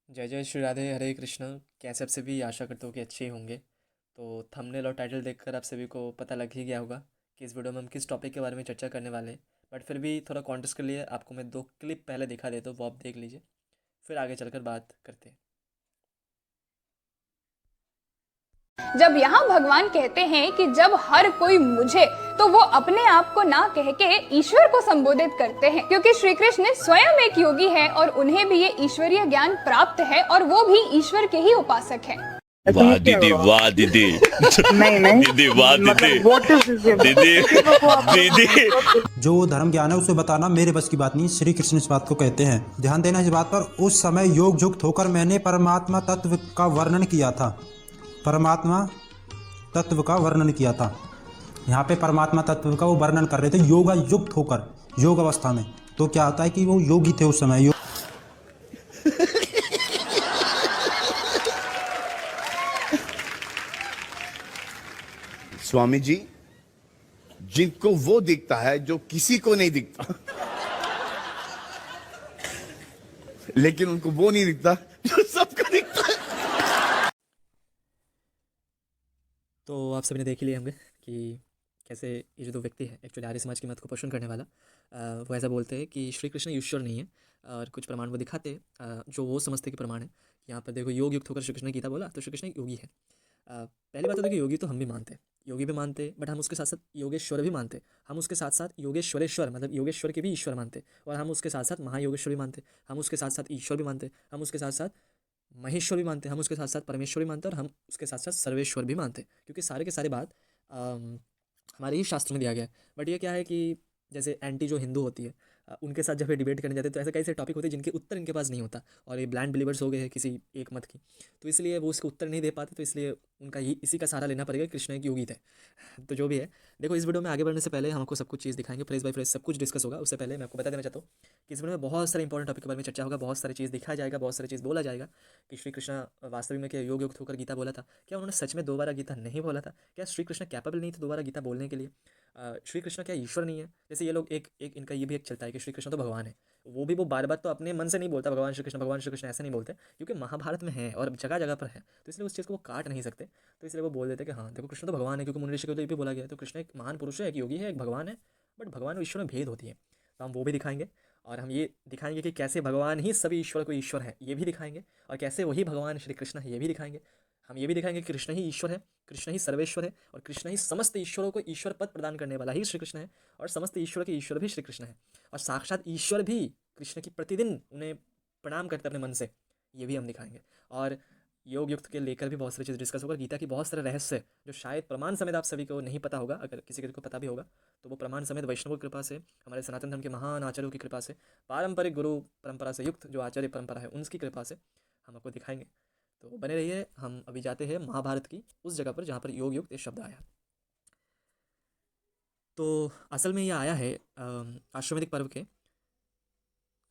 जय जय श्री राधे हरे कृष्ण। कैसे आप सभी, आशा करता हूँ कि अच्छे ही होंगे। तो थंबनेल और टाइटल देखकर आप सभी को पता लग ही गया होगा कि इस वीडियो में हम किस टॉपिक के बारे में चर्चा करने वाले हैं। बट फिर भी थोड़ा कॉन्टेक्स्ट के लिए आपको मैं दो क्लिप पहले दिखा देता हूँ, वो आप देख लीजिए, फिर आगे चलकर बात करते हैं। जब यहाँ भगवान कहते हैं कि जब हर कोई मुझे, तो वो अपने आप को ना कह के ईश्वर को संबोधित करते हैं, क्योंकि श्री कृष्ण स्वयं एक योगी है और उन्हें भी ये ईश्वरीय ज्ञान प्राप्त है और वो भी ईश्वर के ही उपासक है। वाह दीदी, वाह दीदी। नहीं नहीं दीदी, वाह दीदी। व्हाट इज दिस दीदी, दीदी। जो धर्म ज्ञान है उसे बताना मेरे बस की बात नहीं। श्री कृष्ण इस बात को कहते हैं, ध्यान देना इस बात पर। उस समय योग युक्त होकर मैंने परमात्मा तत्व का वर्णन किया था। परमात्मा तत्व का वर्णन किया था। यहाँ पे परमात्मा तत्व का वो वर्णन कर रहे थे योगा युक्त होकर, योग अवस्था में। तो क्या होता है कि वो योगी थे उस समय। स्वामी जी, जिनको वो दिखता है जो किसी को नहीं दिखता, लेकिन उनको वो नहीं दिखता जो सबको दिखता है। तो आप सभी ने देख ही लिया होंगे कि कैसे ये जो दो व्यक्ति है, एक्चुअली आर्य समाज की मत को पोषण करने वाला, वो ऐसा बोलते हैं कि श्री कृष्ण ईश्वर नहीं है। और कुछ प्रमाण वो दिखाते हैं, जो वो समझते कि प्रमाण है। यहाँ पर देखो, योग युक्त होकर श्री कृष्ण ने गीता बोला, तो श्री कृष्ण एक योगी है। पहली बात तो देखिए, योगी तो हम भी मानते हैं, योगी भी मानते हैं, बट हम उसके साथ साथ योगेश्वर भी मानते हैं। हम उसके साथ साथ योगेश्वरेश्वर, मतलब योगेश्वर के भी ईश्वर मानते हैं। और हम उसके साथ साथ महायोगेश्वर भी मानते हैं। हम उसके साथ साथ ईश्वर भी मानते हैं। हम उसके साथ साथ महेश्वर भी मानते हैं। हम उसके साथ साथ परमेश्वर भी मानते हैं। और हम उसके साथ साथ सर्वेश्वर भी मानते हैं, क्योंकि सारे के सारे बात हमारे ही शास्त्र में दिया गया है। बट ये क्या है कि जैसे एंटी जो हिंदू होती है, उनके साथ जब ये डिबेट करने जाते हैं, तो ऐसे कई सारे टॉपिक होते हैं जिनके उत्तर इनके पास नहीं होता। और ये ब्लाइंड बिलीवर्स हो गए हैं किसी एक मत की, तो इसलिए वो उसका उत्तर नहीं दे पाते। तो इसलिए उनका ही इसी का सहारा लेना पड़ेगा, कृष्ण एक योगी थे। तो जो भी है, देखो, इस वीडियो में आगे बढ़ने से पहले हम आपको सब कुछ चीज़ दिखाएंगे, फ्रेज बाय फ्रेज सब कुछ डिस्कस होगा। उससे पहले मैं आपको बता देना चाहता हूँ कि इस वीडियो में बहुत सारे इंपॉर्टेंट टॉपिक के बारे में चर्चा होगा, बहुत सारी चीज़ दिखाया जाएगा, बहुत सारी चीज़ बोला जाएगा कि श्री कृष्ण वास्तविक में क्या योग युक्त होकर गीता बोला था, क्या उन्होंने सच में दोबारा गीता नहीं बोला था, क्या श्री कृष्ण कैपेबल नहीं थे दोबारा गीता बोलने के लिए, श्री कृष्ण क्या ईश्वर नहीं है। जैसे ये लोग एक एक इनका ये भी एक चलता है कि श्री कृष्ण तो भगवान है। वो भी वो बार बार तो अपने मन से नहीं बोलता भगवान श्री कृष्ण ऐसे नहीं बोलते, क्योंकि महाभारत में है और जगह जगह पर है, तो इसलिए उस चीज़ को वो काट नहीं सकते। तो इसलिए वो बोल देते कि हाँ देखो, कृष्ण तो भगवान है, क्योंकि मुनि ऋषि को तो ये भी बोला गया है। तो कृष्ण एक महान पुरुष है, एक योगी है, एक भगवान है। बट भगवान और ईश्वर में भेद होती है, तो हम वो भी दिखाएंगे। और हम ये दिखाएंगे कि कैसे भगवान ही सभी ईश्वर को ईश्वर है, ये भी दिखाएंगे। और कैसे वही भगवान श्री कृष्ण है, ये भी दिखाएंगे। हम ये भी दिखाएंगे कि कृष्ण ही ईश्वर है, कृष्ण ही सर्वेश्वर है, और कृष्ण ही समस्त ईश्वरों को ईश्वर पद प्रदान करने वाला ही श्री कृष्ण है। और समस्त ईश्वर के ईश्वर भी श्री कृष्ण है। और साक्षात ईश्वर भी कृष्ण की प्रतिदिन उन्हें प्रणाम करते अपने मन से, ये भी हम दिखाएंगे। और योग युक्त के लेकर भी बहुत सारी चीज़ डिस्कस होगा। गीता की बहुत सारे रहस्य जो शायद प्रमाण समेत आप सभी को नहीं पता होगा, अगर किसी को पता भी होगा तो वो प्रमाण समेत वैष्णव की कृपा से, हमारे सनातन धर्म के महान आचार्यों की कृपा से, पारंपरिक गुरु परंपरा से युक्त जो आचार्य परंपरा है उनकी कृपा से हम आपको दिखाएंगे। तो बने रहिए। हम अभी जाते हैं महाभारत की उस जगह पर जहाँ पर योग युक्त ये शब्द आया। तो असल में ये आया है आश्वमेधिक पर्व के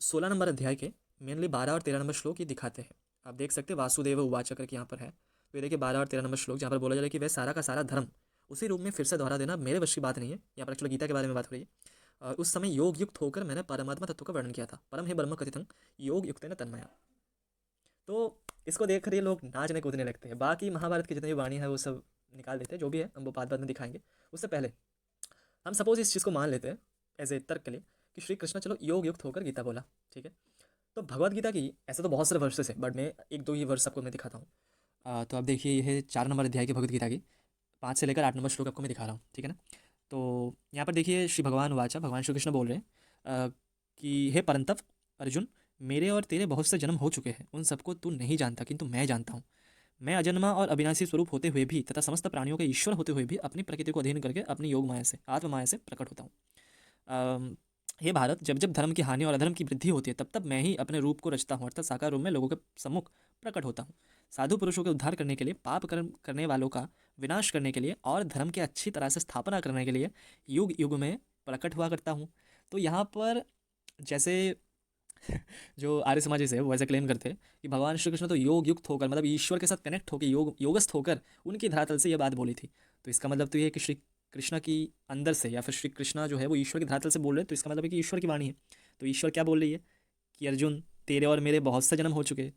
16 नंबर अध्याय के मेनली 12 और 13 नंबर श्लोक ये दिखाते हैं। आप देख सकते हैं वासुदेव उवाच करके यहाँ पर है। तो ये देखिए 12 और 13 नंबर श्लोक, जहाँ पर बोला जा रहा है कि वह सारा का सारा धर्म उसी रूप में फिर से दोहरा देना मेरे वश की बात नहीं है। यहाँ पर एक्चुअली गीता के बारे में बात हो रही है। उस समय योग युक्त होकर मैंने परमात्मा तत्व का वर्णन किया था। परम है ब्रह्म कथितं योग युक्त न तन्मया। तो इसको देख कर ये लोग नाचने कूदने लगते हैं। बाकी महाभारत की जितनी भी वाणी है वो सब निकाल देते हैं, जो भी है हम वो बाद में दिखाएंगे। उससे पहले हम सपोज इस चीज़ को मान लेते हैं एज ए तर्क के लिए कि श्री कृष्ण चलो योग युक्त होकर गीता बोला, ठीक है। तो भगवत गीता की ऐसे तो बहुत सारे वर्सेस है, बट मैं एक दो ही वर्स आपको मैं दिखाता हूँ। तो आप देखिए, ये है 4 नंबर अध्याय की भगवत गीता की 5 से लेकर 8 नंबर श्लोक आपको मैं दिखा रहा हूँ, ठीक है ना। तो यहाँ पर देखिए, श्री भगवान वाचा, भगवान श्री कृष्ण बोल रहे हैं कि हे परंतप अर्जुन, मेरे और तेरे बहुत से जन्म हो चुके हैं, उन सबको तू नहीं जानता, किंतु मैं जानता हूँ। मैं अजन्मा और अविनाशी स्वरूप होते हुए भी तथा समस्त प्राणियों के ईश्वर होते हुए भी अपनी प्रकृति को अधीन करके अपनी योग माया से, आत्म माया से प्रकट होता हूँ। हे भारत, जब जब धर्म की हानि और अधर्म की वृद्धि होती है, तब तब मैं ही अपने रूप को रचता हूँ, अर्थात साकार रूप में लोगों के सम्मुख प्रकट होता हूँ। साधु पुरुषों के उद्धार करने के लिए, पाप कर्म करने वालों का विनाश करने के लिए और धर्म के अच्छी तरह से स्थापना करने के लिए युग युग में प्रकट हुआ करता हूँ। तो यहाँ पर जैसे जो आर्य समाज से है वो ऐसे क्लेम करते हैं कि भगवान श्री कृष्ण तो योग युक्त होकर, मतलब ईश्वर के साथ कनेक्ट होकर, योगस्थ होकर उनकी धरातल से ये बात बोली थी। तो इसका मतलब तो ये है कि श्री कृष्णा की अंदर से, या फिर श्री कृष्णा जो है वो ईश्वर की धरातल से बोल रहे हैं। तो इसका मतलब है कि ईश्वर की वाणी है। तो ईश्वर क्या बोल रही है कि अर्जुन, तेरे और मेरे बहुत से जन्म हो चुके हैं,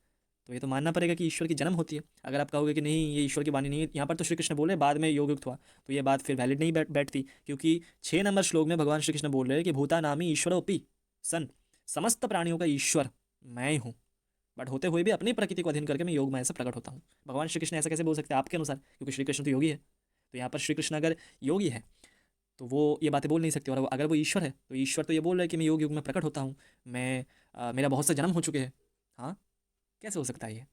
तो ये तो मानना पड़ेगा कि ईश्वर की जन्म होती है। अगर आप कहोगे कि नहीं ये ईश्वर की वाणी नहीं है, यहाँ पर तो श्री कृष्ण बोल रहे हैं बाद में योग युक्त हुआ, तो ये बात फिर वैलिड नहीं बैठती, क्योंकि 6 नंबर श्लोक में भगवान श्री कृष्ण बोल रहे हैं कि भूता नामी ईश्वरोपि सन, समस्त प्राणियों का ईश्वर मैं ही हूँ, बट होते हुए भी अपनी प्रकृति को अधीन करके मैं योग माया से प्रकट होता हूँ। भगवान श्री कृष्ण ऐसा कैसे बोल सकते हैं आपके अनुसार, क्योंकि श्री कृष्ण तो योगी है। तो यहाँ पर श्री कृष्ण अगर योगी है तो वो ये बातें बोल नहीं सकते, और अगर वो ईश्वर है तो ईश्वर तो ये बोल रहा है कि मैं योग युग में प्रकट होता हूँ, मेरा बहुत से जन्म हो चुके हैं। हाँ, कैसे हो सकता है ये?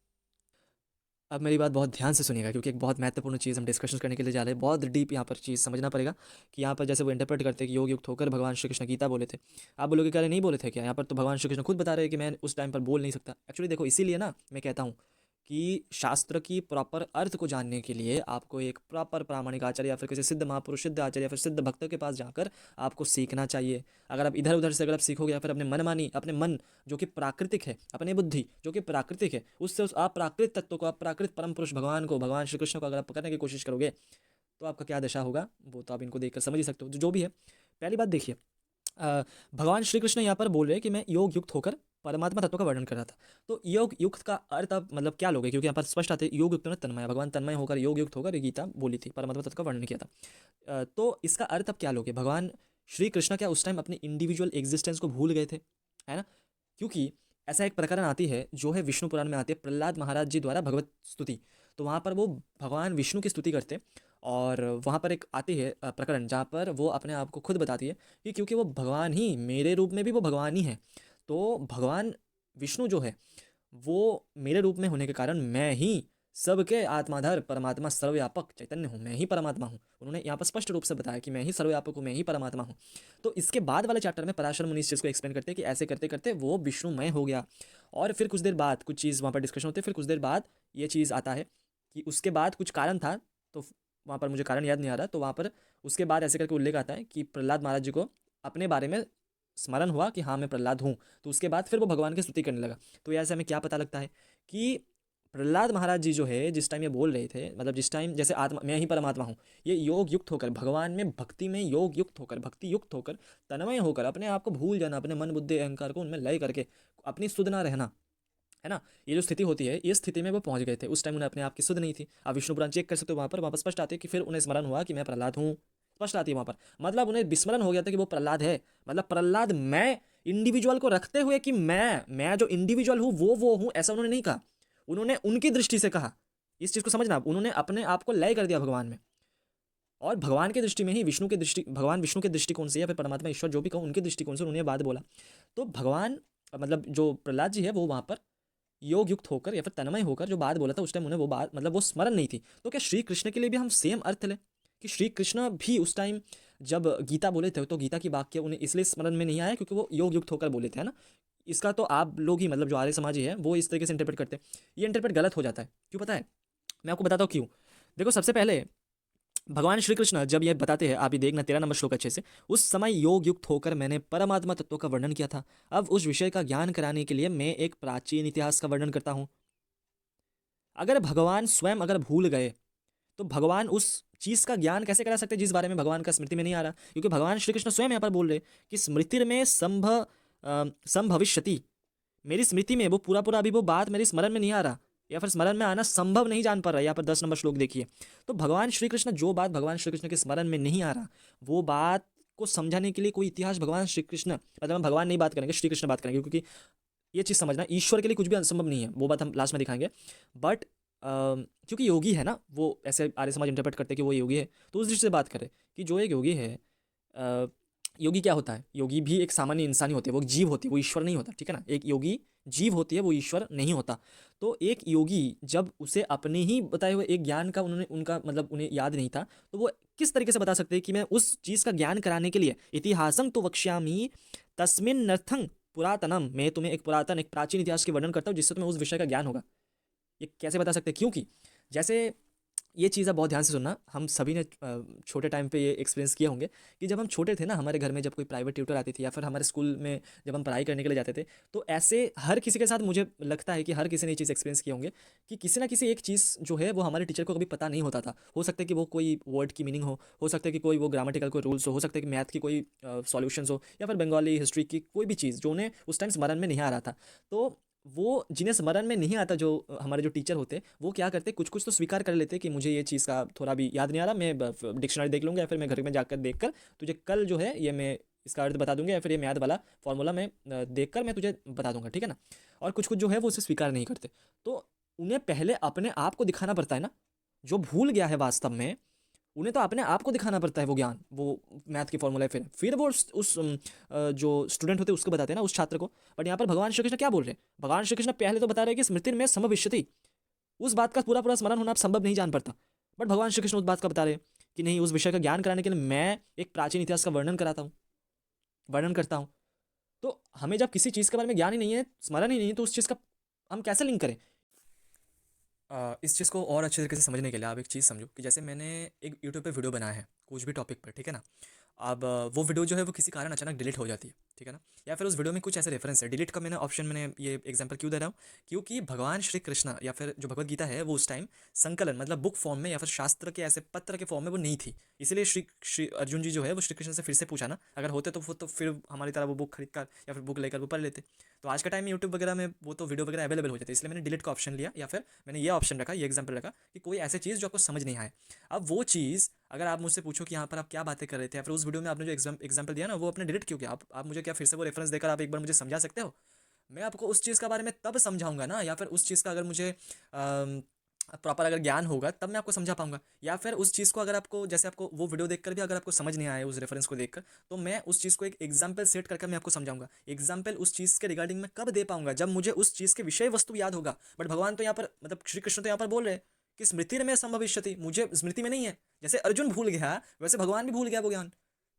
अब मेरी बात बहुत ध्यान से सुनिएगा, क्योंकि एक बहुत महत्वपूर्ण चीज़ हम डिस्कशन करने के लिए जा रहे हैं। बहुत डीप यहाँ पर चीज़ समझना पड़ेगा कि यहाँ पर जैसे वो इंटरप्रेट करते हैं कि योग युक्त होकर भगवान श्री कृष्ण गीता बोले थे, आप बोलोगे कि अरे नहीं बोले थे क्या? यहाँ पर तो भगवान श्री कृष्ण खुद बता रहे हैं कि मैं उस टाइम पर बोल नहीं सकता। एक्चुअली देखो, इसीलिए ना मैं कहता हूँ कि शास्त्र की प्रॉपर अर्थ को जानने के लिए आपको एक प्रॉपर प्रामाणिक आचार्य या फिर किसी सिद्ध महापुरुष, सिद्ध आचार्य या फिर सिद्ध भक्त के पास जाकर आपको सीखना चाहिए। अगर आप इधर उधर से अगर आप सीखोगे या फिर अपने मनमानी, अपने मन जो कि प्राकृतिक है, अपने बुद्धि जो कि प्राकृतिक है, उससे उस अप्राकृत तत्व को, अप्राकृत परम पुरुष भगवान को, भगवान श्री कृष्ण को अगर आप पकड़ने की कोशिश करोगे तो आपका क्या दशा होगा वो तो आप इनको देखकर समझ ही सकते हो। जो भी है, पहली बात देखिए, भगवान श्री कृष्ण यहाँ पर बोल रहे हैं कि मैं योग युक्त होकर परमात्मा तत्व का वर्णन कर रहा था। तो योग युक्त का अर्थ आप मतलब क्या लोगे, क्योंकि यहाँ पर स्पष्ट आते योग युक्त में तन्मय, भगवान तन्मय होकर योग युक्त होकर ये गीता बोली थी, परमात्मा तत्व का वर्णन किया था। तो इसका अर्थ आप क्या लोगे? भगवान श्री कृष्ण क्या उस टाइम अपनी इंडिविजुअल एग्जिस्टेंस को भूल गए थे, है ना? क्योंकि ऐसा एक प्रकरण आती है जो है विष्णु पुराण में आती है, प्रहलाद महाराज जी द्वारा भगवत स्तुति। तो वहाँ पर वो भगवान विष्णु की स्तुति करते, और वहाँ पर एक आती है प्रकरण जहाँ पर वो अपने आप को खुद बताती है कि क्योंकि वो भगवान ही, मेरे रूप में भी वो भगवान ही है, तो भगवान विष्णु जो है वो मेरे रूप में होने के कारण मैं ही सबके आत्माधार परमात्मा सर्वव्यापक चैतन्य हूँ, मैं ही परमात्मा हूँ। उन्होंने यहाँ पर स्पष्ट रूप से बताया कि मैं ही सर्वव्यापक हूँ, मैं ही परमात्मा हूँ। तो इसके बाद वाले चैप्टर में पराशर मुनि इस चीज़ को एक्सप्लेन करते हैं कि ऐसे करते करते वो विष्णुमय हो गया, और फिर कुछ देर बाद कुछ चीज़ वहाँ पर डिस्कशन होती है, फिर कुछ देर बाद ये चीज़ आता है कि उसके बाद कुछ कारण था, तो वहाँ पर मुझे कारण याद नहीं आ रहा, तो वहाँ पर उसके बाद ऐसे करके उल्लेख आता है कि प्रहलाद महाराज जी को अपने बारे में स्मरण हुआ कि हाँ मैं प्रहलाद हूँ, तो उसके बाद फिर वो भगवान की स्तुति करने लगा। तो ऐसे हमें क्या पता लगता है कि प्रहलाद महाराज जी जो है जिस टाइम ये बोल रहे थे, मतलब जिस टाइम जैसे आत्मा मैं ही परमात्मा हूँ, ये योग युक्त होकर भगवान में भक्ति में योग युक्त होकर, भक्ति युक्त होकर, तन्मय होकर, अपने आप को भूल जाना, अपने मन बुद्धि अहंकार को उनमें लय करके अपनी सुध ना रहना, है ना, ये जो स्थिति होती है, इस स्थिति में वो पहुंच गए थे। उस टाइम उन्हें अपने आप की सुध नहीं थी। आप विष्णु पुराण चेक कर सकते हो, वहाँ पर वापस स्पष्ट आते हैं कि फिर उन्हें स्मरण हुआ कि मैं प्रहलाद हूँ, स्पष्ट आती है वहाँ पर। मतलब उन्हें विस्मरण हो गया था कि वो प्रहलाद है, मतलब प्रहलाद मैं इंडिविजुअल को रखते हुए कि मैं जो इंडिविजुअल हूँ वो हूँ, ऐसा उन्होंने नहीं कहा। उन्होंने उनकी दृष्टि से कहा, इस चीज़ को समझना, उन्होंने अपने आप को लय कर दिया भगवान में, और भगवान के दृष्टि में ही विष्णु के दृष्टि, भगवान विष्णु के दृष्टिकोण से या फिर परमात्मा ईश्वर जो भी कहूँ उनके दृष्टिकोण से उन्होंने बात बोला। तो भगवान मतलब जो प्रहलाद जी है वो वहाँ पर योग युक्त होकर या फिर तन्मय होकर जो बात बोला था उस टाइम उन्हें वो बात मतलब वो स्मरण नहीं थी। तो क्या श्री कृष्ण के लिए भी हम सेम अर्थ लें कि श्री कृष्ण भी उस टाइम जब गीता बोले थे तो गीता की वाक्य उन्हें इसलिए स्मरण में नहीं आया क्योंकि वो योग युक्त होकर बोले थे, है ना? इसका तो आप लोग ही मतलब जो आर्य समाजी है वो इस तरीके से इंटरप्रेट करते हैं। ये इंटरप्रेट गलत हो जाता है, क्यों पता है? मैं आपको बताता हूँ क्यों। देखो, सबसे पहले भगवान श्री कृष्ण जब ये बताते हैं, आप ये देखना 13 नंबर श्लोक अच्छे से, उस समय योग युक्त होकर मैंने परमात्मा तत्व का वर्णन किया था। अब उस विषय का ज्ञान कराने के लिए मैं एक प्राचीन इतिहास का वर्णन करता हूँ। अगर भगवान स्वयं अगर भूल गए तो भगवान उस चीज़ का ज्ञान कैसे करा सकते जिस बारे में भगवान का स्मृति में नहीं आ रहा? क्योंकि भगवान श्री कृष्ण स्वयं यहाँ पर बोल रहे कि स्मृति में संभविष्यति, मेरी स्मृति में वो पूरा अभी वो बात मेरी स्मरण में नहीं आ रहा, या फिर स्मरण में आना संभव नहीं जान पा रहा है। यहाँ पर 10 नंबर श्लोक देखिए। तो भगवान श्री कृष्ण जो बात भगवान श्री कृष्ण के स्मरण में नहीं आ रहा, वो बात को समझाने के लिए कोई इतिहास भगवान श्री कृष्ण, मतलब हम भगवान नहीं बात करेंगे, श्री कृष्ण बात करेंगे, क्योंकि ये चीज़ समझना, ईश्वर के लिए कुछ भी असंभव नहीं है, वो बात हम लास्ट में दिखाएंगे। बट क्योंकि योगी है ना, वो ऐसे आर्य समाज इंटरप्रेट करते हैं कि वो योगी है, तो उस दृष्टि से बात करें कि जो एक योगी है, योगी क्या होता है? योगी भी एक सामान्य इंसान ही होती है, वो जीव होती है, वो ईश्वर नहीं होता, ठीक है ना? एक योगी जीव होती है, वो ईश्वर नहीं होता। तो एक योगी जब उसे अपने ही बताए हुए एक ज्ञान का उनका मतलब उन्हें याद नहीं था, तो वो किस तरीके से बता सकते हैं कि मैं उस चीज़ का ज्ञान कराने के लिए इतिहासं तो वक्ष्यामि तस्मिन् नर्थं पुरातनम, मैं तुम्हें एक पुरातन, एक प्राचीन इतिहास के वर्णन करता हूँ जिससे तुम्हें उस विषय का ज्ञान होगा। ये कैसे बता सकते हैं? क्योंकि जैसे ये चीज़ आप बहुत ध्यान से सुनना, हम सभी ने छोटे टाइम पे ये एक्सपीरियंस किए होंगे कि जब हम छोटे थे ना, हमारे घर में जब कोई प्राइवेट ट्यूटर आती थी या फिर हमारे स्कूल में जब हम पढ़ाई करने के लिए जाते थे, तो ऐसे हर किसी के साथ मुझे लगता है कि हर किसी ने ये चीज़ एक्सपीरियंस किए होंगे कि किसी ना किसी एक चीज़ जो है वो हमारे टीचर को कभी पता नहीं होता था। हो सकता है कि वो कोई वर्ड की मीनिंग हो सकता है कि कोई वो ग्रामेटिकल कोई रूल्स हो सकता है कि मैथ की कोई सॉल्यूशंस हो, या फिर बंगाली हिस्ट्री की कोई भी चीज़ जो उन्हें उस टाइम स्मरण में नहीं आ रहा था। तो वो जिन्हें स्मरण में नहीं आता, जो हमारे जो टीचर होते, वो क्या करते, कुछ कुछ तो स्वीकार कर लेते कि मुझे ये चीज़ का थोड़ा भी याद नहीं आ रहा, मैं डिक्शनरी देख लूँगा, या फिर मैं घर में जाकर देख कर तुझे कल जो है ये मैं इसका अर्थ बता दूंगा, या फिर ये मैथ वाला फॉर्मूला मैं देख कर मैं तुझे बता दूंगा, ठीक है ना। और कुछ कुछ जो है वो उसे स्वीकार नहीं करते। तो उन्हें पहले अपने आप को दिखाना पड़ता है ना, जो भूल गया है वास्तव में, उन्हें तो अपने आप को दिखाना पड़ता है वो ज्ञान, वो मैथ की फॉर्मूला, फिर वो जो स्टूडेंट होते हैं उसको बताते हैं ना, उस छात्र को। बट यहाँ पर भगवान श्री कृष्ण क्या बोल रहे हैं, भगवान श्री कृष्ण पहले तो बता रहे हैं कि स्मृति में समविष्यति, उस बात का पूरा पूरा स्मरण होना आप संभव नहीं जान पड़ता। बट भगवान श्री कृष्ण उस बात का बता रहे हैं कि नहीं, उस विषय का ज्ञान कराने के लिए मैं एक प्राचीन इतिहास का वर्णन करता हूँ। तो हमें जब किसी चीज़ के बारे में ज्ञान ही नहीं है, स्मरण ही नहीं है, तो उस चीज़ का हम कैसे लिंक करें। इस चीज़ को और अच्छे तरीके से समझने के लिए आप एक चीज़ समझो कि जैसे मैंने एक यूट्यूब पे वीडियो बनाया है कुछ भी टॉपिक पर, ठीक है ना। अब वो वीडियो जो है वो किसी कारण अचानक डिलीट हो जाती है, ठीक है ना, या फिर उस वीडियो में कुछ ऐसे रेफरेंस है। डिलीट का मैंने ऑप्शन, मैंने ये एग्जांपल क्यों दे रहा हूँ, क्योंकि भगवान श्री कृष्ण या फिर जो भगवत गीता है वो उस टाइम संकलन मतलब बुक फॉर्म में या फिर शास्त्र के ऐसे पत्र के फॉर्म में वो नहीं थी। इसलिए श्री अर्जुन जी जो है वो श्री कृष्ण से फिर से पूछा ना, अगर होते तो वो तो फिर हमारी तरह वो बुक खरीद कर या फिर बुक लेकर वो पढ़ लेते। तो आज के टाइम में यूट्यूब वगैरह में वो तो वीडियो वगैरह अवेलेबल हो जाते, इसलिए मैंने डिलीट का ऑप्शन लिया, या फिर मैंने ये ऑप्शन रखा, ये एग्जाम्पल रखा कि कोई ऐसी चीज़ जो आपको समझ नहीं आए। अब वो चीज़ अगर आप मुझसे पूछो कि यहाँ पर आप क्या बातें कर रहे थे, या फिर उस वीडियो में आपने जो एग्जाम्पल दिया ना वो आपने डिलीट क्यों किया, आप मुझे क्या फिर से वो रेफरेंस देकर आप एक बार मुझे समझा सकते हो। मैं आपको उस चीज़ के बारे में तब समझाऊंगा ना, या फिर उस चीज़ का अगर मुझे प्रॉपर अगर ज्ञान होगा तब मैं आपको समझा पाऊंगा। या फिर उस चीज़ को अगर आपको, जैसे आपको वो वीडियो देखकर भी अगर आपको समझ नहीं आया उस रेफरेंस को देखकर, तो मैं उस चीज़ को एक एग्जाम्पल सेट करके मैं आपको समझाऊंगा। एग्जाम्पल उस चीज़ के रिगार्डिंग मैं कब दे पाऊंगा, जब मुझे उस चीज़ के विषय वस्तु याद होगा। बट भगवान तो यहाँ पर मतलब श्री कृष्ण तो यहाँ पर बोल रहे हैं कि स्मृति में संभविष्यति, मुझे स्मृति में नहीं है। जैसे अर्जुन भूल गया वैसे भगवान भी भूल गया वो ज्ञान।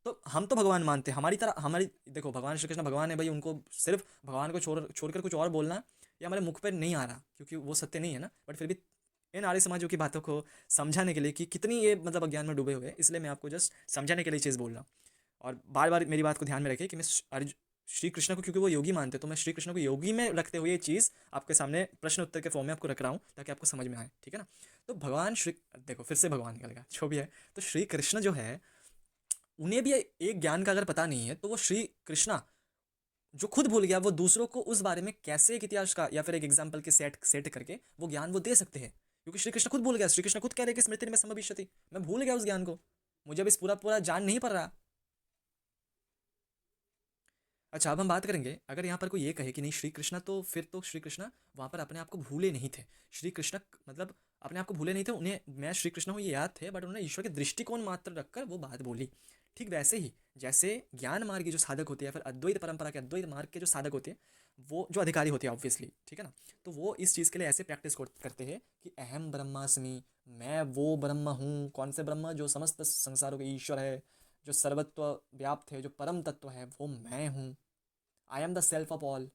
तो हम तो भगवान मानते हैं, हमारी तरह हमारी देखो भगवान श्री कृष्ण भगवान है भाई, उनको सिर्फ भगवान को छोड़कर कुछ और बोलना ये हमारे मुख पर नहीं आ रहा, क्योंकि वो सत्य नहीं है ना। बट फिर भी इन आर्य समाजों की बातों को समझाने के लिए कि कितनी ये मतलब अज्ञान में डूबे हुए हैं, इसलिए मैं आपको जस्ट समझाने के लिए चीज़ बोल रहा हूँ। और बार बार मेरी बात को ध्यान में रखें कि मैं श्री कृष्ण को, क्योंकि वो योगी मानते हैं, तो मैं श्री कृष्ण को योगी में रखते हुए ये चीज़ आपके सामने प्रश्न उत्तर के फॉर्म में आपको रख रहा हूँ ताकि आपको समझ में आए, ठीक है ना। तो भगवान श्री, देखो फिर से भगवान निकल गया, जो भी है। तो श्री कृष्ण जो है उन्हें भी एक ज्ञान का अगर पता नहीं है, तो वो श्री कृष्णा जो खुद भूल गया वो दूसरों को उस बारे में कैसे एक इतिहास का या फिर एक एग्जाम्पल के सेट करके वो ज्ञान वो दे सकते हैं, क्योंकि श्री कृष्ण खुद भूल गया। श्री कृष्ण खुद कह रहे हैं कि स्मृति में संभविष्यति, मैं भूल गया उस ज्ञान को, मुझे अब इस पूरा पूरा जान नहीं पड़ रहा। अच्छा, अब हम बात करेंगे, अगर यहाँ पर कोई ये कहे कि नहीं श्री कृष्ण, तो फिर तो श्री कृष्ण वहाँ पर अपने आप को भूले नहीं थे। श्री कृष्ण मतलब अपने आप को भूले नहीं थे, उन्हें मैं श्री कृष्ण हूँ ये याद थे, बट उन्होंने ईश्वर के दृष्टिकोण मात्र रखकर वो बात बोली। ठीक वैसे ही जैसे ज्ञान मार्ग के जो साधक होते हैं, या फिर अद्वैत परंपरा के अद्वैत मार्ग के जो साधक होते हैं, वो जो अधिकारी होते हैं ऑब्वियसली, ठीक है ना, तो वो इस चीज़ के लिए ऐसे प्रैक्टिस करते हैं कि अहम ब्रह्मास्मि, मैं वो ब्रह्म हूँ। कौन से ब्रह्म? जो समस्त संसारों के ईश्वर है, जो सर्वत्व व्याप्त है, जो परम तत्व है, वो मैं हूँ। I am the self of all,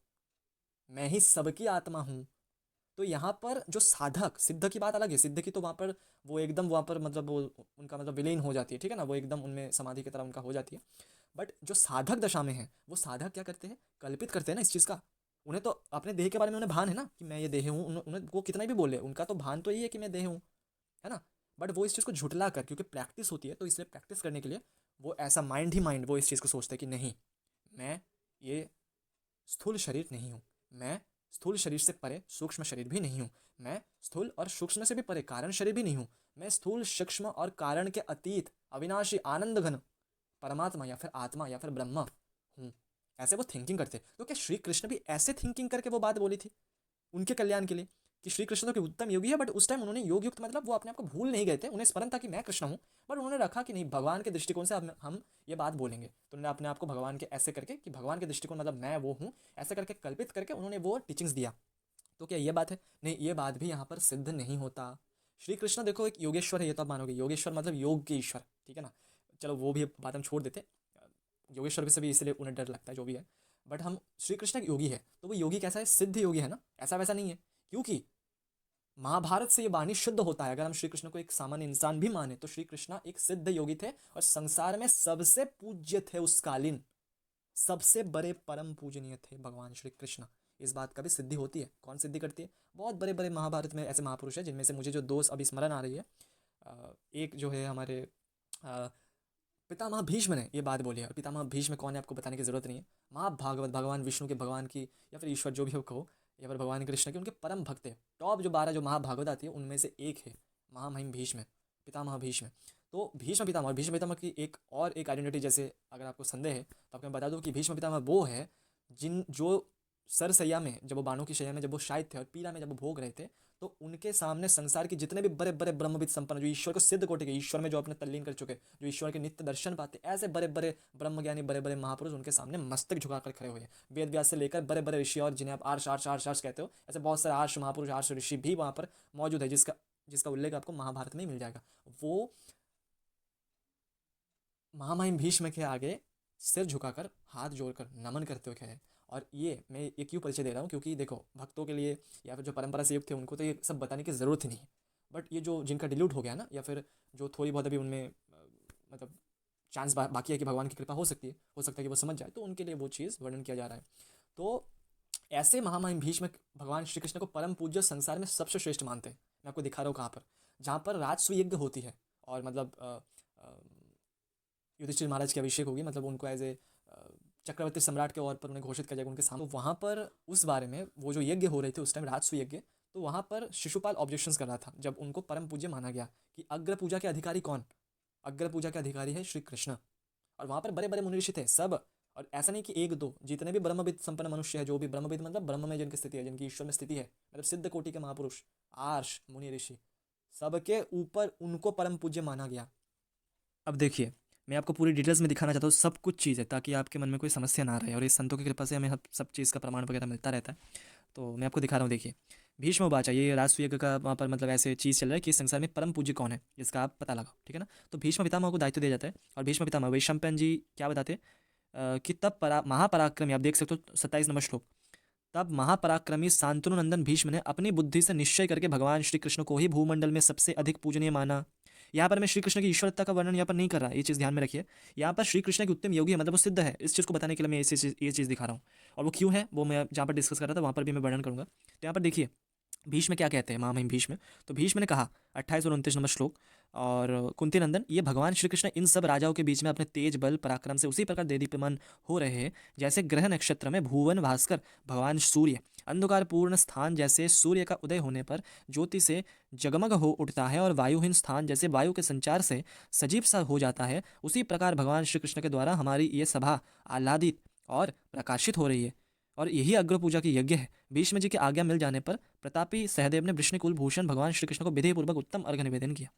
मैं ही सबकी आत्मा हूँ। तो यहाँ पर जो साधक, सिद्ध की बात अलग है, सिद्ध की तो वहाँ पर वो एकदम वहाँ पर मतलब वो उनका मतलब विलीन हो जाती है, ठीक है ना, वो एकदम उनमें समाधि की तरह उनका हो जाती है। बट जो साधक दशा में है वो साधक क्या करते हैं, कल्पित करते हैं ना इस चीज़ का। उन्हें तो अपने देह के बारे में उन्हें भान है ना कि मैं ये देह हूँ, उन्हें वो कितना भी बोले उनका तो भान तो यही है कि मैं देह हूँ, है ना। बट वो इस चीज़ को झुटला कर, क्योंकि प्रैक्टिस होती है तो इसलिए प्रैक्टिस करने के लिए वो ऐसा माइंड ही माइंड वो इस चीज़ को सोचते हैं कि नहीं, मैं ये स्थूल शरीर नहीं हूँ, मैं स्थूल शरीर से परे सूक्ष्म शरीर भी नहीं हूँ, मैं स्थूल और सूक्ष्म से भी परे कारण शरीर भी नहीं हूँ, मैं स्थूल सूक्ष्म और कारण के अतीत अविनाशी आनंद घन परमात्मा या फिर आत्मा या फिर ब्रह्म हूँ। ऐसे वो थिंकिंग करते। तो क्या श्री कृष्ण भी ऐसे थिंकिंग करके वो बात बोली थी उनके कल्याण के लिए कि श्री कृष्ण तो उत्तम योगी है, बट उस टाइम उन्होंने योग युक्त मतलब वो अपने आप को भूल नहीं गए थे, उन्हें स्मरण था कि मैं कृष्ण हूँ, बट उन्होंने रखा कि नहीं भगवान के दृष्टिकोण से हम ये बात बोलेंगे। तो उन्होंने अपने आप को भगवान के ऐसे करके कि भगवान के दृष्टिकोण मतलब मैं वो हूँ, ऐसे करके कल्पित करके उन्होंने वो टीचिंग्स दिया। तो क्या ये बात है? नहीं, ये बात भी यहाँ पर सिद्ध नहीं होता। श्री कृष्ण देखो एक योगेश्वर है, ये तो आप मानोगे, योगेश्वर मतलब योग के ईश्वर, ठीक है ना। चलो वो भी बात हम छोड़ देते, योगेश्वर से भी इसलिए उन्हें डर लगता है जो भी है। बट हम श्री कृष्ण एक योगी है, तो वो योगी कैसा है? सिद्ध योगी है ना, ऐसा वैसा नहीं है। क्योंकि महाभारत से ये वाणी शुद्ध होता है। अगर हम श्री कृष्ण को एक सामान्य इंसान भी माने तो श्री कृष्ण एक सिद्ध योगी थे और संसार में सबसे पूज्य थे उस कालीन, सबसे बड़े परम पूजनीय थे भगवान श्री कृष्ण। इस बात का भी सिद्धि होती है। कौन सिद्धि करती है? बहुत बड़े बड़े महाभारत में ऐसे महापुरुष हैं, जिनमें से मुझे जो दो अभी स्मरण आ रही है, एक जो है हमारे पितामह भीष्म ने ये बात बोली है। और पितामह भीष्म कौन है आपको बताने की ज़रूरत नहीं है। महाभागवत, भगवान विष्णु के भगवान की या फिर ईश्वर जो भी हो कहो, या फिर भगवान कृष्ण के उनके परम भक्त है। टॉप जो 12 जो महाभागवत आती है उनमें से एक है महामहिम भीष्म, पितामह भीष्म। तो भीष्म पितामह और भीष्म पितामह की एक आइडेंटिटी, जैसे अगर आपको संदेह है तो आपको मैं बता दूं कि भीष्म पितामह वो है जो सरसैया में, जब वो बाणों की शैया में जब वो शायद थे और पीड़ा में जब वो भोग रहे थे, तो उनके सामने संसार के जितने भी बड़े बड़े ब्रह्मविद संपन्न, जो ईश्वर को सिद्ध कोटि के, ईश्वर में जो अपने तल्लीन कर चुके, जो ईश्वर के नित्य दर्शन पाते, ऐसे बड़े बड़े ब्रह्मज्ञानी बड़े बड़े महापुरुष उनके सामने मस्तक झुकाकर खड़े हुए हैं। वेद व्यास से लेकर बड़े बड़े ऋषि, और जिन्हें आप आर्ष आर्ष आर्ष आर्ष कहते हो, ऐसे बहुत सारे आर्ष महापुरुष, आर्ष ऋषि भी वहाँ पर मौजूद है, जिसका उल्लेख आपको महाभारत में ही मिल जाएगा। वो महामहिम भीष्म के आगे सिर झुकाकर हाथ जोड़कर नमन करते हुए कहे। और मैं ये क्यों परिचय दे रहा हूँ, क्योंकि देखो भक्तों के लिए या फिर जो परंपरा से युक्त थे उनको तो ये सब बताने की ज़रूरत ही नहीं है। बट ये जो जिनका डिल्यूट हो गया ना, या फिर जो थोड़ी बहुत अभी उनमें मतलब चांस बाकी है कि भगवान की कृपा हो सकती है, हो सकता है कि वो समझ जाए, तो उनके लिए वो चीज़ वर्णन किया जा रहा है। तो ऐसे महामहिम भीष्म भगवान श्री कृष्ण को परम पूज्य, संसार में सबसे श्रेष्ठ मानते हैं। मैं आपको दिखा रहा हूँ कहाँ पर, जहाँ पर राजसूय यज्ञ होती है और मतलब युधिष्ठिर महाराज की अभिषेक होगी, मतलब उनको एज ए चक्रवर्ती सम्राट के तौर पर उन्हें घोषित किया जाएगा उनके सामने। तो वहाँ पर उस बारे में वो जो यज्ञ हो रहे थे उस टाइम राजसूय यज्ञ, तो वहाँ पर शिशुपाल ऑब्जेक्शंस कर रहा था जब उनको परम पूज्य माना गया कि अग्र पूजा के अधिकारी कौन, अग्र पूजा के अधिकारी है श्री कृष्ण। और वहाँ पर बड़े बड़े मुनि ऋषि थे सब, और ऐसा नहीं कि एक दो, जितने भी ब्रह्मविद संपन्न मनुष्य है, जो भी ब्रह्मविद मतलब ब्रह्म में जिनकी स्थिति है, जिनकी ईश्वर में स्थिति है, मतलब सिद्ध कोटि के महापुरुष, आर्ष मुनि ऋषि, सबके ऊपर उनको परम पूज्य माना गया। अब देखिए मैं आपको पूरी डिटेल्स में दिखाना चाहता हूँ सब कुछ चीज़ें, ताकि आपके मन में कोई समस्या ना रहे, और इस संतों की कृपा से हमें सब चीज़ का प्रमाण वगैरह मिलता रहता है। तो मैं आपको दिखा रहा हूँ, देखिए भीष्म उवाचा, ये राजसूय यज्ञ का वहाँ पर मतलब ऐसे चीज़ चल रहा है कि इस संसार में परम पूज्य कौन है, जिसका आप पता लगाओ, ठीक है ना। तो भीष्म पितामह को दायित्व दिया जाता है, और भीष्म पितामह वैशंपायन जी क्या बताते हैं कि तब महापराक्रमी, आप देख सकते हो 27 नंबर श्लोक, तब महापराक्रमी शांतनु नंदन भीष्म ने अपनी बुद्धि से निश्चय करके भगवान श्री कृष्ण को ही भूमंडल में सबसे अधिक पूजनीय माना। यहाँ पर मैं श्री कृष्ण की ईश्वरता का वर्णन यहाँ पर नहीं कर रहा, ये चीज़ ध्यान में रखिए। यहाँ पर श्री कृष्ण की उत्तम योगी है, मतलब वो सिद्ध है, इस चीज़ को बताने के लिए मैं ये चीज़ दिखा रहा हूँ। और वो क्यों है वो मैं जहाँ पर डिस्कस कर रहा था वहाँ पर भी मैं वर्णन करूँगा। तो यहाँ पर देखिए भीष्म क्या कहते हैं, महामहिम भीष्म। तो भीष्म ने कहा 28 और 29 नंबर श्लोक, और कुंती नंदन, ये भगवान श्री कृष्ण इन सब राजाओं के बीच में अपने तेज बल पराक्रम से उसी प्रकार देदीप्यमान हो रहे हैं जैसे ग्रह नक्षत्र में भुवन भास्कर भगवान सूर्य अंधकार पूर्ण स्थान जैसे सूर्य का उदय होने पर ज्योति से जगमग हो उठता है, और वायुहीन स्थान जैसे वायु के संचार से सजीव सा हो जाता है, उसी प्रकार भगवान श्री कृष्ण के द्वारा हमारी ये सभा आह्लादित और प्रकाशित हो रही है, और यही अग्र पूजा की यज्ञ है। भीष्म जी की आज्ञा मिल जाने पर प्रतापी सहदेव ने वृष्णिकुल भूषण भगवान श्री कृष्ण को विधिपूर्वक उत्तम अर्घ्य निवेदन किया।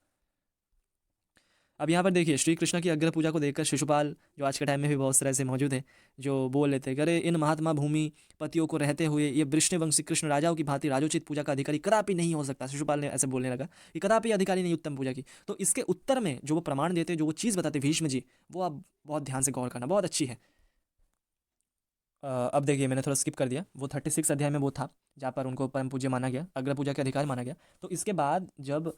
अब यहाँ पर देखिए श्री कृष्ण की अग्र पूजा को देखकर शिशुपाल, जो आज के टाइम में भी बहुत सारे ऐसे मौजूद हैं, जो बोल लेते हैं, अरे इन महात्मा भूमि पतियों को रहते हुए ये वृष्णिवंशी कृष्ण राजाओं की भांति राजोचित पूजा का अधिकारी कदापि नहीं हो सकता। शिशुपाल ने ऐसे बोलने लगा कि कदापि अधिकारी नहीं उत्तम पूजा की। तो इसके उत्तर में जो वो प्रमाण देते, जो वो चीज़ बताते भीष्म जी, वो आप बहुत ध्यान से गौर करना, बहुत अच्छी है। अब देखिए मैंने थोड़ा स्किप कर दिया, वो 36 अध्याय में वो था जहाँ पर उनको परम पूज्य माना गया, अग्र पूजा के अधिकार माना गया। तो इसके बाद जब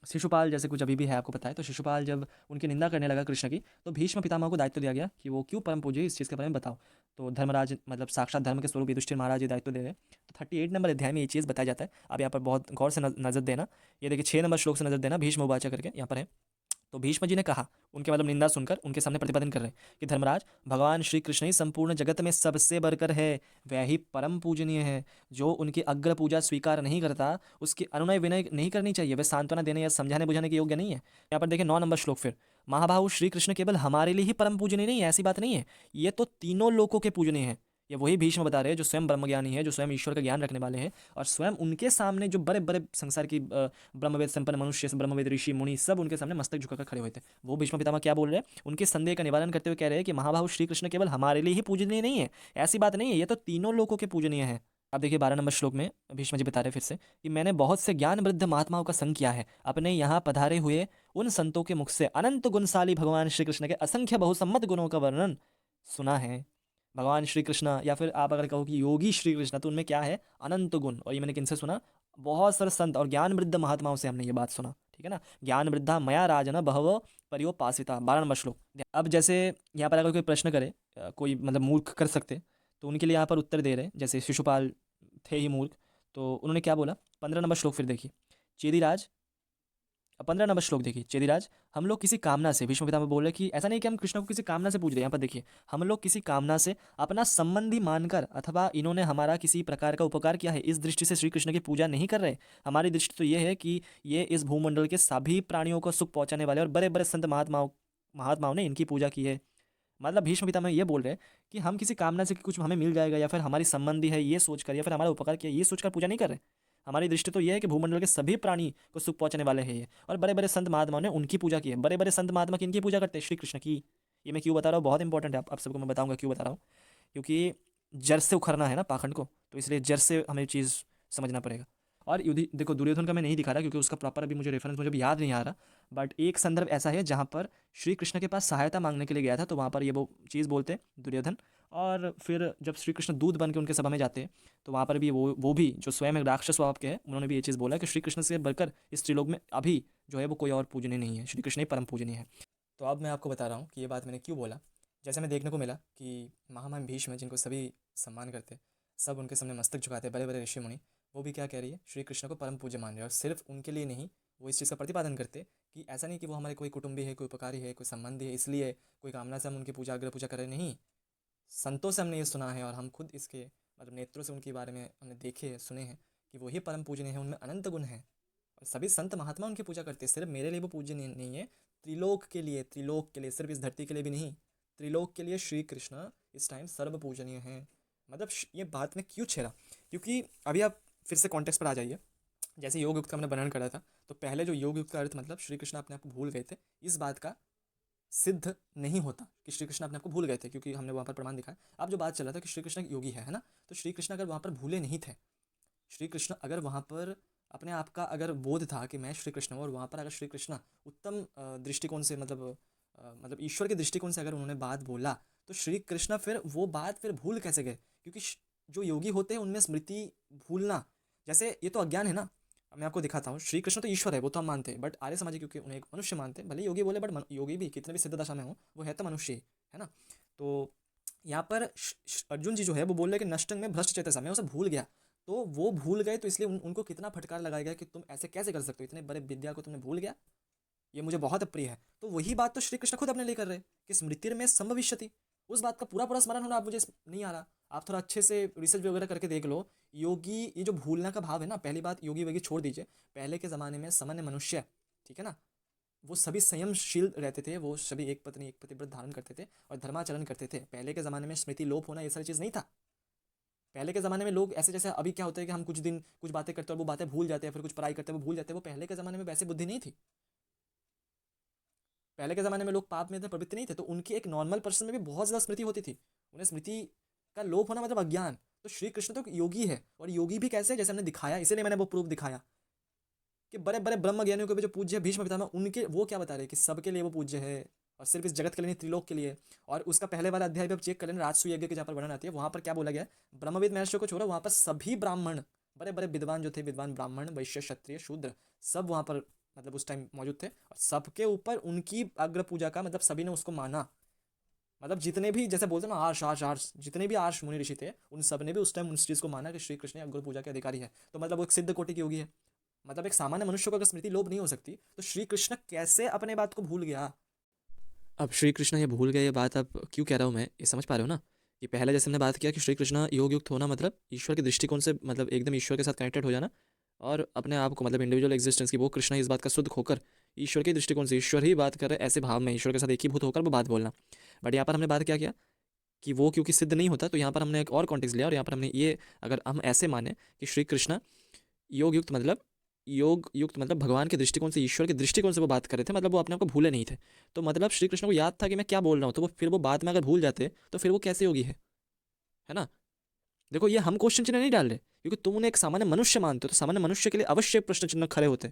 शिशुपाल, जैसे कुछ अभी भी है आपको पता है, तो शिशुपाल जब उनकी निंदा करने लगा कृष्ण की, तो भीष्म पितामह को दायित्व दिया गया कि वो क्यों परम पूज्य, इस चीज़ के बारे में बताओ। तो धर्मराज, मतलब साक्षात धर्म के स्वरूप युधिष्ठिर महाराज ये दायित्व दे रहे हैं। तो 38 नंबर अध्याय में ये चीज़ बताया जाता है। अब यहाँ पर बहुत गौर से नजर देना, ये देखिए 6 नंबर श्लोक से नजर देना, भीष्म उवाचा करके यहाँ पर है। तो भीष्म जी ने कहा, उनके मतलब निंदा सुनकर उनके सामने प्रतिपादन कर रहे हैं कि धर्मराज, भगवान श्री कृष्ण ही संपूर्ण जगत में सबसे बढ़कर है, वह ही परम पूजनीय है। जो उनकी अग्र पूजा स्वीकार नहीं करता उसकी अनुनय विनय नहीं करनी चाहिए, वह सांत्वना देने या समझाने बुझाने के योग्य नहीं है। यहाँ पर देखिए 9 नंबर श्लोक फिर, महाभाव श्री कृष्ण केवल हमारे लिए ही परम पूजनीय नहीं है, ऐसी बात नहीं है, ये तो तीनों लोगों के पूजनीय है। ये वही भीष्म बता रहे हैं जो स्वयं ब्रह्मज्ञानी है, जो स्वयं ईश्वर का ज्ञान रखने वाले हैं, और स्वयं उनके सामने जो बड़े बड़े संसार की ब्रह्मवेद संपन्न मनुष्य, ब्रह्मवेद ऋषि मुनि, सब उनके सामने मस्तक झुकाकर खड़े हुए थे। वो भीष्म पितामह क्या बोल रहे हैं, उनके संदेह का निवारण करते हुए कह रहे हैं कि महाभाव श्री कृष्ण केवल हमारे लिए ही पूजनीय नहीं है, ऐसी बात नहीं है, ये तो तीनों लोगों के पूजनीय है। अब देखिए 12 नंबर श्लोक में भीष्म जी बता रहे फिर से कि मैंने बहुत से ज्ञान वृद्ध महात्माओं का संग किया है, अपने यहाँ पधारे हुए उन संतों के मुख से अनंत गुणशाली भगवान श्री कृष्ण के असंख्य बहुसम्मत गुणों का वर्णन सुना है। भगवान श्री कृष्ण, या फिर आप अगर कहो कि योगी श्री कृष्ण, तो उनमें क्या है, अनंत गुण। और ये मैंने किनसे सुना, बहुत सारे संत और ज्ञान वृद्ध महात्माओं से हमने ये बात सुना, ठीक है ना। ज्ञान वृद्धा मया राजन बहवो पर्योपासिता, 12 नंबर श्लोक। अब जैसे यहाँ पर अगर कोई प्रश्न करे, कोई मतलब मूर्ख कर सकते, तो उनके लिए यहाँ पर उत्तर दे रहे, जैसे शिशुपाल थे ही मूर्ख, तो उन्होंने क्या बोला, 15 नंबर श्लोक फिर देखिए, चेदीराज 15 नंबर श्लोक देखिए, चेदिराज, हम लोग किसी कामना से, भीष्म पितामह बोल रहे कि ऐसा नहीं कि हम कृष्ण को किसी कामना से पूज रहे हैं। यहाँ पर देखिए, हम लोग किसी कामना से अपना संबंधी मानकर अथवा इन्होंने हमारा किसी प्रकार का उपकार किया है, इस दृष्टि से श्री कृष्ण की पूजा नहीं कर रहे। हमारी दृष्टि तो ये है कि ये इस भूमंडल के सभी प्राणियों को सुख पहुंचाने वाले और बड़े बड़े संत महात्माओं ने इनकी पूजा की है। मतलब भीष्म पितामह ये बोल रहे हैं कि हम किसी कामना से कि कुछ हमें मिल जाएगा या फिर हमारी संबंधी है ये सोचकर या फिर हमारा उपकार किया ये सोचकर पूजा नहीं कर रहे। हमारी दृष्टि तो ये है कि भूमंडल के सभी प्राणी को सुख पहुंचाने वाले हैं ये, और बड़े बड़े संत महात्माओं ने उनकी पूजा की है। बड़े बड़े संत महात्मा किनकी पूजा करते हैं? श्री कृष्ण की। ये मैं क्यों बता रहा हूँ, बहुत इंपॉर्टेंट है, आप सबको मैं बताऊंगा क्यों बता रहा हूँ। क्योंकि जड़ से उखड़ना है ना पाखंड को, तो इसलिए जड़ से हमें चीज़ समझना पड़ेगा। और युधि देखो, दुर्योधन का मैं नहीं दिखा रहा क्योंकि उसका प्रॉपर अभी मुझे रेफरेंस मुझे भी याद नहीं आ रहा, बट एक संदर्भ ऐसा है जहाँ पर श्री कृष्ण के पास सहायता मांगने के लिए गया था, तो वहाँ पर ये वो चीज़ बोलते हैं दुर्योधन। और फिर जब श्री कृष्ण दूध बन के उनके सभा में जाते हैं, तो वहाँ पर भी वो भी जो स्वयं एक राक्षस स्वभाव के हैं, उन्होंने भी ये चीज़ बोला कि श्री कृष्ण से बढ़कर इस त्रिलोक में अभी जो है वो कोई और पूजनीय नहीं है, श्री कृष्ण ही परम पूजनीय है। तो अब मैं आपको बता रहा हूँ कि ये बात मैंने क्यों बोला। जैसे हमें देखने को मिला कि महामहिम भीष्म जिनको सभी सम्मान करते, सब उनके सामने मस्तक झुकाते, बड़े बड़े ऋषि मुनि, वो भी क्या कह रही है, श्री कृष्ण को परम पूज्य मान रहे हैं। और सिर्फ उनके लिए नहीं, वो इस चीज़ का प्रतिपादन करते कि ऐसा नहीं कि वो हमारे कोई कुटुंबी है, कोई उपकारी है, कोई संबंधी है, इसलिए कोई कामना से हम उनकी पूजा अग्र पूजा कर रहे नहीं। संतों से हमने ये सुना है और हम खुद इसके मतलब नेत्रों से उनके बारे में हमने देखे सुने हैं कि वही परम पूजनीय है, उनमें अनंत गुण हैं और सभी संत महात्मा उनकी पूजा करते हैं। सिर्फ मेरे लिए वो पूज्य नहीं है, त्रिलोक के लिए, त्रिलोक के लिए, सिर्फ इस धरती के लिए भी नहीं, त्रिलोक के लिए श्री कृष्ण इस टाइम सर्व पूजनीय हैं। मतलब ये बात मैं क्यों छेड़ा, क्योंकि अभी आप फिर से कॉन्टेक्स्ट पर आ जाइए। जैसे योग युक्त का हमने वर्णन करा था, तो पहले जो योग युक्त का अर्थ मतलब श्री कृष्ण अपने आप को भूल गए थे, इस बात का सिद्ध नहीं होता कि श्री कृष्ण अपने आप को भूल गए थे, क्योंकि हमने वहाँ पर प्रमाण दिखाया। अब जो बात चल रहा था कि श्री कृष्ण योगी है ना, तो श्री कृष्ण अगर वहाँ पर भूले नहीं थे, श्री कृष्ण अगर वहाँ पर अपने आप का अगर बोध था कि मैं श्री कृष्ण हूँ, और वहाँ पर अगर श्री कृष्ण उत्तम दृष्टिकोण से मतलब ईश्वर के दृष्टिकोण से अगर उन्होंने बात बोला, तो श्री कृष्ण फिर वो बात फिर भूल कैसे गए? क्योंकि जो योगी होते हैं उनमें स्मृति भूलना, जैसे ये तो अज्ञान है ना। मैं आपको दिखाता हूँ, श्री कृष्ण तो ईश्वर है, वो तो हम मानते हैं, बट आर्य समाज क्योंकि उन्हें एक मनुष्य मानते हैं, भले योगी बोले बट योगी भी कितने भी सिद्ध दशा में हो, वो है तो मनुष्य ही है ना। तो यहाँ पर अर्जुन जी जो है वो बोल रहे कि नष्टंग में भ्रष्ट चेतसा, मैं उसे भूल गया। तो वो भूल गए, तो इसलिए उनको कितना फटकार लगाया गया कि तुम ऐसे कैसे कर सकते हो, इतने बड़े विद्या को तुमने भूल गया, ये मुझे बहुत अप्रिय है। तो वही बात तो श्री कृष्ण खुद अपने लिए कर रहे कि स्मृति में संभविष्यति, उस बात का पूरा स्मरण होना आप मुझे नहीं आ रहा। आप थोड़ा अच्छे से रिसर्च वगैरह करके देख लो। योगी, ये जो भूलना का भाव है ना, पहली बात योगी वगी छोड़ दीजिए। पहले के ज़माने में सामान्य मनुष्य, ठीक है ना, वो सभी संयमशील रहते थे, वो सभी एक पत्नी एक पतिव्रत धारण करते थे और धर्माचरण करते थे। पहले के ज़माने में स्मृति लोप होना ये सारी चीज़ नहीं था। पहले के ज़माने में लोग ऐसे जैसे अभी क्या होता है कि हम कुछ दिन कुछ बातें करते हैं और वो बातें भूल जाते हैं, फिर कुछ पढ़ाई करते हैं वो भूल जाते हैं, वो पहले के ज़माने में वैसे बुद्धि नहीं थी। पहले के ज़माने में लोग पाप में इतने प्रवृत्त नहीं थे, तो उनकी एक नॉर्मल पर्सन में भी बहुत ज़्यादा स्मृति होती थी। उन्हें स्मृति का लोप होना मतलब अज्ञान। तो श्री कृष्ण तो योगी है, और योगी भी कैसे, जैसे हमने दिखाया, इसीलिए मैंने वो प्रूफ दिखाया कि बड़े बड़े ब्रह्म ज्ञानियों के भी जो पूज्य भीष्म पितामह, उनके वो क्या बता रहे हैं कि सबके लिए वो पूज्य है, और सिर्फ इस जगत के लिए नहीं, त्रिलोक के लिए। और उसका पहले वाला अध्याय भी आप चेक कर लेना, राजसूय यज्ञ के जहाँ पर वर्णन आती है, वहाँ पर क्या बोला गया है, ब्रह्मविद महर्षि को छोड़ो, वहाँ पर सभी ब्राह्मण, बड़े बड़े विद्वान जो थे, विद्वान ब्राह्मण, वैश्य, क्षत्रिय, शूद्र, सब वहाँ पर मतलब उस टाइम मौजूद थे, और सबके ऊपर उनकी अग्र पूजा का मतलब सभी ने उसको माना। मतलब जितने भी जैसे बोलते हैं ना आर्ष जितने भी आर्ष मुनि ऋषि थे, उन सब ने भी उस टाइम उस चीज़ को माना कि श्री कृष्ण अग्र पूजा के अधिकारी है। तो मतलब वो एक सिद्ध कोटि की योगी है। मतलब एक सामान्य मनुष्य को अगर स्मृति लोप नहीं हो सकती, तो श्री कृष्ण कैसे अपने बात को भूल गया? अब श्री कृष्ण ये भूल गए, ये बात अब क्यों कह रहा हूँ मैं, ये समझ पा रहे हो ना? कि पहले जैसे हमने बात किया कि श्री कृष्ण योग युक्त होना मतलब ईश्वर के दृष्टिकोण से मतलब एकदम ईश्वर के साथ कनेक्टेड हो जाना, और अपने आप को मतलब इंडिविजुअल एग्जिस्टेंस की वो कृष्ण इस बात का शुद्ध होकर ईश्वर के दृष्टिकोण से ईश्वर ही बात कर रहे ऐसे भाव में ईश्वर के साथ एकीभूत होकर वो बात बोलना। बट यहाँ पर हमने बात क्या किया कि वो क्योंकि सिद्ध नहीं होता, तो यहाँ पर हमने एक और कॉन्टेक्स्ट लिया, और यहाँ पर हमने ये अगर हम ऐसे माने कि श्री कृष्ण योग युक्त मतलब भगवान के दृष्टिकोण से, ईश्वर के दृष्टिकोण से वो बात कर रहे थे, मतलब वो अपने आप को भूले नहीं थे, तो मतलब श्री कृष्ण को याद था कि मैं क्या बोल रहा हूँ, तो वो फिर वो बात में अगर भूल जाते तो फिर वो कैसे योगी है ना? देखो, ये हम क्वेश्चन चिन्ह नहीं डाल रहे, क्योंकि तुम उन्हें एक सामान्य मनुष्य मानते हो, तो सामान्य मनुष्य के लिए अवश्य प्रश्न चिन्ह खड़े होते।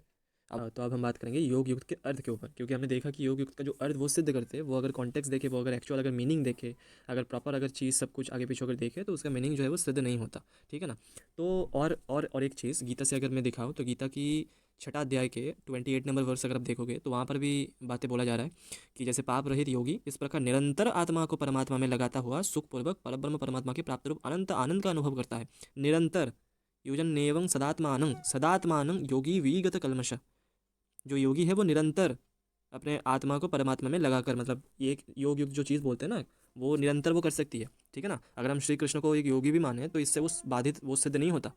तो अब हम बात करेंगे योग युक्त के अर्थ के ऊपर, क्योंकि हमने देखा कि योग युक्त का जो अर्थ वो सिद्ध करते हैं, वो अगर कॉन्टेक्स्ट देखे, वो अगर एक्चुअल अगर मीनिंग देखे, अगर प्रॉपर अगर चीज़ सब कुछ आगे पीछे अगर देखे, तो उसका मीनिंग जो है वो सिद्ध नहीं होता, ठीक है ना। तो और एक चीज़ गीता से अगर मैं दिखाऊँ, तो गीता की 6 अध्याय के 28 नंबर वर्ष अगर आप देखोगे, तो वहाँ पर भी बातें बोला जा रहा है कि जैसे पाप रहित योगी इस प्रकार निरंतर आत्मा को परमात्मा में लगाता हुआ सुखपूर्वक परब्रह्म परमात्मा के प्राप्त रूप अनंत आनंद का अनुभव करता है। निरंतर योजन एवं सदात्मान योगी विगत कलमश, जो योगी है वो निरंतर अपने आत्मा को परमात्मा में लगाकर, मतलब ये एक योग युक्त जो चीज़ बोलते हैं ना, वो निरंतर वो कर सकती है। ठीक है ना। अगर हम श्री कृष्ण को एक योगी भी माने तो इससे वो बाधित, वो सिद्ध नहीं होता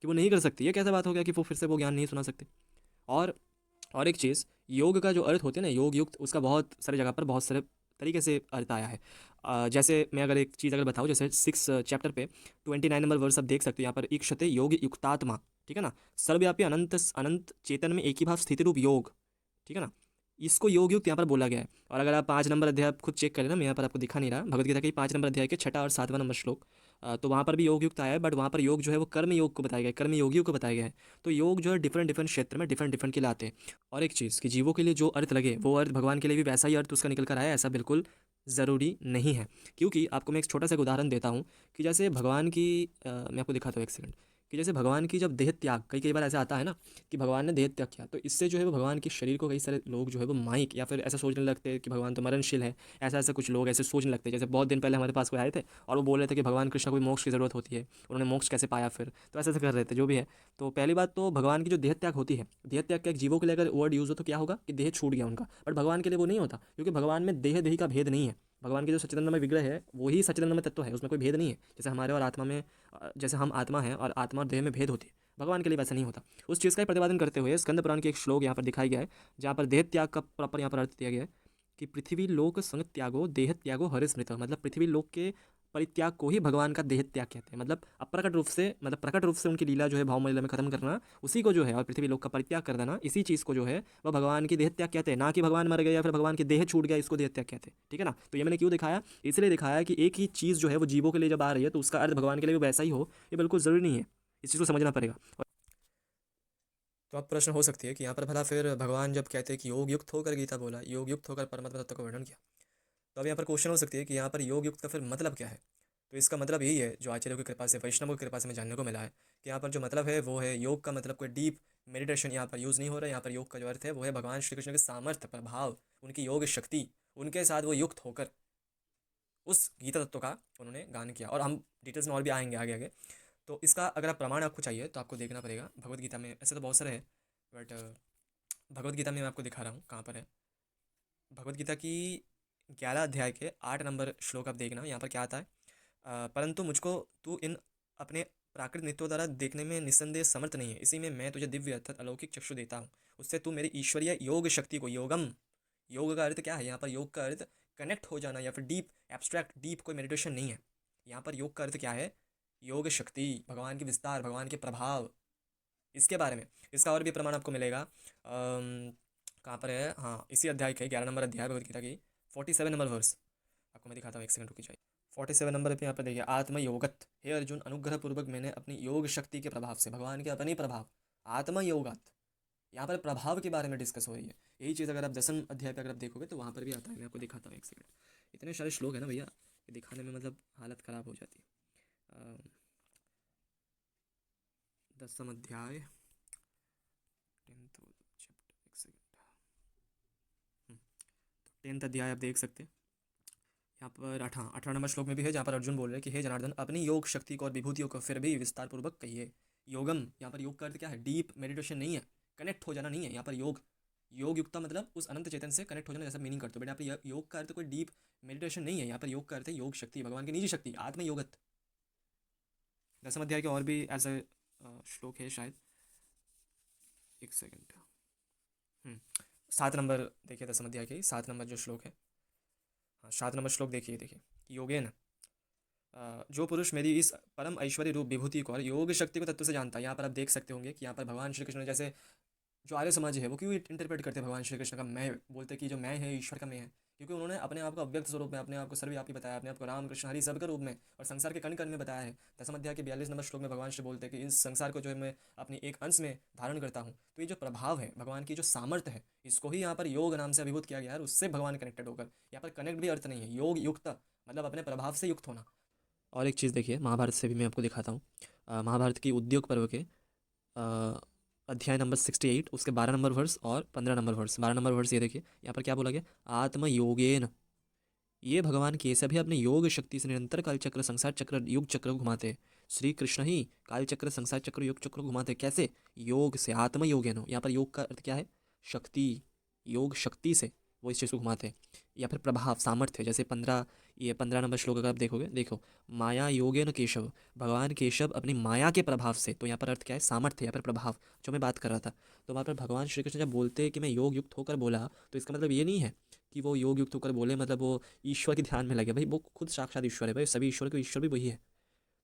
कि वो नहीं कर सकती। ये कैसा बात हो गया कि वो फिर से वो ज्ञान नहीं सुना सकते। और और एक चीज़, योग का जो अर्थ होते हैं ना, योग युक्त, उसका बहुत सारी जगह पर बहुत सारे तरीके से अर्थ आया है। जैसे मैं अगर एक चीज़ अगर बताऊँ, जैसे 6 चैप्टर पे 29 नंबर वर्स आप देख सकते हो। यहाँ पर ईक्षते योग युक्तात्मा, ठीक है ना, सर्वव्यापी अनंत अनंत चेतन में एक ही भाव स्थिति रूप योग, ठीक है ना, इसको योग युक्त यहाँ पर बोला गया है। और अगर आप 5 नंबर अध्याय आप खुद चेक करें ना, मैं यहाँ पर आपको दिखा नहीं रहा, भगवत गीता के 5 नंबर अध्याय के 6 और 7वां नंबर श्लोक, तो वहाँ पर भी योग युक्त आया है, बट वहाँ पर योग जो है वो कर्म योग को बताया गया है, कर्म योगियों को बताया गया है। तो योग जो है डिफरेंट डिफरेंट क्षेत्र में डिफरेंट डिफरेंट के लाते हैं। और एक चीज़ कि जीवों के लिए जो अर्थ लगे वो अर्थ भगवान के लिए भी वैसा ही अर्थ उसका निकल कर आया, ऐसा बिल्कुल ज़रूरी नहीं है। क्योंकि आपको मैं एक छोटा सा एक उदाहरण देता हूँ कि जैसे भगवान की मैं आपको दिखाता हूँ, एक सेकंड, कि जैसे भगवान की जब देह त्याग, कई कई बार ऐसा आता है ना कि भगवान ने देह त्याग किया, तो इससे जो है वो भगवान के शरीर को कई सारे लोग जो है वो माइक या फिर ऐसा सोचने लगते हैं कि भगवान तो मरणशील है। ऐसा ऐसा कुछ लोग ऐसे सोचने लगते हैं। जैसे बहुत दिन पहले हमारे पास कोई आए थे और वो बोल रहे थे कि भगवान कृष्ण को भी मोक्ष की ज़रूरत होती है, उन्होंने मोक्ष कैसे पाया फिर, तो ऐसा ऐसा कर रहे थे, जो भी है। तो पहली बात तो भगवान की जो देह त्याग होती है, देह त्याग का एक जीवों के लिए अगर वर्ड यूज़ हो तो क्या होगा कि देह छूट गया उनका, बट भगवान के लिए वो नहीं होता, क्योंकि भगवान में देह देही का भेद नहीं है। भगवान के जो सच्चिदानंद विग्रह है वही सच्चिदानंद तत्व है, उसमें कोई भेद नहीं है। जैसे हमारे और आत्मा में, जैसे हम आत्मा हैं और आत्मा और देह में भेद होती है, भगवान के लिए वैसा नहीं होता। उस चीज़ का ही प्रतिपादन करते हुए स्कंद पुराण के एक श्लोक यहाँ पर दिखाया गया है, जहाँ पर देह त्याग का प्रॉपर यहाँ पर अर्थ दिया गया है कि पृथ्वी लोक संग त्यागो देह त्यागो हरि स्मृत, मतलब पृथ्वी लोक के परित्याग को ही भगवान का देह त्याग कहते हैं। मतलब अप्रकट रूप से, मतलब प्रकट रूप से उनकी लीला जो है भाव लीला में खत्म करना, उसी को जो है, और पृथ्वी लोक का परित्याग कर देना, इसी चीज़ को जो है वह भगवान की देह त्याग कहते हैं, ना कि भगवान मर गए या फिर भगवान की देह छूट गया इसको देह त्याग कहते हैं। ठीक है ना। तो ये मैंने क्यों दिखाया, इसलिए दिखाया कि एक ही चीज़ जो है वो जीवों के लिए जब आ रही है तो उसका अर्थ भगवान के लिए भी वैसा ही हो, ये बिल्कुल ज़रूरी नहीं है। इस चीज़ को समझना पड़ेगा। तो अब प्रश्न हो सकती है कि यहाँ पर भला फिर भगवान जब कहते हैं कि योग युक्त होकर गीता बोला, योग युक्त होकर परमात्मा तत्व का वर्णन किया, तो अब यहाँ पर क्वेश्चन हो सकती है कि यहाँ पर योग युक्त का फिर मतलब क्या है। तो इसका मतलब यही है, जो आचार्यों की कृपा से, वैष्णवों की कृपा से हमें जानने को मिला है कि यहाँ पर जो मतलब है वो है, योग का मतलब कोई डीप मेडिटेशन यहाँ पर यूज़ नहीं हो रहा है। यहाँ पर योग का जो अर्थ है वो है भगवान श्री कृष्ण के सामर्थ्य, प्रभाव, उनकी योग शक्ति, उनके साथ वो युक्त होकर उस गीता तत्व का उन्होंने गान किया। और हम डिटेल्स में और भी आएंगे आगे आगे। तो इसका अगर आप प्रमाण आपको चाहिए तो आपको देखना पड़ेगा भगवत गीता में। ऐसे तो बहुत सारे हैं, बट भगवत गीता में मैं आपको दिखा रहा हूँ कहाँ पर है। भगवत गीता की 11 अध्याय के 8 नंबर श्लोक आप देखना, यहाँ पर क्या आता है, परंतु मुझको तू इन अपने प्राकृत नित्यों द्वारा देखने में निस्संदेह समर्थ नहीं है, इसी में मैं तुझे दिव्य अर्थात अलौकिक चक्षु देता हूँ, उससे तू मेरी ईश्वरीय योग शक्ति को, योगम, योग का अर्थ क्या है यहाँ पर, योग का अर्थ कनेक्ट हो जाना या फिर डीप, एब्स्ट्रैक्ट डीप कोई मेडिटेशन नहीं है। यहाँ पर योग का अर्थ क्या है, योग शक्ति, भगवान के विस्तार, भगवान के प्रभाव, इसके बारे में। इसका और भी प्रमाण आपको मिलेगा, कहाँ पर है, हाँ इसी अध्याय के 11 नंबर अध्याय भगवत गीता की 47 नंबर वर्स आपको मैं दिखाता हूँ, एक सेकंड रुकी जाए। 47 नंबर पे यहाँ पर देखिए, आत्म योगत, हे अर्जुन अनुग्रह पूर्वक मैंने अपनी योग शक्ति के प्रभाव से, भगवान के अपने प्रभाव, आत्म योगत, यहाँ पर प्रभाव के बारे में डिस्कस हो रही है। यही चीज़ अगर आप 10 अध्याय पे अगर आप देखोगे तो वहाँ पर भी आता है। मैं आपको दिखाता हूँ, एक सेकंड। इतने सारे श्लोक है ना भैया, ये दिखाने में मतलब हालत ख़राब हो जाती है। 10वां अध्याय 10th चैप्टर, एक सेकंड, 10th अध्याय आप देख सकते हैं। यहाँ पर 18 नंबर श्लोक में भी है, जहाँ पर अर्जुन बोल रहे हैं कि हे जनार्दन अपनी योग शक्ति को और विभूतियों को फिर भी विस्तार पूर्वक कहिए। योगम, यहाँ पर योग का अर्थ क्या है, डीप मेडिटेशन नहीं है, कनेक्ट हो जाना नहीं है। यहाँ पर योग, योग युक्ता मतलब उस अनंत चेतन से कनेक्ट हो जाना, जैसा मीनिंग करते हो, बट यहाँ पर योग का अर्थ कोई डीप मेडिटेशन नहीं है। यहाँ पर योग का अर्थ है योग शक्ति, भगवान की निजी शक्ति, आत्म योगत। 10वें अध्याय के और भी ऐसे श्लोक है शायद, एक सेकंड, 7 नंबर देखिए, 10वें अध्याय के 7 नंबर जो श्लोक है, हाँ 7 नंबर श्लोक देखिए, देखिए योगेन, जो पुरुष मेरी इस परम ऐश्वर्य रूप विभूति को और योग शक्ति को तत्व से जानता है। यहाँ पर आप देख सकते होंगे कि यहाँ पर भगवान श्री कृष्ण ने, जैसे जो आर्य समाज है वो क्यों इंटरप्रेट करते हैं भगवान श्री कृष्ण का मैं, बोलते कि जो मैं है ईश्वर का मैं है, क्योंकि उन्होंने अपने आप को अव्यक्त स्वरूप में, अपने आप को सर्वव्यापी बताया, अपने आप को राम कृष्ण हरि सबके रूप में और संसार के कण कण में बताया है। 10वें अध्याय के 42 नंबर श्लोक में भगवान श्री बोलते हैं कि इस संसार को जो है मैं अपनी एक अंश में धारण करता हूँ। तो ये जो प्रभाव है, भगवान की जो सामर्थ्य है, इसको ही यहाँ पर योग नाम से अभिभूत किया गया है, और उससे भगवान कनेक्टेड होकर, यहाँ पर कनेक्ट भी अर्थ नहीं है, योग युक्त मतलब अपने प्रभाव से युक्त होना। और एक चीज़ देखिए, महाभारत से भी मैं आपको दिखाता हूँ। महाभारत की उद्योग पर्व के अध्याय नंबर 68 उसके 12 नंबर वर्स और 15 नंबर वर्स। 12 नंबर वर्स ये देखिए, यहाँ पर क्या बोला गया, आत्म योगेन, ये भगवान केशव भी अपने योग शक्ति से निरंतर कालचक्र, संसार चक्र, युग चक्र को घुमाते हैं। श्री कृष्ण ही कालचक्र, संसार चक्र, युग चक्र को घुमाते हैं। कैसे, योग से, आत्म योगेन। यहाँ पर योग का अर्थ क्या है, शक्ति, योग शक्ति से वो इस चीज़ को घुमाते हैं, या फिर प्रभाव, सामर्थ्य। जैसे 15 नंबर श्लोक अगर आप देखोगे, देखो, माया योगेन केशव, भगवान केशव अपनी माया के प्रभाव से, तो यहाँ पर अर्थ क्या है, सामर्थ्य या फिर प्रभाव, जो मैं बात कर रहा था। तो वहाँ पर भगवान श्री कृष्ण जब बोलते हैं कि मैं योग युक्त होकर बोला, तो इसका मतलब ये नहीं है कि वो योग युक्त होकर बोले मतलब वो ईश्वर के ध्यान में लगे। भाई वो खुद साक्षात ईश्वर है, भाई सभी ईश्वर को ईश्वर भी वही है।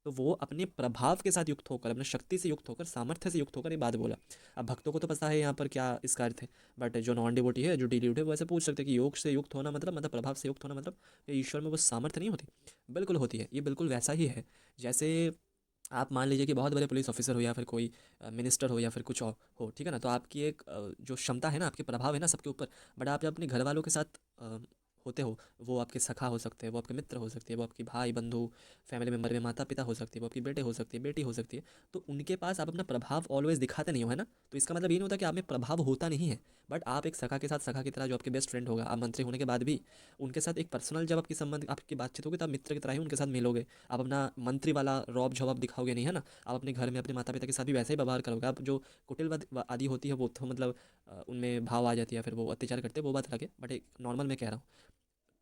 तो वो अपने प्रभाव के साथ युक्त होकर, अपने शक्ति से युक्त होकर, सामर्थ्य से युक्त होकर ये बात बोला। अब भक्तों को तो पता है यहाँ पर क्या इसका अर्थ है, बट जो नॉन डिवोटी है, जो डिलीट है, वो ऐसे पूछ सकते हैं कि योग से युक्त होना मतलब प्रभाव से युक्त होना मतलब ये ईश्वर में वो सामर्थ्य नहीं होती। बिल्कुल होती है, ये बिल्कुल वैसा ही है जैसे आप मान लीजिए कि बहुत बड़े पुलिस ऑफिसर हो या फिर कोई मिनिस्टर हो या फिर कुछ और हो, ठीक है ना। तो आपकी एक जो क्षमता है ना, आपके प्रभाव है ना सबके ऊपर, बट आप जब अपने घर वालों के साथ होते हो, वो आपके सखा हो सकते हैं, वो आपके मित्र हो सकते हैं, वो आपके भाई बंधु, फैमिली मेम्बर में माता पिता हो सकती है, वो आपकी बेटे हो सकती है, बेटी हो सकती है, तो उनके पास आप अपना प्रभाव ऑलवेज दिखाते नहीं हो, है ना। तो इसका मतलब ये नहीं होता कि आप में प्रभाव होता नहीं है, बट आप एक सखा के साथ, सखा की तरह, जो आपके बेस्ट फ्रेंड होगा, आप मंत्री होने के बाद भी उनके साथ एक पर्सनल जब आपकी संबंध, आपकी बातचीत होगी, तो आप मित्र की तरह ही उनके साथ मिलोगे। आप अपना मंत्री वाला रौब झोब दिखाओगे नहीं, है ना। आप अपने घर में अपने माता पिता के साथ भी वैसे ही व्यवहार करोगे। आप जो कुटिल आदि होती है वो तो मतलब उनमें भाव आ जाती है, फिर वो अत्याचार करते हैं, वो बात लगे, बट एक नॉर्मल मैं कह रहा हूँ।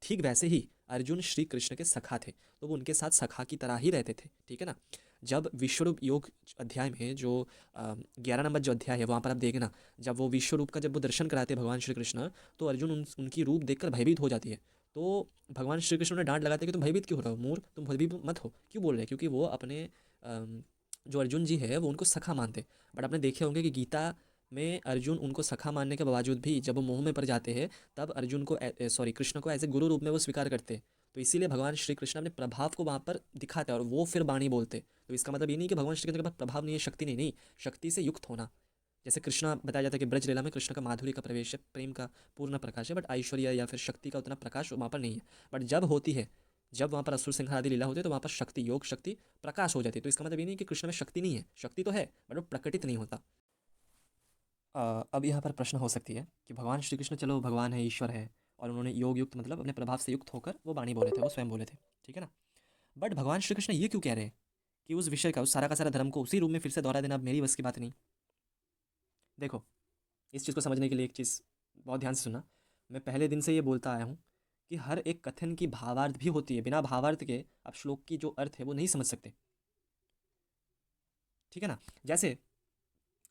ठीक वैसे ही अर्जुन श्री कृष्ण के सखा थे, तो वो उनके साथ सखा की तरह ही रहते थे, ठीक है ना। जब विश्वरूप योग अध्याय में जो 11 नंबर जो अध्याय है, वहाँ पर आप देखना, जब वो विश्वरूप का जब वो दर्शन कराते हैं भगवान श्री कृष्ण, तो अर्जुन उनकी रूप देखकर भयभीत हो जाती है। तो भगवान श्री कृष्ण ने डांट लगाते हैं कि तुम भयभीत क्यों हो रहे हो, मूर्ख, तुम भयभीत मत हो, क्यों बोल रहे हैं, क्योंकि वो अपने जो अर्जुन जी है वो उनको सखा मानते। बट आपने देखे होंगे कि गीता में अर्जुन उनको सखा मानने के बावजूद भी जब वो मोह में पड़ जाते हैं, तब अर्जुन को सॉरी कृष्ण को एज ए गुरु रूप में वो स्वीकार करते हैं। तो इसीलिए भगवान श्री कृष्ण अपने प्रभाव को वहाँ पर दिखाते हैं और वो फिर वाणी बोलते। तो इसका मतलब ये नहीं कि भगवान श्री कृष्ण के पास प्रभाव नहीं है, शक्ति नहीं, नहीं, शक्ति से युक्त होना। जैसे कृष्णा बताया जाता है कि ब्रज लीला में कृष्ण का माधुरी का प्रवेश है, प्रेम का पूर्ण प्रकाश है, बट ऐश्वर्य या फिर शक्ति का उतना प्रकाश वहाँ पर नहीं है। बट जब होती है, जब वहाँ पर असुर संहार आदि लीला होती है, तो वहाँ पर शक्ति, योग शक्ति प्रकाश हो जाती है। तो इसका मतलब ये नहीं कि कृष्ण में शक्ति नहीं है, शक्ति तो है, बट वो प्रकटित नहीं होता। अब यहाँ पर प्रश्न हो सकती है कि भगवान श्री कृष्ण, चलो भगवान है, ईश्वर है, और उन्होंने योग युक्त मतलब अपने प्रभाव से युक्त होकर वो वाणी बोले थे, वो स्वयं बोले थे, ठीक है ना। बट भगवान श्री कृष्ण ये क्यों कह रहे हैं कि उस विषय का, उस सारा का सारा धर्म को उसी रूप में फिर से दोहरा देना अब मेरी बस की बात नहीं। देखो, इस चीज़ को समझने के लिए एक चीज़ बहुत ध्यान से सुना। मैं पहले दिन से ये बोलता आया हूँ कि हर एक कथन की भावार्थ भी होती है, बिना भावार्थ के आप श्लोक की जो अर्थ है वो नहीं समझ सकते, ठीक है ना। जैसे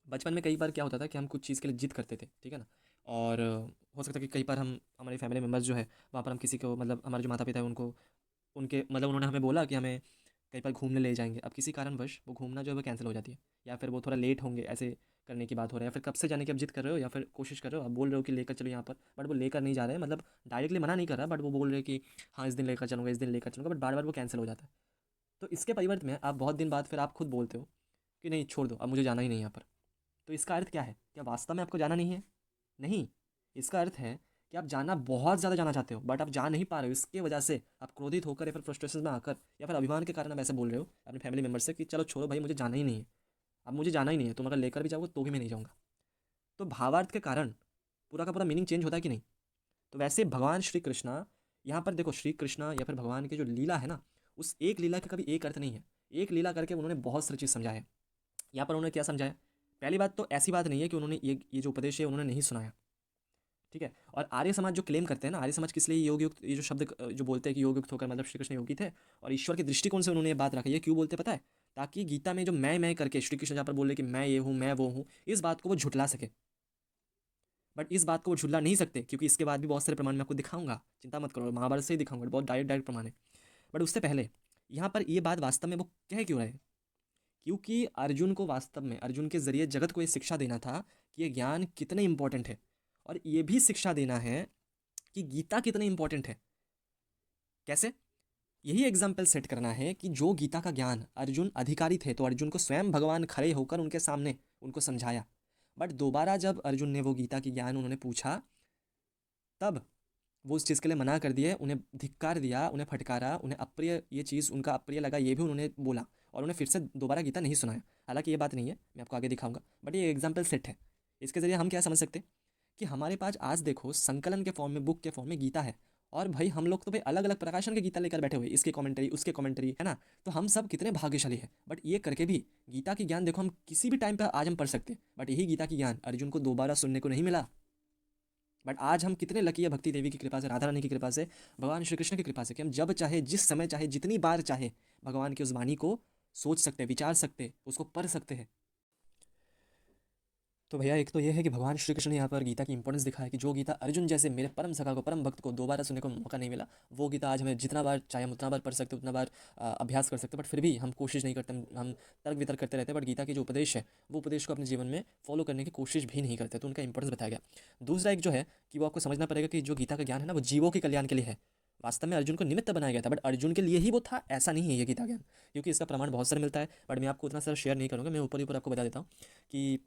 बचपन में कई बार क्या होता था कि हम कुछ चीज़ के लिए जिद करते थे, ठीक है ना। और हो सकता है कि कई बार हम, हमारी फैमिली मेम्बर्स जो है, वहाँ पर हम किसी को मतलब हमारे जो माता पिता है उनको, उनके मतलब उन्होंने हमें बोला कि हमें कई बार घूमने ले जाएंगे। अब किसी कारणवश वो घूमना जो है वो कैंसिल हो जाती है, या फिर वो थोड़ा लेट होंगे, ऐसे करने की बात हो रहा है, या फिर कब से जाने की आप जिद कर रहे हो, या फिर कोशिश कर रहे हो, आप बोल रहे हो कि लेकर चलो यहाँ पर, बट वो लेकर नहीं जा रहे हैं, मतलब डायरेक्टली मना नहीं कर रहा, बट वो बोल रहे हैं कि हाँ इस दिन लेकर चलूँगा, इस दिन लेकर चलूँगा, बट बार बार वो कैंसिल हो जाता है। तो इसके परिवर्तन में आप बहुत दिन बाद फिर आप खुद बोलते हो कि नहीं छोड़ दो, अब मुझे जाना ही नहीं यहाँ पर। तो इसका अर्थ क्या है, क्या वास्तव में आपको जाना नहीं है? नहीं, इसका अर्थ है कि आप जाना बहुत ज़्यादा जाना चाहते हो, बट आप जा नहीं पा रहे हो, इसके वजह से आप क्रोधित होकर या फिर फ्रस्ट्रेशन में आकर या फिर अभिमान के कारण आप ऐसे बोल रहे हो अपने फैमिली मेम्बर से कि चलो छोड़ो भाई, मुझे जाना ही नहीं है, अब मुझे जाना ही नहीं है, तुम अगर लेकर भी जाओगे तो भी मैं नहीं जाऊँगा। तो भावार्थ के कारण पूरा का पूरा मीनिंग चेंज होता है कि नहीं। तो वैसे भगवान श्री कृष्णा, यहाँ पर देखो, श्री कृष्णा या फिर भगवान की जो लीला है ना, उस एक लीला का कभी एक अर्थ नहीं है। एक लीला करके उन्होंने बहुत सारी चीज़ समझाया है। यहाँ पर उन्होंने क्या समझाया? पहली बात तो ऐसी बात नहीं है कि उन्होंने ये जो उपदेश है उन्होंने नहीं सुनाया, ठीक है। और आर्य समाज जो क्लेम करते हैं ना, आर्य समाज किस लिए योग युक्त, ये जो शब्द जो बोलते हैं कि योग युक्त होकर मतलब श्री कृष्ण योगी थे, और ईश्वर के दृष्टिकोण से उन्होंने ये बात रखी है, क्यों बोलते पता है? ताकि गीता में जो मैं करके श्री कृष्ण जहाँ पर बोल रहे कि मैं ये हूँ, मैं वो हूँ, इस बात को वो झुटला सके। बट इस बात को वो झुटला नहीं सकते, क्योंकि इसके बाद भी बहुत सारे प्रमाण मैं आपको दिखाऊंगा, चिंता मत करो, महाभारत से ही दिखाऊंगा, बहुत डायरेक्ट प्रमाण है। बट उससे पहले यहाँ पर ये बात वास्तव में वो कह क्यों रहे? क्योंकि अर्जुन को वास्तव में, अर्जुन के जरिए जगत को ये शिक्षा देना था कि ये ज्ञान कितने इंपॉर्टेंट है, और ये भी शिक्षा देना है कि गीता कितनी इंपॉर्टेंट है। कैसे? यही एग्जाम्पल सेट करना है कि जो गीता का ज्ञान अर्जुन अधिकारी थे, तो अर्जुन को स्वयं भगवान खड़े होकर उनके सामने उनको समझाया। बट दोबारा जब अर्जुन ने वो गीता की ज्ञान उन्होंने पूछा, तब वो उस चीज़ के लिए मना कर दिए, उन्हें धिक्कार दिया, उन्हें फटकारा, उन्हें अप्रिय, ये चीज़ उनका अप्रिय लगा, ये भी उन्होंने बोला, और उन्हें फिर से दोबारा गीता नहीं सुनाया। हालांकि ये बात नहीं है, मैं आपको आगे दिखाऊंगा, बट ये एग्जाम्पल सेट है। इसके ज़रिए हम क्या समझ सकते कि हमारे पास आज देखो संकलन के फॉर्म में, बुक के फॉर्म में गीता है, और भाई हम लोग तो भाई अलग अलग प्रकाशन के गीता लेकर बैठे हुए, इसके कमेंट्री, उसके कमेंट्री, है ना। तो हम सब कितने भाग्यशाली है। बट ये करके भी गीता की ज्ञान देखो हम किसी भी टाइम पर आज हम पढ़ सकते हैं, बट यही गीता की ज्ञान अर्जुन को दोबारा सुनने को नहीं मिला। बट आज हम कितने लकी है भक्ति देवी की कृपा से, राधा रानी की कृपा से, भगवान श्री कृष्ण की कृपा से, कि हम जब चाहे, जिस समय चाहे, जितनी बार चाहे भगवान की उस वाणी को सोच सकते हैं, विचार सकते हैं, उसको पढ़ सकते हैं। तो भैया एक तो ये है कि भगवान श्री कृष्ण ने यहाँ पर गीता की इंपॉर्टेंस दिखा है कि जो गीता अर्जुन जैसे मेरे परम सखा को, परम भक्त को दोबारा सुनने को मौका नहीं मिला, वो गीता आज हमें जितना बार चाहे हम उतना बार पढ़ सकते, उतना बार अभ्यास कर सकते, बट फिर भी हम कोशिश नहीं करते, हम तर्क वितर्क करते रहते हैं, बट गीता की जो उपदेश है वो उपदेश को अपने जीवन में फॉलो करने की कोशिश भी नहीं करते। तो उनका इंपॉर्टेंस बताया गया। दूसरा एक जो है कि वो आपको समझना पड़ेगा कि जो गीता का ज्ञान है ना, वो जीवों के कल्याण के लिए है। वास्तव में अर्जुन को निमित्त बनाया गया था, बट अर्जुन के लिए ही वो था, ऐसा नहीं है ये गीता ज्ञान, क्योंकि इसका प्रमाण बहुत सारे मिलता है, बट मैं आपको उतना सारा शेयर नहीं करूँगा। मैं ऊपर ही ऊपर आपको बता देता हूँ कि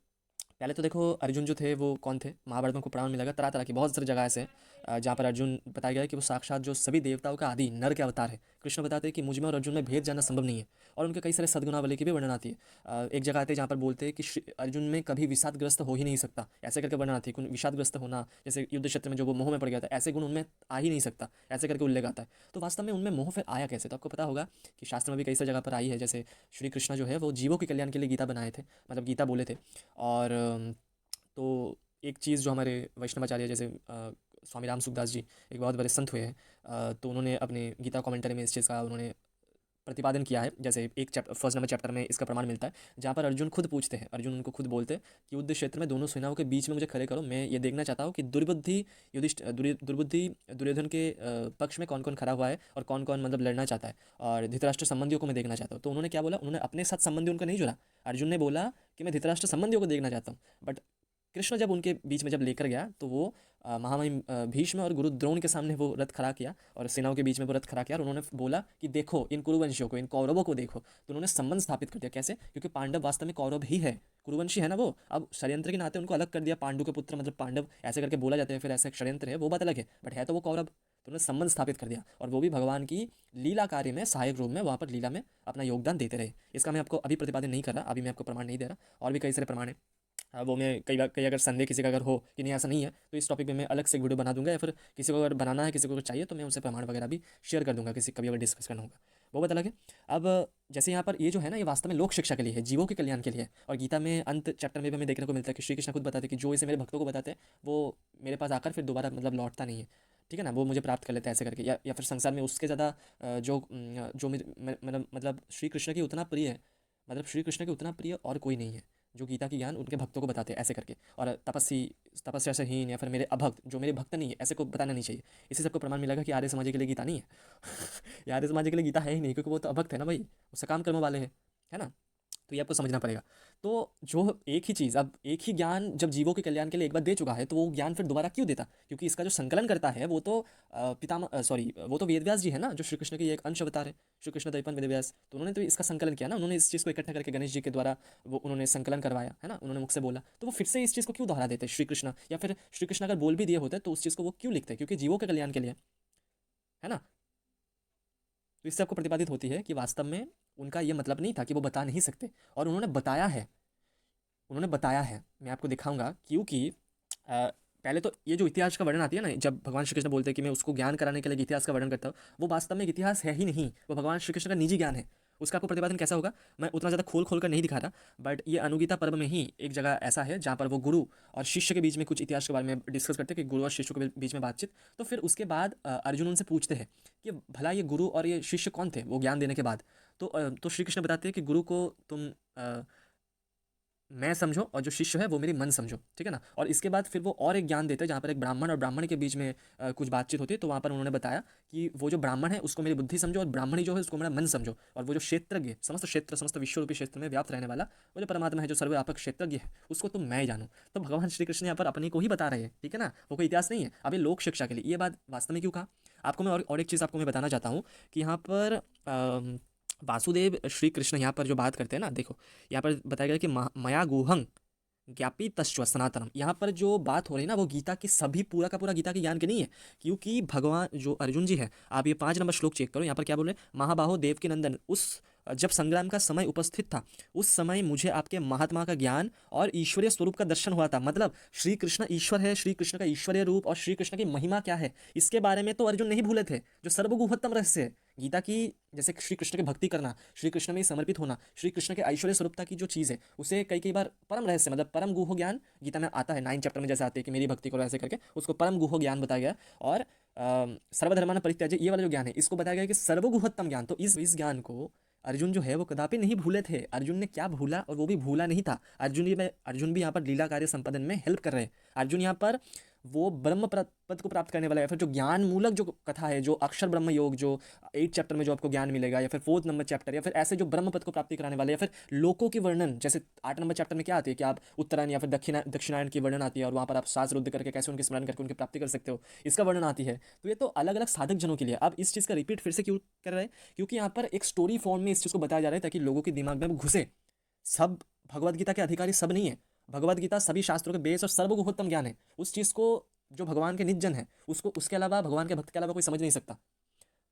पहले तो देखो अर्जुन जो थे वो कौन थे। महाभारत में को प्रमाण मिलेगा तरह तरह की, बहुत सारी जगह ऐसे हैं जहाँ पर अर्जुन बताया गया है कि वो साक्षात जो सभी देवताओं का आदि नर के अवतार है। कृष्ण बताते हैं कि मुझ में और अर्जुन में भेद जानना संभव नहीं है, और उनके कई सारे सद्गुणावली की भी वर्णन आती है। एक जगह आते हैं जहाँ पर बोलते हैं कि अर्जुन में कभी विषादग्रस्त हो ही नहीं सकता, ऐसे करके वर्णन आती है। विषादग्रस्त होना, जैसे युद्ध क्षेत्र में जो वो मोह में पड़ गया था, ऐसे गुण उनमें आ ही नहीं सकता, ऐसे करके उल्लेख आता है। तो वास्तव में उनमें मोह फिर आया कैसे? तो आपको पता होगा कि शास्त्र में भी कई सारी जगह पर आई है। जैसे श्री कृष्ण जो है वो जीवों के कल्याण के लिए गीता बनाए थे, मतलब गीता बोले थे। और तो एक चीज़ जो हमारे वैष्णवाचार्य जैसे स्वामी राम सुखदास जी एक बहुत बड़े संत हुए हैं, तो उन्होंने अपने गीता कमेंटरी में इस चीज़ का उन्होंने प्रतिपादन किया है। जैसे एक फर्स्ट नंबर चैप्टर में इसका प्रमाण मिलता है, जहाँ पर अर्जुन खुद पूछते हैं, अर्जुन उनको खुद बोलते हैं कि युद्ध क्षेत्र में दोनों सेनाओं के बीच में मुझे खड़े करो, मैं ये देखना चाहता हूँ कि दुर्बुद्धि दुर्योधन के पक्ष में कौन कौन खड़ा हुआ है और कौन कौन मतलब लड़ना चाहता है, और धृतराष्ट्र संबंधियों को मैं देखना चाहता हूँ। तो उन्होंने क्या बोला, उन्होंने अपने साथ संबंधी उनका नहीं जुड़ा। अर्जुन ने बोला कि मैं धृतराष्ट्र संबंधियों को देखना चाहता हूँ, बट कृष्ण जब उनके बीच में जब लेकर गया तो वो महामहिम भीष्म और गुरु द्रोण के सामने वो रथ खड़ा किया, और सेनाओं के बीच में वो रथ खड़ा किया, और उन्होंने बोला कि देखो इन कुरुवंशियों को, इन कौरवों को देखो। तो उन्होंने संबंध स्थापित कर दिया। कैसे? क्योंकि पांडव वास्तव में कौरव ही है, कुरुवंशी है ना वो। अब षड्यंत्र के नाते उनको अलग कर दिया, पांडु के पुत्र मतलब पांडव ऐसे करके बोला जाता है, फिर ऐसा षड्यंत्र है, वो बात अलग है, बट है तो वो कौरव। तो उन्होंने संबंध स्थापित कर दिया, और वो भी भगवान की लीला कार्य में सहायक रूप में वहाँ पर लीला में अपना योगदान देते रहे। इसका मैं आपको अभी प्रतिपादन नहीं कर रहा, अभी मैं आपको प्रमाण नहीं दे रहा, और भी कई सारे प्रमाण है। वो मैं कई अगर संदेह किसी का अगर हो कि नहीं ऐसा नहीं है, तो इस टॉपिक पे मैं अलग से एक वीडियो बना दूंगा, या फिर किसी को अगर बनाना है, किसी को अगर चाहिए तो मैं उनसे प्रमाण वगैरह भी शेयर कर दूंगा, किसी कभी अगर डिस्कस करना होगा, वो बात अलग है। अब जैसे यहाँ पर ये जो है ना, ये वास्तव में लोक शिक्षा के लिए है, जीवों के कल्याण के लिए है। और गीता में अंत चैप्टर में भी हमें देखने को मिलता है कि श्री कृष्ण खुद बताते हैं कि जो इसे मेरे भक्तों को बताते हैं वो मेरे पास आकर फिर दोबारा मतलब लौटता नहीं है, ठीक है ना, वो मुझे प्राप्त कर लेता है ऐसे करके। या फिर संसार में उसके ज़्यादा जो मतलब श्री कृष्ण की उतना प्रिय है, मतलब श्री कृष्ण के उतना प्रिय और कोई नहीं है जो गीता की ज्ञान उनके भक्तों को बताते हैं ऐसे करके। और तपस्या से हीन या फिर मेरे अभक्त, जो मेरे भक्त नहीं है, ऐसे को बताना नहीं चाहिए। इसी सबको प्रमाण मिलेगा कि आर्य समाज के लिए गीता नहीं है। ये आर्य समाज के लिए गीता है ही नहीं, क्योंकि वो तो अभक्त है ना भाई, उससे काम कर्म वाले हैं, है ना। तो ये आपको समझना पड़ेगा। तो जो एक ही चीज़, अब एक ही ज्ञान जब जीवों के कल्याण के लिए एक बार दे चुका है, तो वो ज्ञान फिर दोबारा क्यों देता? क्योंकि इसका जो संकलन करता है वो तो वो तो वेदव्यास जी है ना, जो श्री कृष्ण की एक अंश अवतार है, श्री कृष्ण द्वैपायन वेदव्यास। तो उन्होंने तो इसका संकलन किया ना, उन्होंने इस चीज़ को इकट्ठा करके गणेश जी के द्वारा वो उन्होंने संकलन करवाया है ना, उन्होंने मुख से बोला। तो वो फिर से इस चीज़ को क्यों दोहरा देते श्री कृष्ण? या फिर श्री कृष्ण अगर बोल भी दिए होते तो उस चीज़ को वो क्यों लिखते? क्योंकि जीवों के कल्याण के लिए, है ना। तो इससे आपको प्रतिपादित होती है कि वास्तव में उनका ये मतलब नहीं था कि वो बता नहीं सकते, और उन्होंने बताया है, उन्होंने बताया है। मैं आपको दिखाऊंगा, क्योंकि पहले तो ये जो इतिहास का वर्णन आती है ना, जब भगवान श्री कृष्ण बोलते हैं कि मैं उसको ज्ञान कराने के लिए इतिहास का वर्णन करता हूँ, वो वास्तव में एक इतिहास है ही नहीं, वो भगवान श्री कृष्ण का निजी ज्ञान है। उसका आपको प्रतिपादन कैसा होगा मैं उतना ज़्यादा खोल कर नहीं दिखा रहा, बट ये अनुगीता पर्व में ही एक जगह ऐसा है जहाँ पर वो गुरु और शिष्य के बीच में कुछ इतिहास के बारे में डिस्कस करते हैं कि गुरु और शिष्य के बीच में बातचीत। तो फिर उसके बाद अर्जुन उनसे पूछते हैं कि भला ये गुरु और ये शिष्य कौन थे, वो ज्ञान देने के बाद। तो श्री कृष्ण बताते हैं कि गुरु को तुम मैं समझो, और जो शिष्य है वो मेरी मन समझो, ठीक है ना। और इसके बाद फिर वो और एक ज्ञान देते हैं जहाँ पर एक ब्राह्मण और ब्राह्मण के बीच में कुछ बातचीत होती है। तो वहाँ पर उन्होंने बताया कि वो जो ब्राह्मण है उसको मेरी बुद्धि समझो, और ब्राह्मणी जो है उसको मेरा मन समझो, और वो जो क्षेत्रज्ञ, समस्त विश्वरूपी क्षेत्र में व्याप्त रहने वाला वो जो परमात्मा है, जो सर्वव्यापक क्षेत्रज्ञ है, उसको तुम मैं जानो। तो भगवान श्री कृष्ण यहाँ पर अपने को ही बता रहे हैं, ठीक है ना, वो कोई इतिहास नहीं है। अब ये लोक शिक्षा के लिए ये बात वास्तव में क्यों कहा आपको मैं, और एक चीज़ आपको मैं बताना चाहता हूँ कि यहाँ पर वासुदेव श्री कृष्ण यहाँ पर जो बात करते हैं ना, देखो यहाँ पर बताया गया कि मया गुहंग ज्ञापी तस्व सनातनम। यहाँ पर जो बात हो रही है ना, वो गीता की सभी पूरा का पूरा गीता के ज्ञान के नहीं है, क्योंकि भगवान जो अर्जुन जी है, आप ये 5 नंबर श्लोक चेक करो, यहाँ पर क्या बोल रहे हैं, महाबाहो देव के नंदन, उस जब संग्राम का समय उपस्थित था उस समय मुझे आपके महात्मा का ज्ञान और ईश्वरीय स्वरूप का दर्शन हुआ था। मतलब श्री कृष्ण ईश्वर है, श्री कृष्ण का ईश्वरीय रूप और श्री कृष्ण की महिमा क्या है इसके बारे में तो अर्जुन नहीं भूले थे, जो सर्वगुह्यतम रहस्य है गीता की। जैसे श्री कृष्ण की भक्ति करना, श्री कृष्ण में समर्पित होना, श्री कृष्ण के ऐश्वर्य स्वरूपता की जो चीज़ है उसे कई कई बार परम रहस्य मतलब परम गुह ज्ञान गीता में आता है। 9 चैप्टर में जैसे आते हैं कि मेरी भक्ति करो ऐसे करके, उसको परम गुह ज्ञान बताया गया। और सर्वधर्मान परित्याज्य ये वाला जो ज्ञान है इसको बताया गया कि सर्वगुहतम ज्ञान। तो इस ज्ञान को अर्जुन जो है वो कदापि नहीं भूले थे। अर्जुन ने क्या भूला, और वो भी भूला नहीं था। अर्जुन भी यहाँ पर लीला कार्य संपादन में हेल्प कर रहे हैं। अर्जुन यहाँ पर वो ब्रह्म पद को प्राप्त करने वाला है, फिर जो ज्ञान मूलक जो कथा है, जो अक्षर ब्रह्म योग जो 8 चैप्टर में जो आपको ज्ञान मिलेगा, या फिर 4th नंबर चैप्टर, या फिर ऐसे जो ब्रह्म पद को प्राप्ति कराने वाले, या फिर लोकों की वर्णन जैसे 8 नंबर चैप्टर में क्या आती है कि आप उत्तरायण या फिर दक्षिणायन की वर्णन आती है, और वहाँ पर आप सांस रुद्ध करके कैसे उनकी स्मरण करके उनकी प्राप्ति कर सकते हो, इसका वर्णन आती है। तो ये तो अलग अलग साधक जनों के लिए। अब इस चीज़ का रिपीट फिर से क्यों कर रहे हैं, क्योंकि यहाँ पर एक स्टोरी फॉर्म में इस चीज़ को बताया जा रहा है ताकि लोगों के दिमाग में घुसे। सब भगवद गीता के अधिकारी सब नहीं है, भगवद गीता सभी शास्त्रों के बेस और सर्वगुह्यतम ज्ञान है। उस चीज़ को जो भगवान के निज जन है उसको उसके अलावा भगवान के भक्त के अलावा कोई समझ नहीं सकता,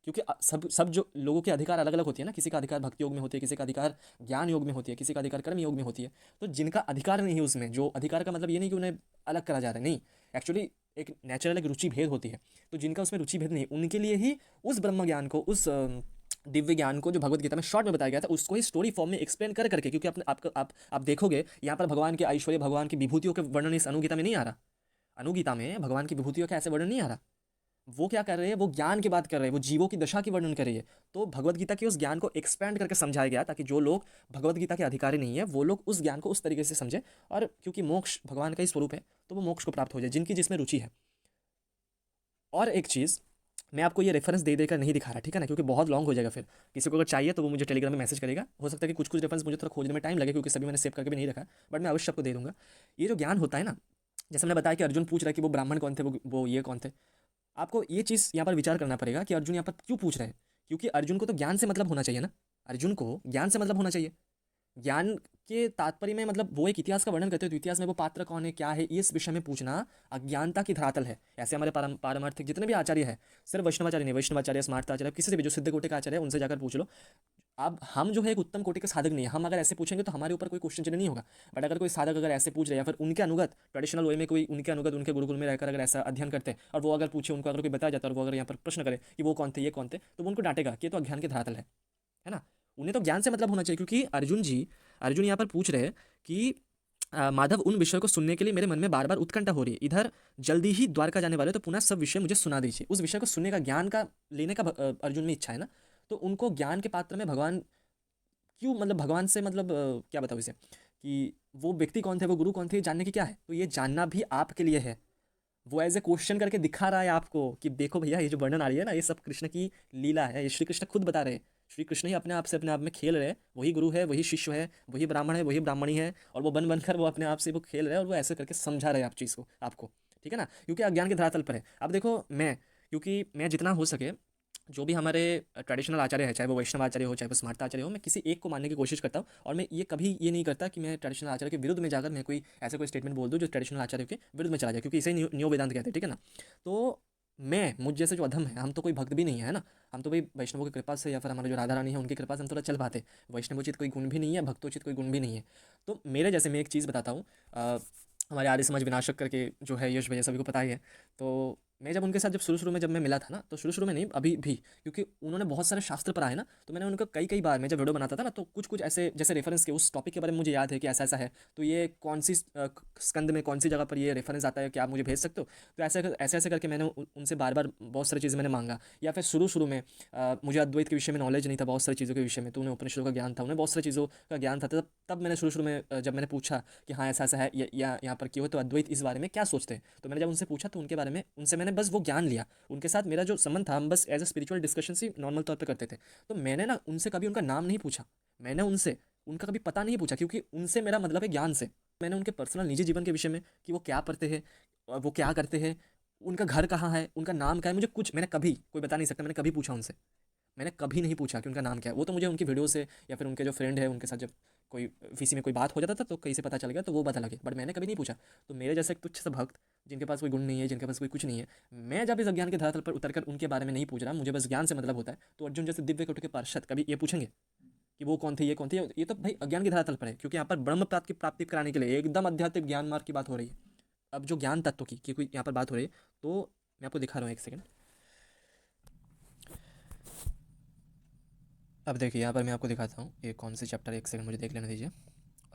क्योंकि सब जो लोगों के अधिकार अलग अलग होती है ना। किसी का अधिकार भक्ति योग में होती है, किसी का अधिकार ज्ञान योग में होती है, किसी का अधिकार कर्म योग में होती है। तो जिनका अधिकार नहीं है उसमें, जो अधिकार का मतलब ये नहीं कि उन्हें अलग करा जा रहा है, नहीं, एक्चुअली एक नेचुरल एक रुचि भेद होती है। तो जिनका उसमें रुचि भेद नहीं, उनके लिए ही उस ब्रह्म ज्ञान को, उस दिव्य ज्ञान को जो भगवत गीता में शॉर्ट में बताया गया था उसको ही स्टोरी फॉर्म में एक्सप्लेन कर करके, क्योंकि आप देखोगे यहाँ पर भगवान के ऐश्वर्य, भगवान की विभूतियों के वर्णन इस अनुगीता में नहीं आ रहा। अनुगीता में भगवान की विभूतियों का ऐसे वर्णन नहीं आ रहा। वो क्या कर रहे हैं, वो ज्ञान की बात कर रहे हैं, वो जीवों की दशा की वर्णन कर रही है। तो भगवत गीता के उस ज्ञान को एक्सपेंड करके समझाया गया ताकि जो लोग भगवत गीता के अधिकारी नहीं है वो लोग उस ज्ञान को उस तरीके से समझे, और क्योंकि मोक्ष भगवान का ही स्वरूप है तो वो मोक्ष को प्राप्त हो जाए जिनकी जिसमें रुचि है। और एक चीज़ मैं आपको ये रेफरेंस दे देकर नहीं दिखा रहा, ठीक है ना, क्योंकि बहुत लॉन्ग हो जाएगा। फिर किसी को अगर चाहिए तो वो मुझे टेलीग्राम में मैसेज करेगा। हो सकता है कि कुछ रेफरेंस मुझे थोड़ा खोजने में टाइम लगे, क्योंकि सभी मैंने सेव करके भी नहीं रखा, बट मैं अवश्य आपको दे दूंगा। ये जो ज्ञान होता है ना, जैसे मैंने बताया कि अर्जुन पूछ रहा है कि वो ब्राह्मण कौन थे, वो ये कौन थे। आपको ये चीज़ यहाँ पर विचार करना पड़ेगा कि अर्जुन यहाँ पर क्यों पूछ रहे हैं, क्योंकि अर्जुन को तो ज्ञान से मतलब होना चाहिए ना। अर्जुन को ज्ञान से मतलब होना चाहिए। ज्ञान के तात्पर्य में मतलब वो एक इतिहास का वर्णन करते हैं, तो इतिहास में वो पात्र कौन है, क्या है, इस विषय में पूछना अज्ञानता की धरातल है। ऐसे हमारे पारमार्थिक जितने भी आचार्य हैं, सिर्फ वैष्णवाचार्य नहीं, वैष्णवाचार्य, स्मार्ताचार्य, किसी से भी जो सिद्ध कोटि का आचार्य है उनसे जाकर पूछ लो। अब हम जो है एक उत्तम कोटि के साधक नहीं है, हम अगर ऐसे पूछेंगे तो हमारे ऊपर कोई क्वेश्चन चिन्ह नहीं होगा। बट अगर कोई साधक अगर ऐसे पूछ रहे या फिर उनके अनुगत ट्रेडिशनल वे में कोई उनके अनुगत उनके गुरुकुल में रहकर अगर ऐसा अध्ययन करते हैं, और वो अगर पूछे, उनको अगर कोई बताया जाता है और वो अगर यहाँ पर प्रश्न करे कि वो कौन थे, ये कौन थे, तो वो उनको डांटेगा कि ये तो अज्ञान के धरातल है ना। उन्हें तो ज्ञान से मतलब होना चाहिए, क्योंकि अर्जुन यहाँ पर पूछ रहे हैं कि माधव, उन विषयों को सुनने के लिए मेरे मन में बार बार उत्कंठा हो रही है। इधर जल्दी ही द्वारका जाने वाले, तो पुनः सब विषय मुझे सुना दीजिए। उस विषय को सुनने का, ज्ञान का लेने का अर्जुन में इच्छा है ना। तो उनको ज्ञान के पात्र में भगवान क्यों, मतलब भगवान से मतलब क्या बताऊँ इसे, कि वो व्यक्ति कौन थे, वो गुरु कौन थे, जानने की क्या है। तो ये जानना भी आपके लिए है। वो एज ए क्वेश्चन करके दिखा रहा है आपको कि देखो भैया, ये जो वर्णन आ रही है ना, ये सब कृष्ण की लीला है। ये श्री कृष्ण खुद बता रहे हैं। श्री कृष्ण ही अपने आप में खेल रहे हैं। वही गुरु है, वही शिष्य है, वही ब्राह्मण है, वही ब्राह्मणी है, और वो बनकर वो अपने आप से वो खेल रहे हैं, और वो ऐसे करके समझा रहे हैं आप चीज़ को, आपको, ठीक है ना। क्योंकि अज्ञान के धरातल पर है। अब देखो, क्योंकि मैं जितना हो सके जो भी हमारे ट्रेडिशनल आचार्य है, चाहे वो वैष्णव आचार्य हो, चाहे वो स्मार्त आचार्य हो, मैं किसी एक को मानने की कोशिश करता हूँ। और मैं ये कभी ये नहीं करता कि मैं ट्रेडिशनल आचार्य के विरुद्ध में जाकर मैं कोई ऐसा कोई स्टेटमेंट बोल दूँ जो ट्रेडिशनल आचार्य के विरुद्ध में चला जाए, क्योंकि इसे न्यू वेदांत कहते हैं, ठीक है ना। तो मुझ जैसे जो अधम है, हम तो कोई भक्त भी नहीं है ना। हम तो भाई वैष्णवों की कृपा से, या फिर हमारे जो राधा रानी है उनकी कृपा से हम थोड़ा चल पाते। वैष्णवोचित कोई गुण भी नहीं है, भक्तोचित कोई गुण भी नहीं है। तो मेरे जैसे, मैं एक चीज़ बताता हूँ, हमारे आर्य समाज विनाशक करके जो है यश भैया, सभी को पता ही है। तो मैं जब उनके साथ शुरू में जब मैं मिला था ना, तो शुरू में नहीं, अभी भी, क्योंकि उन्होंने बहुत सारे शास्त्र पढ़ा है ना। तो मैंने उनको कई बार, मैं जब वीडियो बनाता था ना, तो कुछ ऐसे जैसे रेफरेंस के उस टॉपिक के बारे में मुझे याद है कि ऐसा है, तो ये कौन सी स्कंद में कौन सी जगह पर ये रेफरेंस आता है, क्या आप मुझे भेज सकते हो। तो ऐसे करके मैंने उनसे बार बहुत सारी चीज़ें मैंने मांगा। या फिर शुरू में मुझे अद्वैत के विषय में नॉलेज नहीं था, बहुत सारी चीज़ों के विषय में, तो उन्हें उपनिषदों का ज्ञान था, उन्हें बहुत सारी चीज़ों का ज्ञान था। तब मैंने शुरू में जब मैंने पूछा कि हाँ ऐसा है, या यहाँ पर क्यों है, तो अद्वैत इस बारे में क्या सोचते हैं, तो मैंने जब उनसे पूछा तो उनके बारे में उनसे मैंने बस वो ज्ञान लिया। उनके साथ मेरा जो संबंध था, हम बस एज ए स्पिरिचुअल डिस्कशन ही नॉर्मल तौर पे करते थे। तो मैंने ना उनसे कभी उनका नाम नहीं पूछा, मैंने उनसे उनका कभी पता नहीं पूछा, क्योंकि उनसे मेरा मतलब है ज्ञान से। मैंने उनके पर्सनल निजी जीवन के विषय में, कि वो क्या पढ़ते हैं, वो क्या करते हैं, उनका घर कहाँ है, उनका नाम क्या है, मुझे कुछ, मैंने कभी, कोई बता नहीं सकता मैंने कभी पूछा उनसे। मैंने कभी नहीं पूछा कि उनका नाम क्या है। वो तो मुझे उनकी वीडियो से, या फिर उनके जो फ्रेंड है उनके साथ जब कोई वीसी में कोई बात हो जाता था तो कहीं से पता चल गया, तो वो बता लगे, बट मैंने कभी नहीं पूछा। तो मेरे जैसे एक तुच्छ सा भक्त, जिनके पास कोई गुण नहीं है, जिनके पास कोई कुछ नहीं है, मैं जब इस अज्ञान के धरातल पर उतरकर उनके बारे में नहीं पूछ रहा, मुझे बस ज्ञान से मतलब होता है। तो अर्जुन जैसे दिव्य कोटि के पार्षद कभी ये पूछेंगे कि वो कौन थे, ये कौन थे, ये तो भाई अज्ञान की धरातल पर है, क्योंकि यहाँ पर ब्रह्म प्राप्ति कराने के लिए एकदम आध्यात्मिक ज्ञान मार्ग की बात हो रही है। अब जो ज्ञान तत्व की क्योंकि यहाँ पर बात हो रही है, तो मैं आपको दिखा रहा हूँ, एक सेकंड। अब देखिए यहाँ पर मैं आपको दिखाता हूँ ये कौन से चैप्टर, एक सेकंड मुझे देख लेने दीजिए।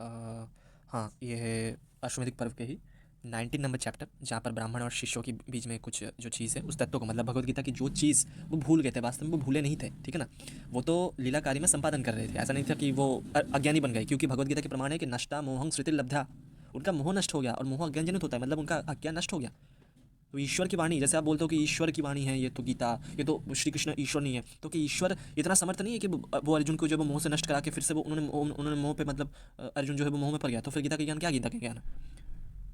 हाँ, ये है अश्वमेधिक पर्व के ही 19 नंबर चैप्टर, जहाँ पर ब्राह्मण और शिष्यों के बीच में कुछ जो चीज़ है उस तत्व को, मतलब भगवत गीता की जो चीज़ वो भूल गए थे, वास्तव में वो भूले नहीं थे, ठीक है ना। वो तो लीला कार्य में संपादन कर रहे थे, ऐसा नहीं था कि वो अज्ञानी बन गए, क्योंकि भगवत गीता के प्रमाण है कि नष्टा मोहं श्रुतिर्लब्धा, उनका मोह नष्ट हो गया, और मोह अज्ञान जनित होता है, मतलब उनका अज्ञान नष्ट हो गया। तो ईश्वर की वाणी, जैसे आप बोलते हो कि ईश्वर की वाणी है ये तो गीता, ये तो श्री कृष्ण ईश्वर नहीं है, तो कि ईश्वर इतना समर्थ नहीं है कि वो अर्जुन को जब मोह से नष्ट करा के फिर से वो उन्होंने मोह पे, मतलब अर्जुन जो है वो मोह में पड़ गया, तो फिर गीता का ज्ञान क्या, गीता का ज्ञान?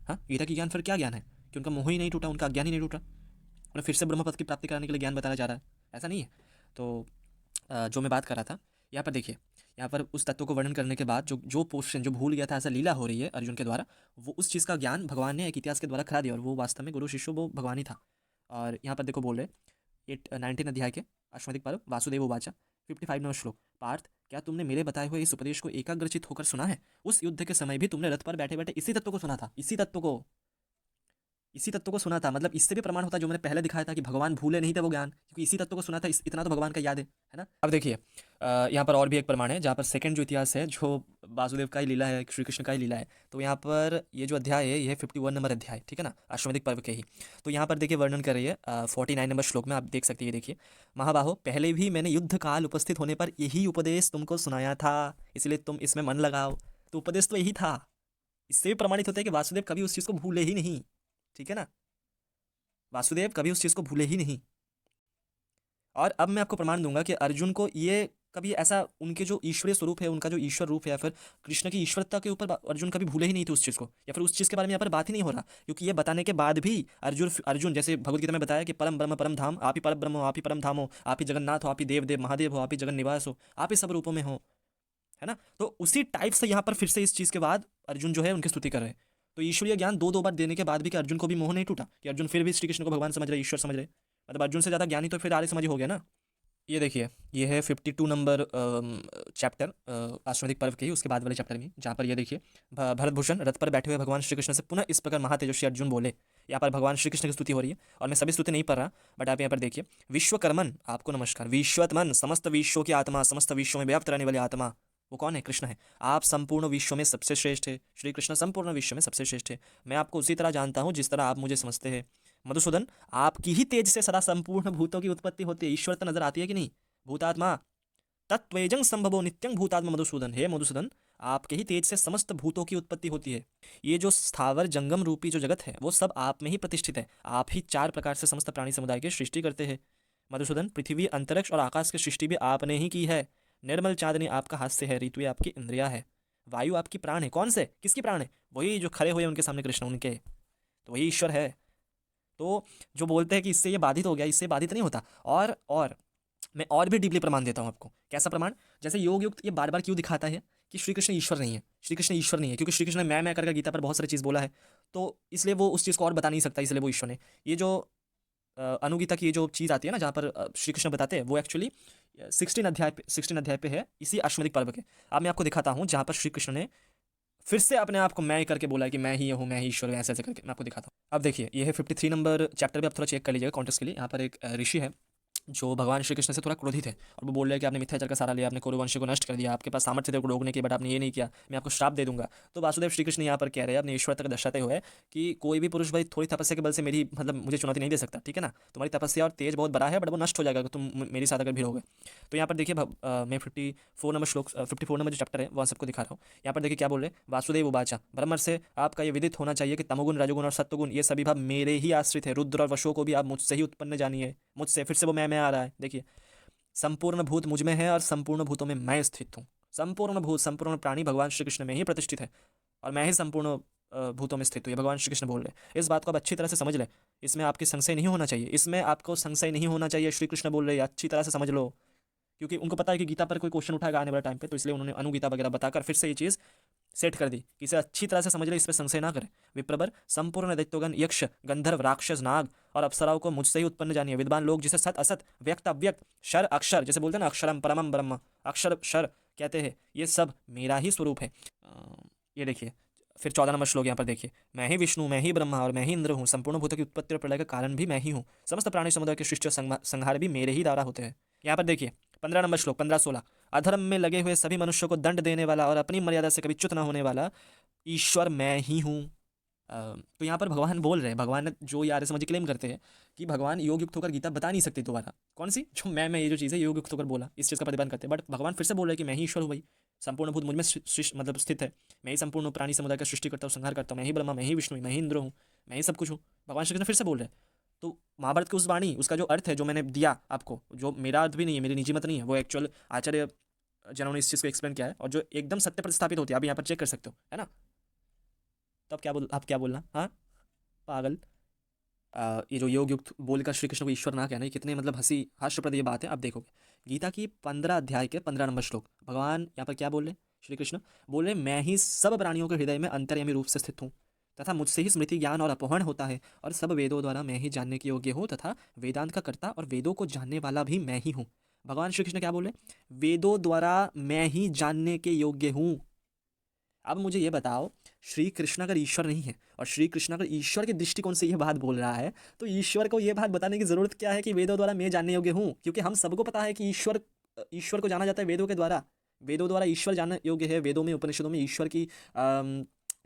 हाँ, गीता की ज्ञान फिर क्या ज्ञान है कि उनका मोह ही नहीं टूटा, उनका अज्ञान ही नहीं टूटा, उन्हें फिर से ब्रह्म पद की प्राप्ति कराने के लिए ज्ञान बताया जा रहा है, ऐसा नहीं है। तो जो मैं बात कर रहा था, यहाँ पर देखिए, यहाँ पर उस तत्व को वर्णन करने के बाद जो जो पोर्शन जो भूल गया था, ऐसा लीला हो रही है अर्जुन के द्वारा, वो उस चीज़ का ज्ञान भगवान ने एक इतिहास के द्वारा करा दिया, और वो वास्तव में गुरु शिष्य वो भगवान ही था। और यहाँ पर देखो बोल रहे 19 अध्याय के अश्वमेधिक पर्व वासुदेव उवाचा 55 नंबर श्लोक, पार्थ क्या तुमने मेरे बताए हुए इस उपदेश को एकाग्रचित होकर सुना है? उस युद्ध के समय भी तुमने रथ पर बैठे बैठे इसी तत्व को सुना था, इसी तत्व को सुना था, मतलब इससे भी प्रमाण होता है जो मैंने पहले दिखाया था कि भगवान भूले नहीं थे वो ज्ञान, क्योंकि इसी तत्व को सुना था, इतना तो भगवान का याद है ना। अब देखिए यहाँ पर और भी एक प्रमाण है, जहाँ पर सेकंड जो इतिहास है, जो वासुदेव का ही लीला है, श्री कृष्ण का ही लीला है। तो यहाँ पर ये जो अध्याय है, ये है 51 नंबर अध्याय, ठीक है ना, अश्वमेधिक पर्व के ही। तो यहाँ पर देखिए वर्णन कर रही है 49 नंबर श्लोक में, आप देख सकते हैं, ये देखिए, महाबाहो पहले भी मैंने युद्ध काल उपस्थित होने पर यही उपदेश तुमको सुनाया था, इसलिए तुम इसमें मन लगाओ। तो उपदेश तो यही था, इससे भी प्रमाणित होता है कि वासुदेव कभी उस चीज़ को भूले ही नहीं, ठीक है ना, वासुदेव कभी उस चीज़ को भूले ही नहीं। और अब मैं आपको प्रमाण दूंगा कि अर्जुन को ये कभी ऐसा, उनके जो ईश्वरीय स्वरूप है, उनका जो ईश्वर रूप है, या फिर कृष्ण की ईश्वरता के ऊपर अर्जुन कभी भूले ही नहीं थे उस चीज़ को, या फिर उस चीज़ के बारे में यहाँ पर बात ही नहीं हो रहा, क्योंकि ये बताने के बाद भी अर्जुन जैसे भगवत गीता में बताया कि परम ब्रह्म परम धाम, आप ही पर ब्रह्म हो, आप ही परम धाम हो, आप ही जगन्नाथ हो, आप ही देव देव महादेव हो, आप ही जगन निवास हो, आप ही सब रूपों में हो, है ना। तो उसी टाइप से यहाँ पर फिर से इस चीज़ के बाद अर्जुन जो है उनकी स्तुति कर रहे हैं। तो ईश्वरीय ज्ञान दो बार देने के बाद भी कि अर्जुन को भी मोह नहीं टूटा, कि अर्जुन फिर भी श्री कृष्ण को भगवान समझ रहे, ईश्वर समझ रहे, मतलब अर्जुन से ज़्यादा ज्ञानी तो फिर आर्य समाजी हो गया ना। ये देखिए, ये है 52 नंबर चैप्टर अश्वमेधिक पर्व के ही उसके बाद वाले चैप्टर में, जहाँ पर ये देखिए, भरत भूषण रथ पर बैठे हुए भगवान श्री कृष्ण से पुनः इस प्रकार महातेजस्वी अर्जुन बोले। यहाँ पर भगवान श्री कृष्ण की स्तुति हो रही है, और मैं सभी स्तुति नहीं पढ़ रहा, बट आप यहाँ पर देखिए, विश्वकर्मन आपको नमस्कार, विश्वत्मन समस्त विश्वों की आत्मा, समस्त विश्वों में व्याप्त रहने वाली आत्मा, वो कौन है? कृष्ण है। आप संपूर्ण विश्व में सबसे श्रेष्ठ है, श्री कृष्ण संपूर्ण विश्व में सबसे श्रेष्ठ है। मैं आपको उसी तरह जानता हूँ जिस तरह आप मुझे समझते हैं। मधुसूदन, आपकी ही तेज से सदा संपूर्ण भूतों की उत्पत्ति होती है। ईश्वर तो नजर आती है कि नहीं? भूतात्मा तत्वेजं संभवो नित्यं भूतात्मा मधुसूदन, हे मधुसूदन, आपके ही तेज से समस्त भूतों की उत्पत्ति होती है। ये जो स्थावर जंगम रूपी जो जगत है वो सब आप में ही प्रतिष्ठित है। आप ही 4 प्रकार से समस्त प्राणी समुदाय की सृष्टि करते हैं। मधुसूदन, पृथ्वी, अंतरिक्ष और आकाश की सृष्टि भी आपने ही की है। निर्मल चांदनी आपका हास्य है, ऋतु आपकी इंद्रिया है, वायु आपकी प्राण है। कौन से? किसकी प्राण है? वही जो खड़े हुए उनके सामने कृष्ण, उनके, तो वही ईश्वर है। तो जो बोलते हैं कि इससे ये बाधित हो गया, इससे बाधित नहीं होता। और मैं और भी डीपली प्रमाण देता हूँ आपको। कैसा प्रमाण? जैसे योग युक्त ये बार बार क्यों दिखाता है कि श्री कृष्ण ईश्वर नहीं है, श्री कृष्ण ईश्वर नहीं है, क्योंकि श्री कृष्ण ने मैं करके गीता पर बहुत सारी चीज़ बोला है, तो इसलिए वो उस चीज़ को और बता नहीं सकता, इसलिए वो ईश्वर ने। ये जो अनुगीता की ये जो चीज़ आती है ना, जहाँ पर श्री कृष्ण बताते हैं, वो एक्चुअली 16 अध्याय पे है, इसी अश्वमेधिक पर्व के। अब मैं आपको दिखाता हूँ जहाँ पर श्री कृष्ण ने फिर से अपने आप को मैं करके बोला कि मैं ही हूँ, मैं ही ईश्वर हूँ, ऐसे ऐसे करके मैं आपको दिखाता हूँ। अब देखिए, ये है 53 नंबर चैप्टर भी, आप थोड़ा चेक कर लीजिएगा कॉन्टेक्स्ट के लिए। यहाँ पर एक ऋषि है जो भगवान श्री कृष्ण से थोड़ा क्रोधित है, और वो बोल रहे हैं कि आपने मिथ्याचार का सहारा लिया, आपने कौरववंश को नष्ट कर दिया, आपके पास सामर्थ्य थे को रोकने की, बट आपने ये नहीं किया, मैं आपको श्राप दे दूंगा। तो वासुदेव श्री कृष्ण यहाँ पर कह रहे हैं अपने ईश्वर तक दर्शाते हुए कि कोई भी पुरुष भाई थोड़ी तपस्या के बल से मेरी, मतलब मुझे चुनौती नहीं दे सकता, ठीक है ना। तुम्हारी तपस्या और तेज बहुत बड़ा है, बट वो नष्ट हो जाएगा तुम मेरे साथ अगर भिड़ोगे। तो यहाँ पर देखिए, मैं 54 नंबर श्लोक, 54 नंबर जो चैप्टर है वहाँ सबको दिखा रहा हूँ। यहाँ पर देखिए क्या बोल रहे हैं, वासुदेव उवाचा, ब्रह्म से आपका ये विदित होना चाहिए कि तमोगुण, रजोगुण और सत्वगुण ये सभी भाव मेरे ही आश्रित है। रुद्र और वशों को भी आप मुझसे ही उत्पन्न जानिए, मुझसे। फिर से वो मैं आ रहा है, देखिए, संपूर्ण भूत मुझ में है और संपूर्ण भूतों में मैं स्थित हूँ। संपूर्ण भूत, संपूर्ण प्राणी भगवान श्री कृष्ण में ही प्रतिष्ठित है, और मैं ही संपूर्ण भूतों में स्थित हूँ। ये भगवान श्री कृष्ण बोल रहे हैं। इस बात को आप अच्छी तरह से समझ लें, इसमें आपकी संशय नहीं होना चाहिए, इसमें आपको संशय नहीं होना चाहिए। श्री कृष्ण बोल रहे हैं, अच्छी तरह से समझ लो, क्योंकि उनको पता है कि गीता पर कोई क्वेश्चन उठाएगा आने वाले टाइम पे, तो इसलिए उन्होंने अनुगीता वगैरह बताकर फिर से ये चीज़ सेट कर दी कि इसे अच्छी तरह से समझ ले, इस पर संशय ना करें। विप्रवर, संपूर्ण दैत्योगण, यक्ष, गंधर्व, राक्षस, नाग और अप्सराओं को मुझसे ही उत्पन्न जानिए। विद्वान लोग जिसे सत असत, व्यक्त अव्यक्त, शर अक्षर, जैसे बोलते हैं ना, अक्षरम परमम ब्रह्म, अक्षर शर कहते हैं ये सब मेरा ही स्वरूप है। ये देखिए, फिर 14 नंबर श्लोक यहाँ पर देखिए, मैं ही विष्णु, मैं ही ब्रह्मा और मैं ही इंद्र हूँ। संपूर्ण भूतों की उत्पत्ति और प्रलय का कारण भी मैं ही हूँ। समस्त प्राणी समुदाय के सृष्टि और संहार भी मेरे ही द्वारा होते हैं। यहाँ पर देखिए 15 नंबर श्लोक 15-16, अधर्म में लगे हुए सभी मनुष्यों को दंड देने वाला और अपनी मर्यादा से कभी च्युत न होने वाला ईश्वर मैं ही हूँ। तो यहाँ पर भगवान बोल रहे हैं, भगवान जो ये आर्य समाजी क्लेम करते हैं कि भगवान योग युक्त होकर गीता बता नहीं सकते दोबारा। कौन सी? जो मैं ये जो चीज़ है योग युक्त होकर बोला, इस चीज़ का प्रतिपादन करते हैं। बट भगवान फिर से बोल रहे हैं कि मैं ही ईश्वर हूँ भाई, संपूर्ण भूत मुझ में मतलब स्थित है। मैं ही संपूर्ण प्राणी समुदाय का सृष्टि करता हूँ, संहार करता हूँ। मैं ही ब्रह्मा, मैं ही विष्णु, मैं ही इंद्र हूँ, मैं ही सब कुछ हूँ। भगवान श्री कृष्ण फिर से बोल रहे हैं। तो महाभारत की उस वाणी, उसका जो अर्थ है जो मैंने दिया आपको, जो मेरा अर्थ भी नहीं है, मेरी निजी मत नहीं है, वो एक्चुअल आचार्य जिन्होंने इस चीज़ को एक्सप्लेन किया है और जो एकदम सत्य प्रतिस्थापित होती है, आप यहाँ पर चेक कर सकते हो, है ना। तो आप क्या बोलना, हाँ पागल। ये जो योग युक्त बोलकर श्री कृष्ण को ईश्वर ना कहना, ये कितने मतलब हास्यप्रद ये बात है। आप देखोगे गीता की 15 अध्याय के 15 नंबर श्लोक, भगवान यहाँ पर क्या बोल रहे? श्री कृष्ण बोल रहे, मैं ही सब प्राणियों के हृदय में अंतर्यामी रूप से स्थित हूँ तथा मुझसे ही स्मृति ज्ञान और अपहरण होता है और सब वेदों द्वारा मैं ही जानने के योग्य हूँ तथा वेदांत का कर्ता और वेदों को जानने वाला भी मैं ही हूँ। भगवान श्री कृष्ण क्या बोले? वेदों द्वारा मैं ही जानने के योग्य हूँ। अब मुझे ये बताओ, श्री कृष्ण अगर ईश्वर नहीं है और श्री कृष्ण अगर ईश्वर के दृष्टिकोण से ये बात बोल रहा है, तो ईश्वर को ये बात बताने की ज़रूरत क्या है कि वेदों द्वारा मैं जानने योग्य हूँ? क्योंकि हम सबको पता है कि ईश्वर को जाना जाता है वेदों के द्वारा। वेदों द्वारा ईश्वर जानने योग्य है। वेदों में, उपनिषदों में ईश्वर की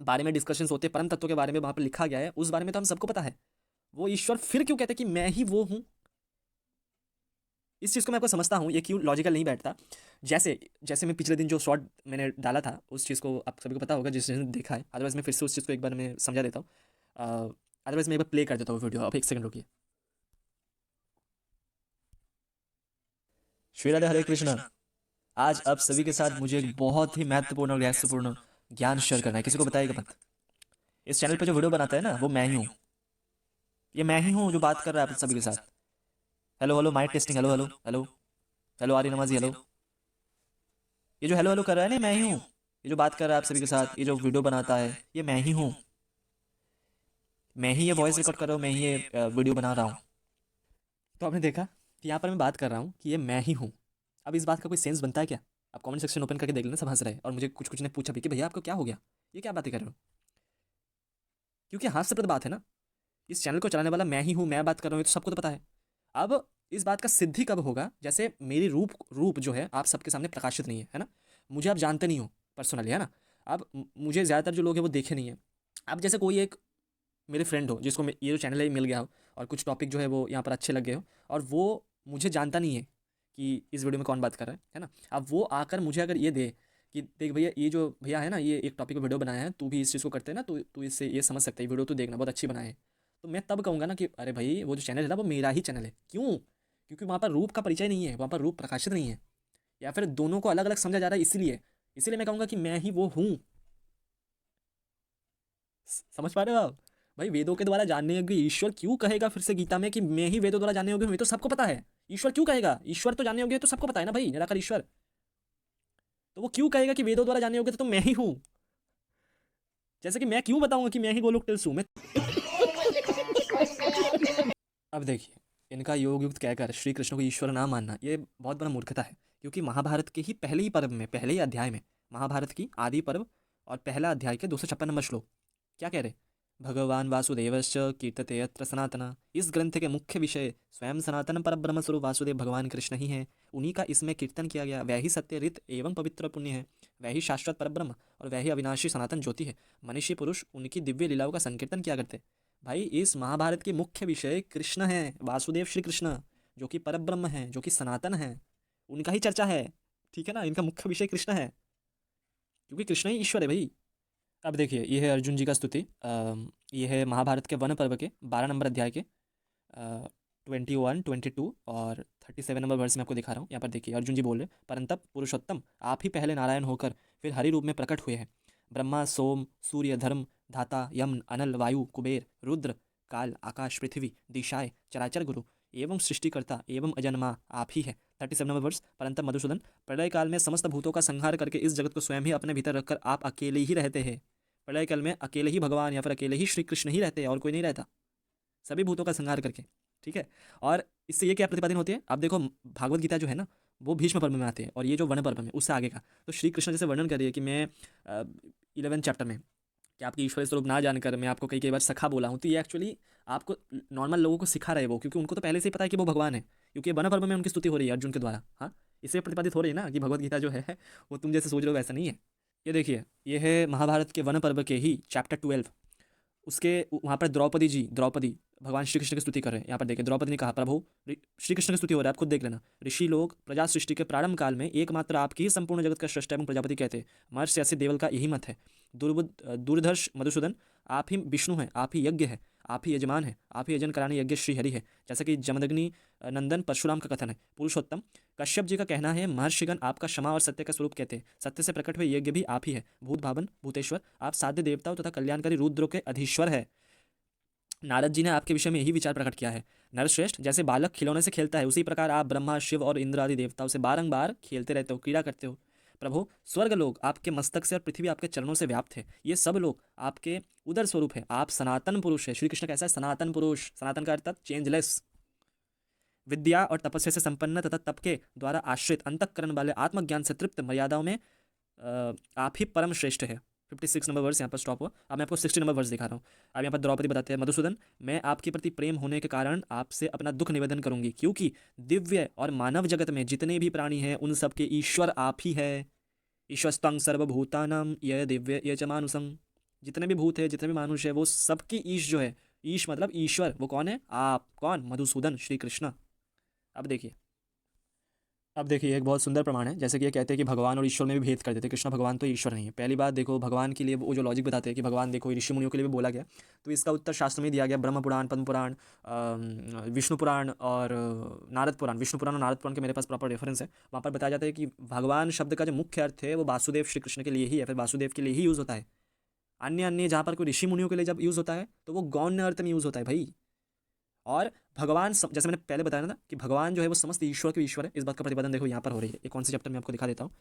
बारे में डिस्कशंस होते हैं, परम तत्व के बारे में वहाँ पर लिखा गया है, उस बारे में तो हम सबको पता है। वो ईश्वर फिर क्यों कहते हैं कि मैं ही वो हूँ? इस चीज़ को मैं आपको समझता हूँ, ये क्यों लॉजिकल नहीं बैठता। जैसे मैं पिछले दिन जो शॉर्ट मैंने डाला था, उस चीज़ को आप सभी को पता होगा जिसने देखा है। अदरवाइज मैं फिर से उस चीज़ को एक बार मैं समझा देता हूँ। अदरवाइज मैं एक बार प्ले कर देता हूँ वीडियो। आप एक सेकंड रुकिए। श्री राधे हरे कृष्ण। आज आप सभी के साथ मुझे एक बहुत ही महत्वपूर्ण और रहस्यपूर्ण ज्ञान शेयर करना है। किसी को बताइएगा मत। इस चैनल पर जो वीडियो बनाता है ना, वो मैं ही हूँ। ये मैं ही हूँ जो बात कर रहा है आप सभी के साथ। हेलो माइक टेस्टिंग, हेलो आर्य नमाजी, हेलो। ये जो हेलो कर रहा है ना, मैं ही हूँ। ये जो बात कर रहा है आप सभी के साथ, ये जो वीडियो बनाता है, ये मैं ही हूँ। मैं ही ये वॉइस रिकॉर्ड कर रहा हूँ, मैं ही ये वीडियो बना रहा हूँ। तो आपने देखा कि यहाँ पर मैं बात कर रहा हूँ कि ये मैं ही हूँ। अब इस बात का कोई सेंस बनता है क्या? आप कमेंट सेक्शन ओपन करके देख लेना, सब हंस रहे हैं। और मुझे कुछ ने पूछा भी कि भैया आपको क्या हो गया, ये क्या बातें कर रहे हो? क्योंकि हास्यप्रद बात है ना। इस चैनल को चलाने वाला मैं ही हूँ, मैं बात कर रहा हूँ, ये तो सबको तो पता है। अब इस बात का सिद्धि कब होगा? जैसे मेरी रूप जो है आप सबके सामने प्रकाशित नहीं है ना। मुझे आप जानते नहीं हो पर्सनली, है ना। अब मुझे ज़्यादातर जो लोग हैं वो देखे नहीं है। अब जैसे कोई एक मेरे फ्रेंड हो जिसको ये जो चैनल है मिल गया हो और कुछ टॉपिक जो है वो यहाँ पर अच्छे लग गए हो और वो मुझे जानता नहीं है कि इस वीडियो में कौन बात कर रहा है ना। अब वो आकर मुझे अगर ये दे कि देख भैया, ये जो भैया है ना, ये एक टॉपिक पर वीडियो बनाया है, तू भी इस चीज़ को करते हैं ना, तो तू इससे ये समझ सकता है, वीडियो तो देखना बहुत अच्छी बनाए है। तो मैं तब कहूँगा ना कि अरे भाई वो जो चैनल है ना वो मेरा ही चैनल है। क्यों? क्योंकि वहाँ पर रूप का परिचय नहीं है, वहाँ पर रूप प्रकाशित नहीं है, या फिर दोनों को अलग अलग समझा जा रहा है। इसीलिए मैं कहूँगा कि मैं ही वो हूँ। समझ पा रहे हो आप? भाई वेदों के द्वारा जानने योग्य ईश्वर क्यों कहेगा फिर से गीता में कि मैं ही वेदों द्वारा जानने योग्य हूँ? ये तो सबको पता है। ईश्वर क्यों कहेगा? ईश्वर तो जानने योग्य है, तो सबको पता है ना भाई, निराकार ईश्वर। तो वो क्यों कहेगा कि वेदों द्वारा जानने योग्य तो मैं ही हूँ? जैसे कि मैं क्यों बताऊंगा कि मैं ही गोलोक टिल्स हूँ मैं। अब देखिए, इनका योग युक्त कहकर श्री कृष्ण को ईश्वर ना मानना ये बहुत बड़ा मूर्खता है। क्योंकि महाभारत के ही पहले ही पर्व में, पहले ही अध्याय में, महाभारत की आदि पर्व और पहला अध्याय के 256 नंबर श्लोक क्या कह रहे? भगवान वासुदेवश्च कीर्तते यत्र सनातना। इस ग्रंथ के मुख्य विषय स्वयं सनातन परब्रह्म स्वरूप वासुदेव भगवान कृष्ण ही हैं। उन्हीं का इसमें कीर्तन किया गया। वह ही सत्य, रित एवं पवित्र पुण्य है। वह ही शाश्वत परब्रह्म और वह ही अविनाशी सनातन ज्योति है। मनुष्य पुरुष उनकी दिव्य लीलाओं का संकीर्तन किया करते। भाई इस महाभारत के मुख्य विषय कृष्ण हैं, वासुदेव श्री कृष्ण, जो कि परब्रह्म हैं, जो कि सनातन हैं, उनका ही चर्चा है। ठीक है ना, इनका मुख्य विषय कृष्ण है, क्योंकि कृष्ण ही ईश्वर है भाई। अब देखिए, ये है अर्जुन जी का स्तुति। ये है महाभारत के वन पर्व के 12 नंबर अध्याय के 21, 22 और 37 नंबर वर्ष में आपको दिखा रहा हूँ। यहाँ पर देखिए अर्जुन जी बोल रहे, परंतप पुरुषोत्तम, आप ही पहले नारायण होकर फिर हरि रूप में प्रकट हुए हैं। ब्रह्मा, सोम, सूर्य, धर्म, धाता, यम, अनल, वायु, कुबेर, रुद्र, काल, आकाश, पृथ्वी, दिशाएं, चराचर गुरु एवं सृष्टिकर्ता एवं अजन्मा आप ही है। 37 नंबर वर्ष, परंतप मधुसूदन, प्रलय काल में समस्त भूतों का संहार करके इस जगत को स्वयं ही अपने भीतर रखकर आप अकेले ही रहते हैं। प्रलय काल में अकेले ही भगवान या फिर अकेले ही श्री कृष्ण ही रहते हैं और कोई नहीं रहता, सभी भूतों का संहार करके। ठीक है, और इससे ये क्या प्रतिपादन होती है? आप देखो भागवत गीता जो है ना, वो भीष्म पर्व में आते हैं, और ये जो वन पर्व में उससे आगे का। तो श्री कृष्ण जैसे वर्णन करिए कि मैं 11 चैप्टर में कि आपके ईश्वरीय स्वरूप ना जानकर मैं आपको कई कई बार सखा बोला हूँ, तो ये एक्चुअली आपको नॉर्मल लोगों को सिखा रहे वो, क्योंकि उनको तो पहले से ही पता है कि वो भगवान है, क्योंकि वन पर्व में उनकी स्तुति हो रही है अर्जुन के द्वारा। हाँ, इससे प्रतिपादित हो रही है ना कि भगवत गीता जो है वो तुम जैसे सोच रहे हो वैसा नहीं है। ये देखिए, ये है महाभारत के वन पर्व के ही चैप्टर 12। उसके वहाँ पर द्रौपदी भगवान श्री कृष्ण की स्तुति कर रहे हैं। यहाँ पर देखिए, द्रौपदी ने कहा, प्रभु श्री कृष्ण की स्तुति हो रहा है, आप खुद देख लेना। ऋषि लोग प्रजा सृष्टि के प्रारंभ काल में एकमात्र आपकी ही संपूर्ण जगत का श्रेष्ठ एवं प्रजापति कहते हैं। महर्षि ऐसे देवल का यही मत है। दूरदर्श मधुसूदन, आप ही विष्णु हैं, आप ही यज्ञ है, आप ही यजमान है, आप ही यजन कराने यज्ञ श्री हरि है, जैसा कि जमदग्नि नंदन परशुराम का कथन है। पुरुषोत्तम कश्यप जी का कहना है, महर्षिगण आपका क्षमा और सत्य का स्वरूप कहते हैं। सत्य से प्रकट हुए यज्ञ भी आप ही है। भूत भावन भूतेश्वर, आप साध्य देवताओं तथा कल्याणकारी रुद्रों के अधीश्वर है। नारद जी ने आपके विषय में यही विचार प्रकट किया है। नरश्रेष्ठ, जैसे बालक खिलौने से खेलता है, उसी प्रकार आप ब्रह्मा शिव और इंद्र आदि देवताओं से बारंबार खेलते रहते हो, क्रीड़ा करते हो। प्रभु, स्वर्ग लोग आपके मस्तक से और पृथ्वी आपके चरणों से व्याप्त है। ये सब लोग आपके उदर स्वरूप है। आप सनातन पुरुष है। श्री कृष्ण कैसा है? सनातन पुरुष। सनातन का अर्थ चेंजलेस, विद्या और तपस्या से संपन्न तथा तप के द्वारा आश्रित अंतःकरण वाले, आत्मज्ञान से तृप्त, मर्यादाओं में आप ही परम श्रेष्ठ है। 56 नंबर वर्स यहाँ पर स्टॉप हुआ। अब मैं आपको 60 नंबर वर्स दिखा रहा हूँ। अब यहाँ पर द्रौपदी बताते हैं, मधुसूदन, मैं आपके प्रति प्रेम होने के कारण आपसे अपना दुख निवेदन करूंगी, क्योंकि दिव्य और मानव जगत में जितने भी प्राणी हैं उन सब के ईश्वर आप ही है। ईश्वस्तंग सर्वभूतानाम ये दिव्य ये च मानुसं। जितने भी भूत है, जितने भी मानुष है, वो सबकी ईश जो है, ईश मतलब ईश्वर, वो कौन है? आप। कौन? मधुसूदन, श्री कृष्ण। अब देखिए एक बहुत सुंदर प्रमाण है। जैसे कि ये कहते हैं कि भगवान और ईश्वर में भी भेद कर देते हैं। कृष्ण भगवान तो ईश्वर नहीं है। पहली बात देखो, भगवान के लिए वो जो लॉजिक बताते हैं कि भगवान देखो ऋषि मुनियों के लिए भी बोला गया, तो इसका उत्तर शास्त्र में दिया गया। ब्रह्म पुराण, पद्म पुराण, विष्णु पुराण और नारद पुराण। विष्णु पुराण और नारद पुराण के मेरे पास प्रॉपर रेफरेंस है। वहाँ पर बताया जाता है कि भगवान शब्द का जो मुख्य अर्थ है वो वासुदेव श्री कृष्ण के लिए ही है, फिर वासुदेव के लिए ही यूज़ होता है। अन्य अन्य जहाँ पर कोई ऋषि मुनियों के लिए जब यूज़ होता है तो वो गौण्य अर्थ में यूज़ होता है भाई। और भगवान जैसे मैंने पहले बताया ना कि भगवान जो है वो समस्त ईश्वर के ईश्वर है। इस बात का प्रतिपादन देखो यहाँ पर हो रही है। एक कौन से चैप्टर में आपको दिखा देता हूँ।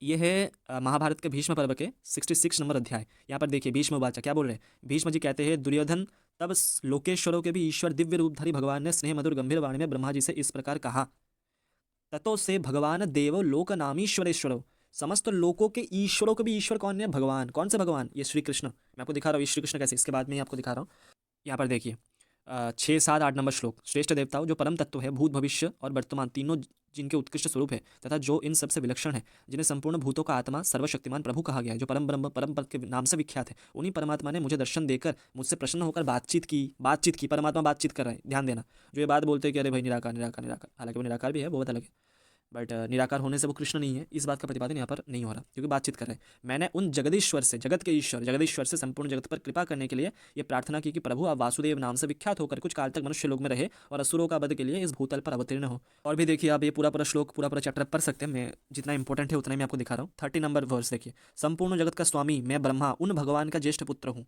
ये है महाभारत के भीष्म पर्व के 66 नंबर अध्याय। यहाँ पर देखिए, भीष्म वाचा क्या बोल रहे हैं। भीष्म जी कहते हैं, दुर्योधन, तब लोकेश्वरों के भी ईश्वर दिव्य रूपधारी भगवान ने स्नेह मधुर गंभीर वाणी में ब्रह्मा जी से इस प्रकार कहा, ततो से भगवान देवो लोक नामीश्वरेश्वरो। समस्त लोकों के ईश्वरों के भी ईश्वर कौन है? भगवान। कौन से भगवान? ये श्री कृष्ण। मैं आपको दिखा रहा हूँ श्री कृष्ण कैसे, इसके बाद में ही आपको दिखा रहा हूँ। यहाँ पर देखिए 6, 7, 8 नंबर श्लोक। श्रेष्ठ देवताओं, जो परम तत्व है, भूत भविष्य और वर्तमान तीनों जिनके उत्कृष्ट स्वरूप है, तथा जो इन सबसे विलक्षण है, जिन्हें संपूर्ण भूतों का आत्मा सर्वशक्तिमान प्रभु कहा गया है, जो परम ब्रह्म परम पद के नाम से विख्यात है, उन्हीं परमात्मा ने मुझे दर्शन देकर मुझसे प्रसन्न होकर बातचीत की। परमात्मा बातचीत कर रहे हैं, ध्यान देना। जो ये बात बोलते हैं कि अरे भाई निराकार निराकार निराकार, हालांकि वो निराकार भी है, वो बात अलग है, बट निराकार होने से वो कृष्ण नहीं है, इस बात का प्रतिपादन यहाँ पर नहीं हो रहा, क्योंकि बातचीत कर रहे हैं। मैंने उन जगदीश्वर से, जगत के ईश्वर जगदीश्वर से संपूर्ण जगत पर कृपा करने के लिए ये प्रार्थना की कि प्रभु आप वासुदेव नाम से विख्यात होकर कुछ काल तक मनुष्य लोग में रहे और असुरों का वध के लिए इस भूतल पर अवतीर्ण हो। और भी देखिए, आप ये पूरा श्लोक पूरा चैप्टर पढ़ सकते हैं। मैं जितना इंपॉर्टेंट है उतना ही मैं आपको दिखा रहा हूँ। 30 नंबर वर्स देखिए, संपूर्ण जगत का स्वामी मैं ब्रह्मा उन भगवान का ज्येष्ठ पुत्र हूँ।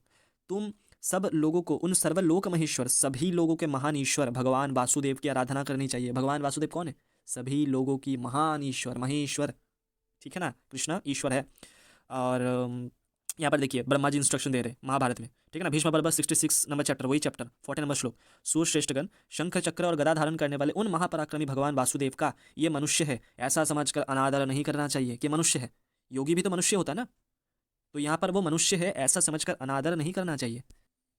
तुम सब लोगों को उन सर्वलोक महेश्वर, सभी लोगों के महान ईश्वर भगवान वासुदेव की आराधना करनी चाहिए। भगवान वासुदेव कौन है? सभी लोगों की महान ईश्वर, महेश्वर, ठीक है ना। कृष्ण ईश्वर है। और यहाँ पर देखिए ब्रह्मा जी इंस्ट्रक्शन दे रहे हैं महाभारत में, ठीक है ना। भीष्म पर्व 66 नंबर चैप्टर, वही चैप्टर 40 नंबर श्लोक। सूर्यश्रेष्ठगण, शंख चक्र और गदा धारण करने वाले उन महापराक्रमी भगवान वासुदेव का ये मनुष्य है ऐसा समझकर अनादर नहीं करना चाहिए कि मनुष्य है। योगी भी तो मनुष्य होता है ना, तो यहाँ पर वो मनुष्य है ऐसा समझकर अनादर नहीं करना चाहिए।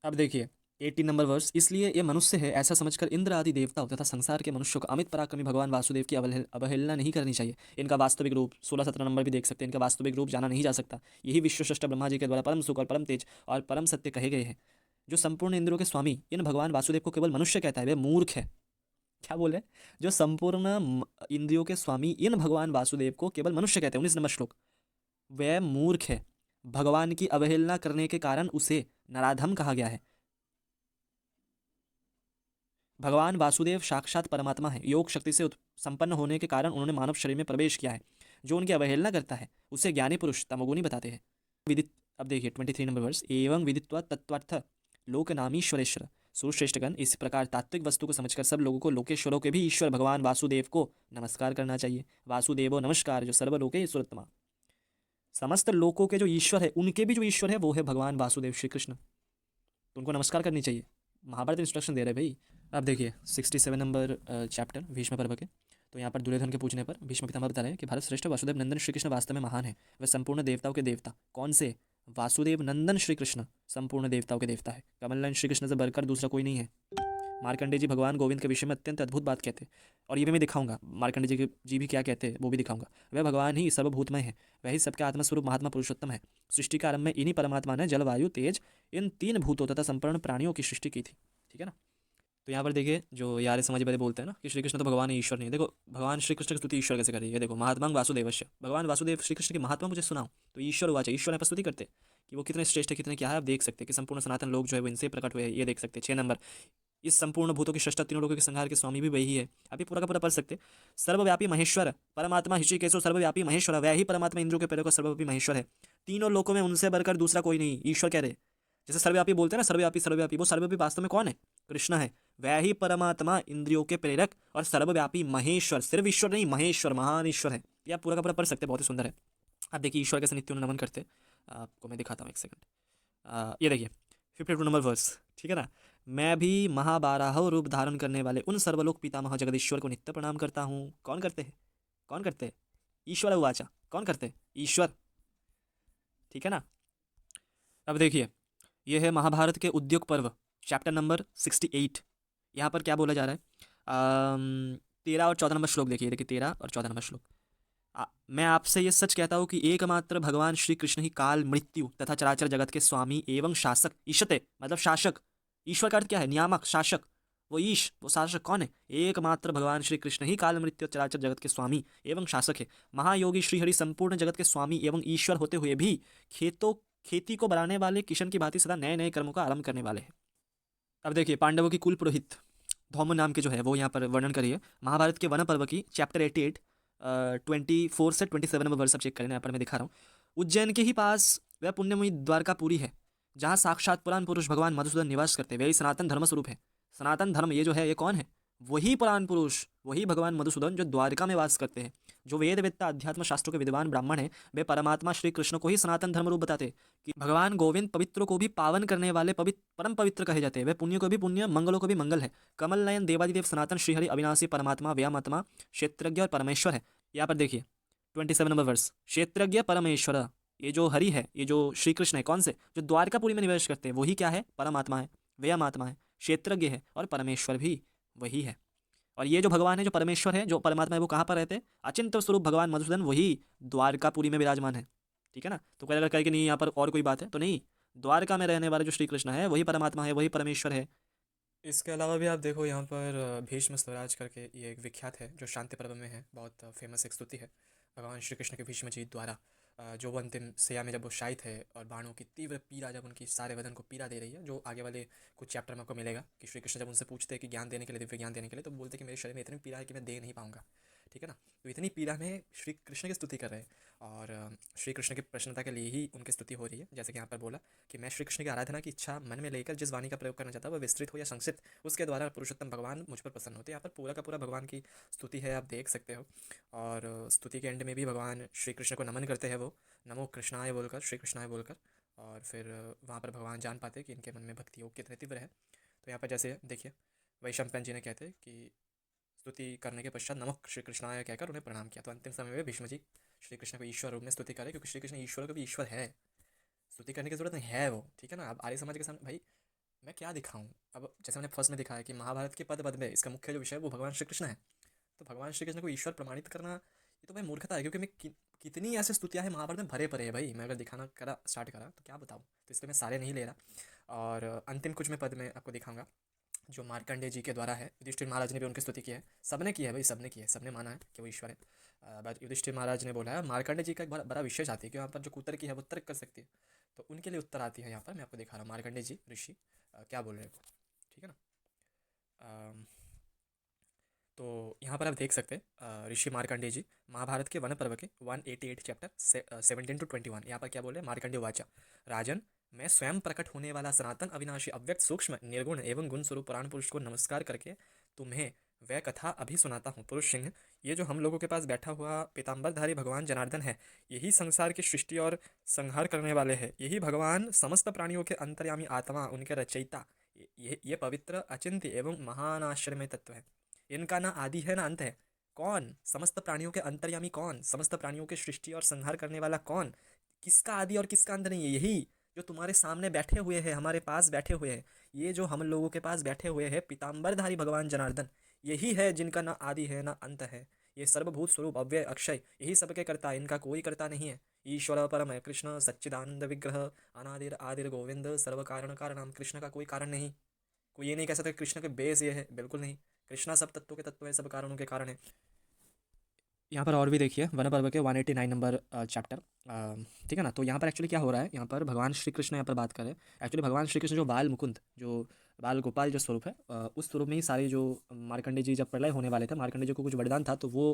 अब देखिए 18 नंबर वर्स, इसलिए ये मनुष्य है ऐसा समझकर इंद्र आदि देवताओं तथा संसार के मनुष्यों को अमित पराक्रमी भगवान वासुदेव की अवहेलना नहीं करनी चाहिए। इनका वास्तविक रूप 16-17 नंबर भी देख सकते हैं। इनका वास्तविक रूप जाना नहीं जा सकता। यही विश्वश्रेष्ठ ब्रह्मा जी के द्वारा परम सुख और परम तेज और परम सत्य कहे गए हैं। जो संपूर्ण इंद्रियों के स्वामी इन भगवान वासुदेव को केवल मनुष्य कहता है, वे मूर्ख है। क्या बोले? जो संपूर्ण इंद्रियों के स्वामी इन भगवान वासुदेव को केवल मनुष्य कहते हैं, 19 नंबर श्लोक, वह मूर्ख है। भगवान की अवहेलना करने के कारण उसे नराधम कहा गया है। भगवान वासुदेव साक्षात परमात्मा है। योग शक्ति से संपन्न होने के कारण उन्होंने मानव शरीर में प्रवेश किया है। जो उनकी अवहेलना करता है उसे ज्ञानी पुरुष तमोगुणी बताते हैं। विदित, अब देखिए 23 नंबर वर्स, एवं विदित्वा तत्वार्थ लोक नामीश्वरेश्वर। सुश्रेष्ठगण, इस प्रकार तात्विक वस्तु को समझकर सब लोगों को लोकेश्वरों के भी ईश्वर भगवान वासुदेव को नमस्कार करना चाहिए। वासुदेवो नमस्कार, जो सर्वलोके ईश्वरोत्तमा। समस्त लोकों के जो ईश्वर है उनके भी जो ईश्वर है वो है भगवान वासुदेव श्री कृष्ण, तो उनको नमस्कार करनी चाहिए। महाभारत इंस्ट्रक्शन दे रहे भाई। अब देखिए 67 नंबर चैप्टर भीष्म पर्व के, तो यहाँ पर दुर्योधन के पूछने पर भीष्म पितामह बता रहे हैं कि भारत श्रेष्ठ वासुदेव नंदन श्री कृष्ण वास्तव में महान है, वह संपूर्ण देवताओं के देवता। कौन से? वासुदेव नंदन श्री कृष्ण संपूर्ण देवताओं के देवता है, कमल नयन श्री कृष्ण से बढ़कर दूसरा कोई नहीं है। मार्कंडेय जी भगवान गोविंद के विषय में अत्यंत अद्भुत बात कहते हैं, और ये भी मैं दिखाऊंगा मार्कंडेय जी भी क्या कहते हैं वो भी दिखाऊंगा। वह भगवान ही सर्वभूतमय है, वही सबके आत्मस्वरूप महात्मा पुरुषोत्तम है। सृष्टि का आरंभ में इन्हीं परमात्मा ने जल वायु तेज इन 3 भूतों तथा संपूर्ण प्राणियों की सृष्टि की थी। ठीक है ना। तो यहाँ पर देखिए जो यार समाज वाले बोलते हैं ना कि श्री कृष्ण तो भगवान है, ईश्वर नहीं। देखो भगवान श्री कृष्ण की स्तुति ईश्वर कैसे करी है। देखो महात्मा वासुदेवस्य, भगवान वासुदेव श्री कृष्ण की महात्मा मुझे सुनाओ तो ईश्वर हुआ चाहिए। ईश्वर ने स्तुति करते कि वो कितने श्रेष्ठ है, कितने क्या है। आप देख सकते हैं कि संपूर्ण सनातन लोग जो है वो इनसे प्रकट हुए हैं। ये देख सकते हैं 6 नंबर, इस संपूर्ण भूतों की सृष्टा तीनों लोगों के संहार के स्वामी भी वही है। अभी पूरा का पूरा पढ़ सकते। सर्वव्यापी महेश्वर परमात्मा ऋषिकेशो सर्वव्यापी महेश्वर, वह ही परमात्मा इंद्रियों के पैरों का सर्वव्यापी महेश्वर है। तीनों लोकों में उनसे बढ़कर दूसरा कोई नहीं, ईश्वर कह रहे। जैसे सर्वव्यापी बोलते हैं ना, सर्वव्यापी सर्वव्यापी, वो सर्वव्यापी वास्तव में कौन है? कृष्ण है। वह ही परमात्मा इंद्रियों के प्रेरक और सर्वव्यापी महेश्वर, सिर्फ ईश्वर नहीं महेश्वर महान ईश्वर है। यह पूरा का पूरा पढ़ सकते, बहुत ही सुंदर है। आप देखिए ईश्वर कैसे नित्य नमन करते, आपको मैं दिखाता हूँ एक सेकंड। ये देखिए 52 नंबर वर्स, ठीक है ना। मैं भी महाबाराहो रूप धारण करने वाले उन सर्वलोक पितामह जगदीश्वर को नित्य प्रणाम करता हूँ। कौन करते हैं? कौन करते हैं? ईश्वर उवाचा, कौन करते हैं? ईश्वर। ठीक है ना। अब देखिए ये है महाभारत के उद्योग पर्व चैप्टर नंबर 68। यहाँ पर क्या बोला जा रहा है? 13 और 14 नंबर श्लोक देखिए। देखिए 13 और 14 नंबर श्लोक। मैं आपसे ये सच कहता हूँ कि एकमात्र भगवान श्री कृष्ण ही काल मृत्यु तथा चराचर जगत के स्वामी एवं शासक, ईशते मतलब शासक। ईश्वर का अर्थ क्या है? नियामक, शासक। वो शासक कौन है? एकमात्र भगवान श्री कृष्ण ही काल मृत्यु चराचर जगत के स्वामी एवं शासक है। महायोगी श्रीहरि संपूर्ण जगत के स्वामी एवं ईश्वर होते हुए भी खेती को बढ़ाने वाले किशन की भांति सदा नए नए कर्मों का आरंभ करने वाले हैं। अब देखिए पांडवों की कुल पुरोहित धौम नाम के जो है वो यहाँ पर वर्णन करिए। महाभारत के वन पर्व की चैप्टर 88 24 से 27 नंबर वर्ष आप चेक करें। यहाँ पर मैं दिखा रहा हूँ। उज्जैन के ही पास वह पुण्यमयी द्वारकापुरी है जहाँ साक्षात पुराण पुरुष भगवान मधुसूदन निवास करते हैं। वही सनातन धर्म स्वरूप है। सनातन धर्म ये जो है ये कौन है? वही पुराण पुरुष, वही भगवान मधुसूदन जो द्वारका में वास करते हैं। जो वेद वेत्ता अध्यात्म शास्त्रों के विद्वान ब्राह्मण हैं वे परमात्मा श्री कृष्ण को ही सनातन धर्म रूप बताते कि भगवान गोविंद पवित्रों को भी पावन करने वाले परम पवित्र कहे जाते हैं। वे पुण्य को भी पुण्य, मंगलों को भी मंगल है। कमल नयन देवादिदेव सनातन श्रीहरि अविनाशी परमात्मा व्यामात्मा क्षेत्रज्ञ और परमेश्वर है। यहाँ पर देखिए 27 नंबर वर्ष। क्षेत्रज्ञ परमेश्वर, ये जो हरि है, ये जो श्री कृष्ण है, कौन से? जो द्वारकापुरी में निवेश करते हैं वही क्या है? परमात्मा है, व्यामात्मा है, क्षेत्रज्ञ है और परमेश्वर भी वही है। और ये जो भगवान है, जो परमेश्वर है, जो परमात्मा है, वो कहाँ पर रहते हैं? अचिंत्य स्वरूप भगवान मधुसूदन वही द्वारकापुरी में विराजमान है। ठीक है ना। तो अगर कहे कि नहीं यहाँ पर और कोई बात है तो नहीं, द्वारका में रहने वाले जो श्री कृष्ण है वही परमात्मा है, वही परमेश्वर है। इसके अलावा भी आप देखो यहाँ पर भीष्म स्वराज करके ये एक विख्यात है जो शांति पर्व में है, बहुत फेमस एक स्तुति है भगवान श्री कृष्ण के भीष्म जी द्वारा। जो वो अंतिम सया में जब वो शायित है और बाणों की तीव्र पीड़ा जब उनकी सारे बदन को पीड़ा दे रही है, जो आगे वाले कुछ चैप्टर में आपको मिलेगा कि श्री कृष्ण जब उनसे पूछते हैं कि ज्ञान देने के लिए, दिव्य ज्ञान देने के लिए, तो बोलते हैं कि मेरे शरीर में इतनी पीड़ा है कि मैं दे नहीं पाऊंगा। ठीक है ना। तो इतनी पीड़ा में श्री कृष्ण की स्तुति कर रहे हैं और श्री कृष्ण की प्रसन्नता के लिए ही उनकी स्तुति हो रही है। जैसे कि यहाँ पर बोला कि मैं श्री कृष्ण की आराधना की इच्छा मन में लेकर जिस वाणी का प्रयोग करना चाहता हूँ वह विस्तृत हो या संक्षिप्त, उसके द्वारा पुरुषोत्तम भगवान मुझ पर प्रसन्न होते हैं। यहाँ पर पूरा का पूरा भगवान की स्तुति है, आप देख सकते हो। और स्तुति के एंड में भी भगवान श्री कृष्ण को नमन करते हैं, वो नमो कृष्णाय बोलकर, श्री कृष्णाय बोलकर। और फिर वहाँ पर भगवान जान पाते हैं कि इनके मन में भक्ति योग कितने तीव्र है। तो यहाँ पर जैसे देखिए वैशंपायन जी ने कहते हैं कि स्तुति करने के पश्चात नमक श्री कृष्णाय कहकर उन्हें प्रणाम किया। तो अंतिम समय में भीष्म जी श्री कृष्ण को ईश्वर रूप में स्तुति करें, क्योंकि श्री कृष्ण ईश्वर को भी ईश्वर है, स्तुति करने की जरूरत नहीं है वो। ठीक है ना। अब आर्य समाज के सामने भाई मैं क्या दिखाऊं? अब जैसे मैंने फर्स्ट में दिखाया कि महाभारत के पद में इसका मुख्य जो विषय है वो भगवान श्री कृष्ण है। तो भगवान श्री कृष्ण को ईश्वर प्रमाणित करना ये तो भाई मूर्खता है, क्योंकि मैं कितनी ऐसी स्तुतियाँ हैं महाभारत में भरे पड़े हैं भाई। मैं अगर दिखाना स्टार्ट करा तो क्या बताऊँ, तो इसलिए मैं सारे नहीं ले रहा। और अंतिम कुछ मैं पद में आपको दिखाऊंगा जो मार्कंडेय जी के द्वारा है। युधिष्ठिर महाराज ने भी उनकी स्तुति की है, सबने की है भाई, सबने की है, सबने माना है कि वो ईश्वर है। बट युधिष्ठिर महाराज ने बोला है मार्कंडेय जी का एक बड़ा विशेष आती है कि यहाँ पर जो कुतर की है वो तर्क कर सकती है, तो उनके लिए उत्तर आती है। यहाँ पर मैं आपको दिखा रहा हूँ मार्कंडेय जी ऋषि क्या बोल रहे हैं। ठीक है ना। तो यहाँ पर आप देख सकते हैं ऋषि मार्कंडेय जी महाभारत के वन पर्व के 188 चैप्टर 17 to 21। यहाँ पर क्या बोल रहे हैं? मार्कंडेय वाचा राजन, मैं स्वयं प्रकट होने वाला सनातन अविनाशी अव्यक्त सूक्ष्म निर्गुण एवं गुण स्वरूप पुराण पुरुष को नमस्कार करके तुम्हें वह कथा अभी सुनाता हूँ। पुरुष सिंह, ये जो हम लोगों के पास बैठा हुआ पीताम्बरधारी भगवान जनार्दन है, यही संसार की सृष्टि और संहार करने वाले हैं। यही भगवान समस्त प्राणियों के अंतर्यामी आत्मा, उनके रचयिता, ये पवित्र अचिंत्य एवं महान आश्चर्यमय तत्व है। इनका ना आदि है ना अंत है, कौन? समस्त प्राणियों के अंतर्यामी कौन? समस्त प्राणियों के सृष्टि और संहार करने वाला कौन? किसका आदि और किसका अंत नहीं है? यही जो तुम्हारे सामने बैठे हुए हैं, हमारे पास बैठे हुए हैं, ये जो हम लोगों के पास बैठे हुए हैं पीताम्बरधारी भगवान जनार्दन, यही है जिनका ना आदि है ना अंत है। ये सर्वभूत स्वरूप अव्यय अक्षय, यही सबके करता है, इनका कोई करता नहीं है। ईश्वर परम है कृष्ण सच्चिदानंद विग्रह, अनादिर आदिर गोविंद, सर्व कारण कारणम। कृष्ण का कोई कारण नहीं। कोई ये नहीं कह सकता कि कृष्ण के बेस ये है, बिल्कुल नहीं। कृष्णा सब तत्वों के तत्व है, सब कारणों के कारण है। यहाँ पर और भी देखिए वन पर्व के 189 नंबर चैप्टर, ठीक है ना। तो यहाँ पर एक्चुअली क्या हो रहा है, यहाँ पर भगवान श्री कृष्ण यहाँ पर बात करें। एक्चुअली भगवान श्री कृष्ण जो बाल मुकुंद, जो बाल गोपाल जो स्वरूप है, उस स्वरूप में ही सारे जो मार्कंडे जी जब प्रलय होने वाले थे, मार्कंडे जी को कुछ वरदान था, तो वो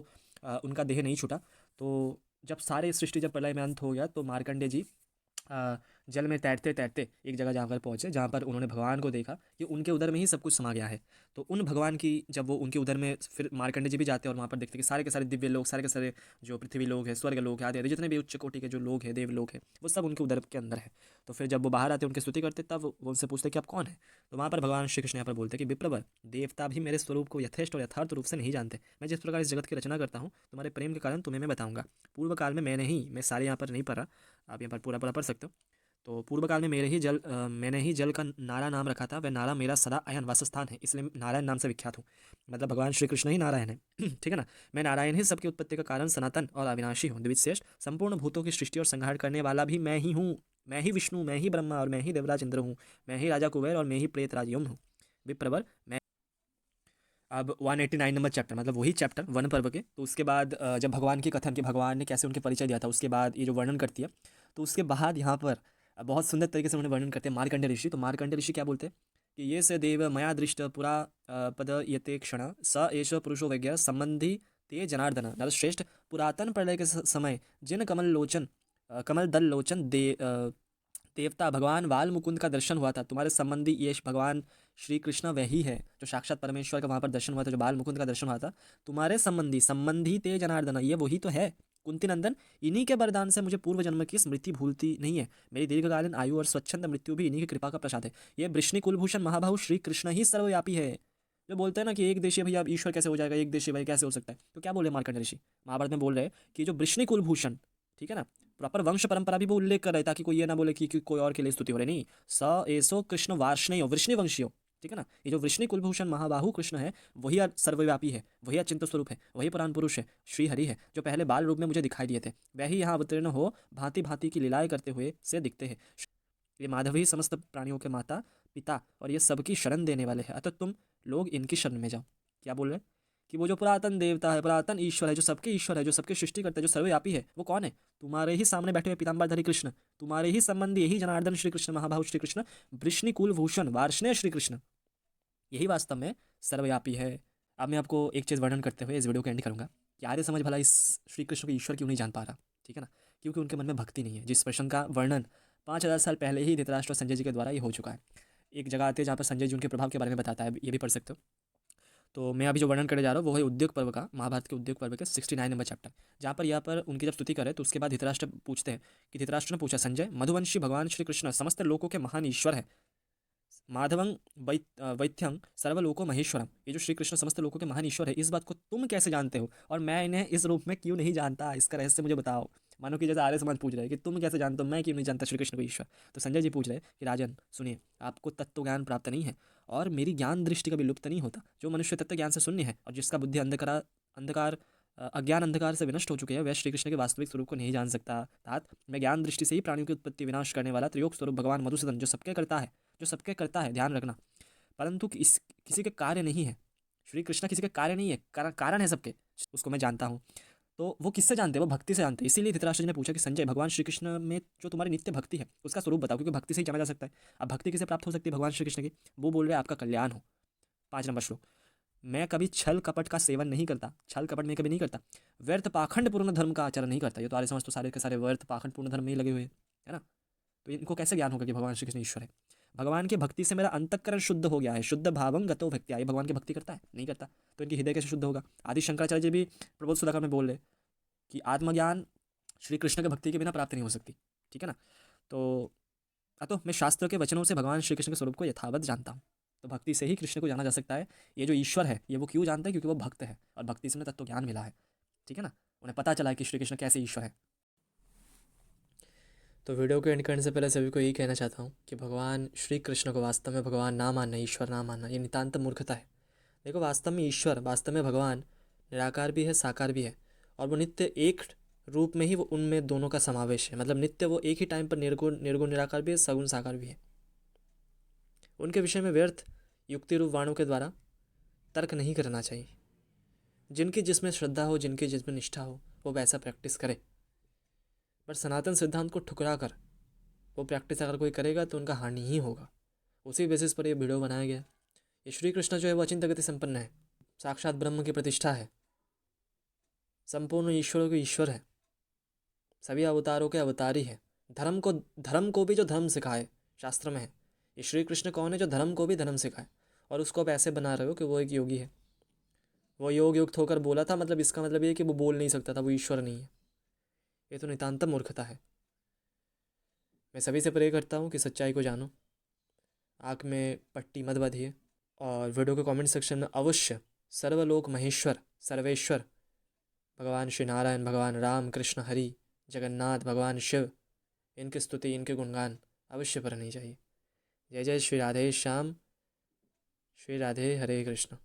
उनका देह नहीं छूटा। तो जब सारे सृष्टि जब प्रलय में अंत हो गया, तो मार्कंडे जी जल में तैरते तैरते एक जगह जाकर पहुँचे, जहाँ पर उन्होंने भगवान को देखा कि उनके उदर में ही सब कुछ समा गया है। तो उन भगवान की जब वो उनके उदर में, फिर मार्कंडे जी भी जाते हैं और वहाँ पर देखते हैं कि सारे के सारे दिव्य लोग, सारे के सारे जो पृथ्वी लोग हैं, स्वर्ग लोग हैं, आदि आदि जितने भी उच्च कोटि के जो लोग हैं, देव लोग हैं, वो सब उनके उदर के अंदर है। तो फिर जब वो बाहर आते, उनकी स्तुति करते, तब वो उनसे पूछते कि आप कौन है। तो वहाँ पर भगवान श्री कृष्ण यहाँ पर बोलते हैं कि विप्रवर, देवता भी मेरे स्वरूप को यथेष्ट और यथार्थ रूप से नहीं जानते। मैं जिस प्रकार इस जगत की रचना करता हूँ, तुम्हारे प्रेम के कारण तुम्हें मैं बताऊँगा। पूर्व काल में मैंने ही, मैं सारे यहाँ पर नहीं पढ़ रहा, आप यहाँ पर पूरा पूरा पढ़ सकते हो। तो पूर्व काल में मैंने ही जल का नारा नाम रखा था। वह नारा मेरा सदा अयन वासस्थान है, इसलिए नारायण नाम से विख्यात हूँ। मतलब भगवान श्री कृष्ण ही नारायण है। ठीक है ना। मैं नारायण ही सबकी उत्पत्ति का कारण, सनातन और अविनाशी हूँ, द्विश्रेष्ठ, संपूर्ण भूतों की सृष्टि और संहार करने वाला भी मैं ही हूँ। मैं ही विष्णु, मैं ही ब्रह्मा और मैं ही देवराज इंद्र हूँ। मैं ही राजा कुबेर और मैं ही प्रेतराज यम हूँ। विप्रवर मैं। अब 189 नंबर चैप्टर, मतलब वही चैप्टर वन पर्व के। तो उसके बाद जब भगवान की कथन, कि भगवान ने कैसे उनके परिचय दिया था, उसके बाद ये जो वर्णन करती है, तो उसके बाद यहाँ पर बहुत सुंदर तरीके से उन्होंने वर्णन करते हैं मार्कंडेय ऋषि। तो मार्कंडेय ऋषि क्या बोलते हैं कि ये से देव मया दृष्ट पुरा पद यते क्षण स एष पुरुषो वैज्ञ संबंधी ते जनार्दन नरश्रेष्ठ, पुरातन प्रलय के समय जिन कमल लोचन कमल दल लोचन देवता भगवान वाल मुकुंद का दर्शन हुआ था, तुम्हारे संबंधी ये भगवान श्री कृष्ण वही है जो साक्षात परमेश्वर का वहाँ पर दर्शन हुआ था, जो बाल मुकुंद का दर्शन हुआ था। तुम्हारे संबंधी ते जनार्दन, ये वही तो है कुंती नंदन। इन्हीं के वरदान से मुझे पूर्व जन्म की स्मृति भूलती नहीं है। मेरी दीर्घकालीन आयु और स्वच्छंद मृत्यु भी इन्हीं की कृपा का प्रसाद है। ये वृष्णि कुलभूषण महाबाहु श्री कृष्ण ही सर्वव्यापी है। जो बोलते हैं ना कि एक देशीय भैया अब ईश्वर कैसे हो जाएगा, एक देशीय भाई कैसे हो सकता है, तो क्या बोले मार्कंडेय ऋषि महाभारत में बोल रहे हैं कि जो वृष्णि कुलभूषण, ठीक है ना, प्रॉपर वंश परंपरा भी वो उल्लेख कर रहे हैं, ताकि कोई ये ना बोले कि कोई और के लिए स्तुति हो रही। नहीं, स एसो कृष्ण वार्ष्णेय वृष्णि वंशियो, ठीक है ना। ये जो वृष्णि कुलभूषण महाबाहु कृष्ण है, वही सर्वव्यापी है, वही अचिंत्य स्वरूप है, वही पुराण पुरुष है, श्री हरि है, जो पहले बाल रूप में मुझे दिखाई दिए थे, वही यहाँ अवतीर्ण हो भांति भांति की लीलाएं करते हुए से दिखते हैं। ये माधव ही समस्त प्राणियों के माता पिता और ये सबकी शरण देने वाले हैं, अतः तुम लोग इनकी शरण में जाओ। क्या बोल रहे हैं कि वो जो पुरातन देवता है, पुरातन ईश्वर है, जो सबके ईश्वर है, जो सबके सृष्टि करता है, जो सर्वव्यापी है, वो कौन है? तुम्हारे ही सामने बैठे हुए पीताम्बरधारी कृष्ण, तुम्हारे ही संबंधी यही जनार्दन श्री कृष्ण, महाबाहु श्री कृष्ण, वृष्णि कुलभूषण वार्ष्णेय श्री कृष्ण, यही वास्तव में सर्वव्यापी है। अब मैं आपको एक चीज़ वर्णन करते हुए इस वीडियो को एंड करूँगा कि आर्य समाज भला इस श्री कृष्ण को ईश्वर क्यों नहीं जान पा रहा, ठीक है ना। क्योंकि उनके मन में भक्ति नहीं है। जिस प्रश्न का वर्णन 5000 साल पहले ही धृतराष्ट्र और संजय जी के द्वारा ये हो चुका है। एक जगह आते हैं जहाँ पर संजय जी उनके प्रभाव के बारे में बताता है, ये भी पढ़ सकते हो। तो मैं अभी जो वर्णन करने जा रहा हूँ वो है उद्योग पर्व का, महाभारत के उद्योग पर्व के 69 नंबर चैप्टर, जहाँ पर यहाँ पर उनकी जब स्तुति करे, तो उसके बाद धृतराष्ट्र पूछते हैं कि धृतराष्ट्र ने पूछा, संजय, मधुवंशी भगवान श्री कृष्ण समस्त लोकों के महान ईश्वर है, माधवं वैथ्यं सर्वलोको महेश्वरम, ये जो श्री कृष्ण समस्त लोकों के महान ईश्वर है, इस बात को तुम कैसे जानते हो और मैं इन्हें इस रूप में क्यों नहीं जानता, इसका रहस्य मुझे बताओ। मानो कि जैसे आर्य समाज पूछ रहे हैं कि तुम कैसे जानते हो, मैं क्यों नहीं जानता श्री कृष्ण को ईश्वर। तो संजय जी पूछ रहे हैं कि राजन सुनिए, आपको तत्व ज्ञान प्राप्त नहीं है और मेरी ज्ञान दृष्टि कभी लुप्त नहीं होता। जो मनुष्य तत्व ज्ञान से शून्य है और जिसका बुद्धि अंधकार अज्ञान अंधकार से विनष्ट हो चुके हैं, वह श्री कृष्ण के वास्तविक स्वरूप को नहीं जान सकता। अर्थात मैं ज्ञान दृष्टि से ही प्राणियों की उत्पत्ति विनाश करने वाला त्रियोग स्वरूप भगवान मधुसूदन, जो सबके करता है, ध्यान रखना, परंतु किसी के कार्य नहीं है। श्री कृष्ण किसी के कार्य नहीं है, कारण है सबके, उसको मैं जानता हूँ। तो वो किससे जानते हैं? वो भक्ति से जानते हैं। इसीलिए धृतराष्ट्र जी ने पूछा कि संजय, भगवान श्री कृष्ण में जो तुम्हारी नित्य भक्ति है उसका स्वरूप बताओ, क्योंकि भक्ति से ही जाना जा सकता है। अब भक्ति किसे प्राप्त हो सकती है? भगवान श्री कृष्ण की। वो बोल रहे हैं आपका कल्याण हो। 5 नंबर श्लोक, मैं कभी छल कपट का सेवन नहीं करता, छल कपट में कभी नहीं करता, व्यर्थ पाखंड पूर्ण धर्म का आचरण नहीं करता। ये तो आर्य समाज तो सारे के सारे व्यर्थ पाखंड पूर्ण धर्म में ही लगे हुए हैं, है ना। तो इनको कैसे ज्ञान होगा कि भगवान श्री कृष्ण ईश्वर है? भगवान की भक्ति से मेरा अंतःकरण शुद्ध हो गया है, शुद्ध भावं गतो भक्त्या। ये भगवान की भक्ति करता है? नहीं करता। तो इनकी हृदय कैसे शुद्ध होगा? आदि शंकराचार्य जी भी प्रबोध सुधाकर में बोल रहे कि आत्मज्ञान श्री कृष्ण के भक्ति के बिना प्राप्त नहीं हो सकती, ठीक है ना। तो मैं शास्त्र के वचनों से भगवान श्री कृष्ण के स्वरूप को यथावत जानता हूँ। तो भक्ति से ही कृष्ण को जाना जा सकता है। ये जो ईश्वर है ये वो क्यों जानते हैं, क्योंकि वो भक्त है और भक्ति से उन्हें तत्व ज्ञान मिला है। ठीक है ना, उन्हें पता चला है कि श्री कृष्ण कैसे ईश्वर है। तो वीडियो को एंड करने से पहले सभी को यही कहना चाहता हूँ कि भगवान श्री कृष्ण को वास्तव में भगवान ना मानना, ईश्वर ना मानना, ये नितांत मूर्खता है। देखो, वास्तव में ईश्वर, वास्तव में भगवान निराकार भी है, साकार भी है, और वो नित्य एक रूप में ही वो उनमें दोनों का समावेश है। मतलब नित्य वो एक ही टाइम पर निर्गुण निराकार भी है, सगुण साकार भी है। उनके विषय में व्यर्थ युक्ति रूप वाणों के द्वारा तर्क नहीं करना चाहिए। जिनकी जिसमें श्रद्धा हो, जिनकी जिसमें निष्ठा हो, वो वैसा प्रैक्टिस करे। पर सनातन सिद्धांत को ठुकरा कर वो प्रैक्टिस अगर कोई करेगा तो उनका हानि ही होगा। उसी बेसिस पर ये वीडियो बनाया गया। ये श्री कृष्ण जो है वो अचिंत्य गति संपन्न है, साक्षात ब्रह्म की प्रतिष्ठा है, संपूर्ण ईश्वरों के ईश्वर है, सभी अवतारों के अवतारी है। धर्म को भी जो धर्म सिखाए शास्त्र में है। ये श्री कृष्ण कौन है? जो धर्म को भी धर्म सिखाए, और उसको आप ऐसे बना रहे हो कि वो एक योगी है। वो योग युक्त होकर बोला था, मतलब इसका मतलब ये है कि वो बोल नहीं सकता था, वो ईश्वर नहीं है। ये तो नितांत मूर्खता है। मैं सभी से प्रे करता हूँ कि सच्चाई को जानो, आँख में पट्टी मत बांधिए, और वीडियो के कमेंट सेक्शन में अवश्य सर्वलोक महेश्वर सर्वेश्वर भगवान श्री नारायण, भगवान राम, कृष्ण, हरि, जगन्नाथ, भगवान शिव, इनकी स्तुति, इनके गुणगान अवश्य पढ़नी चाहिए। जय जय श्री राधे श्याम, श्री राधे हरे कृष्ण।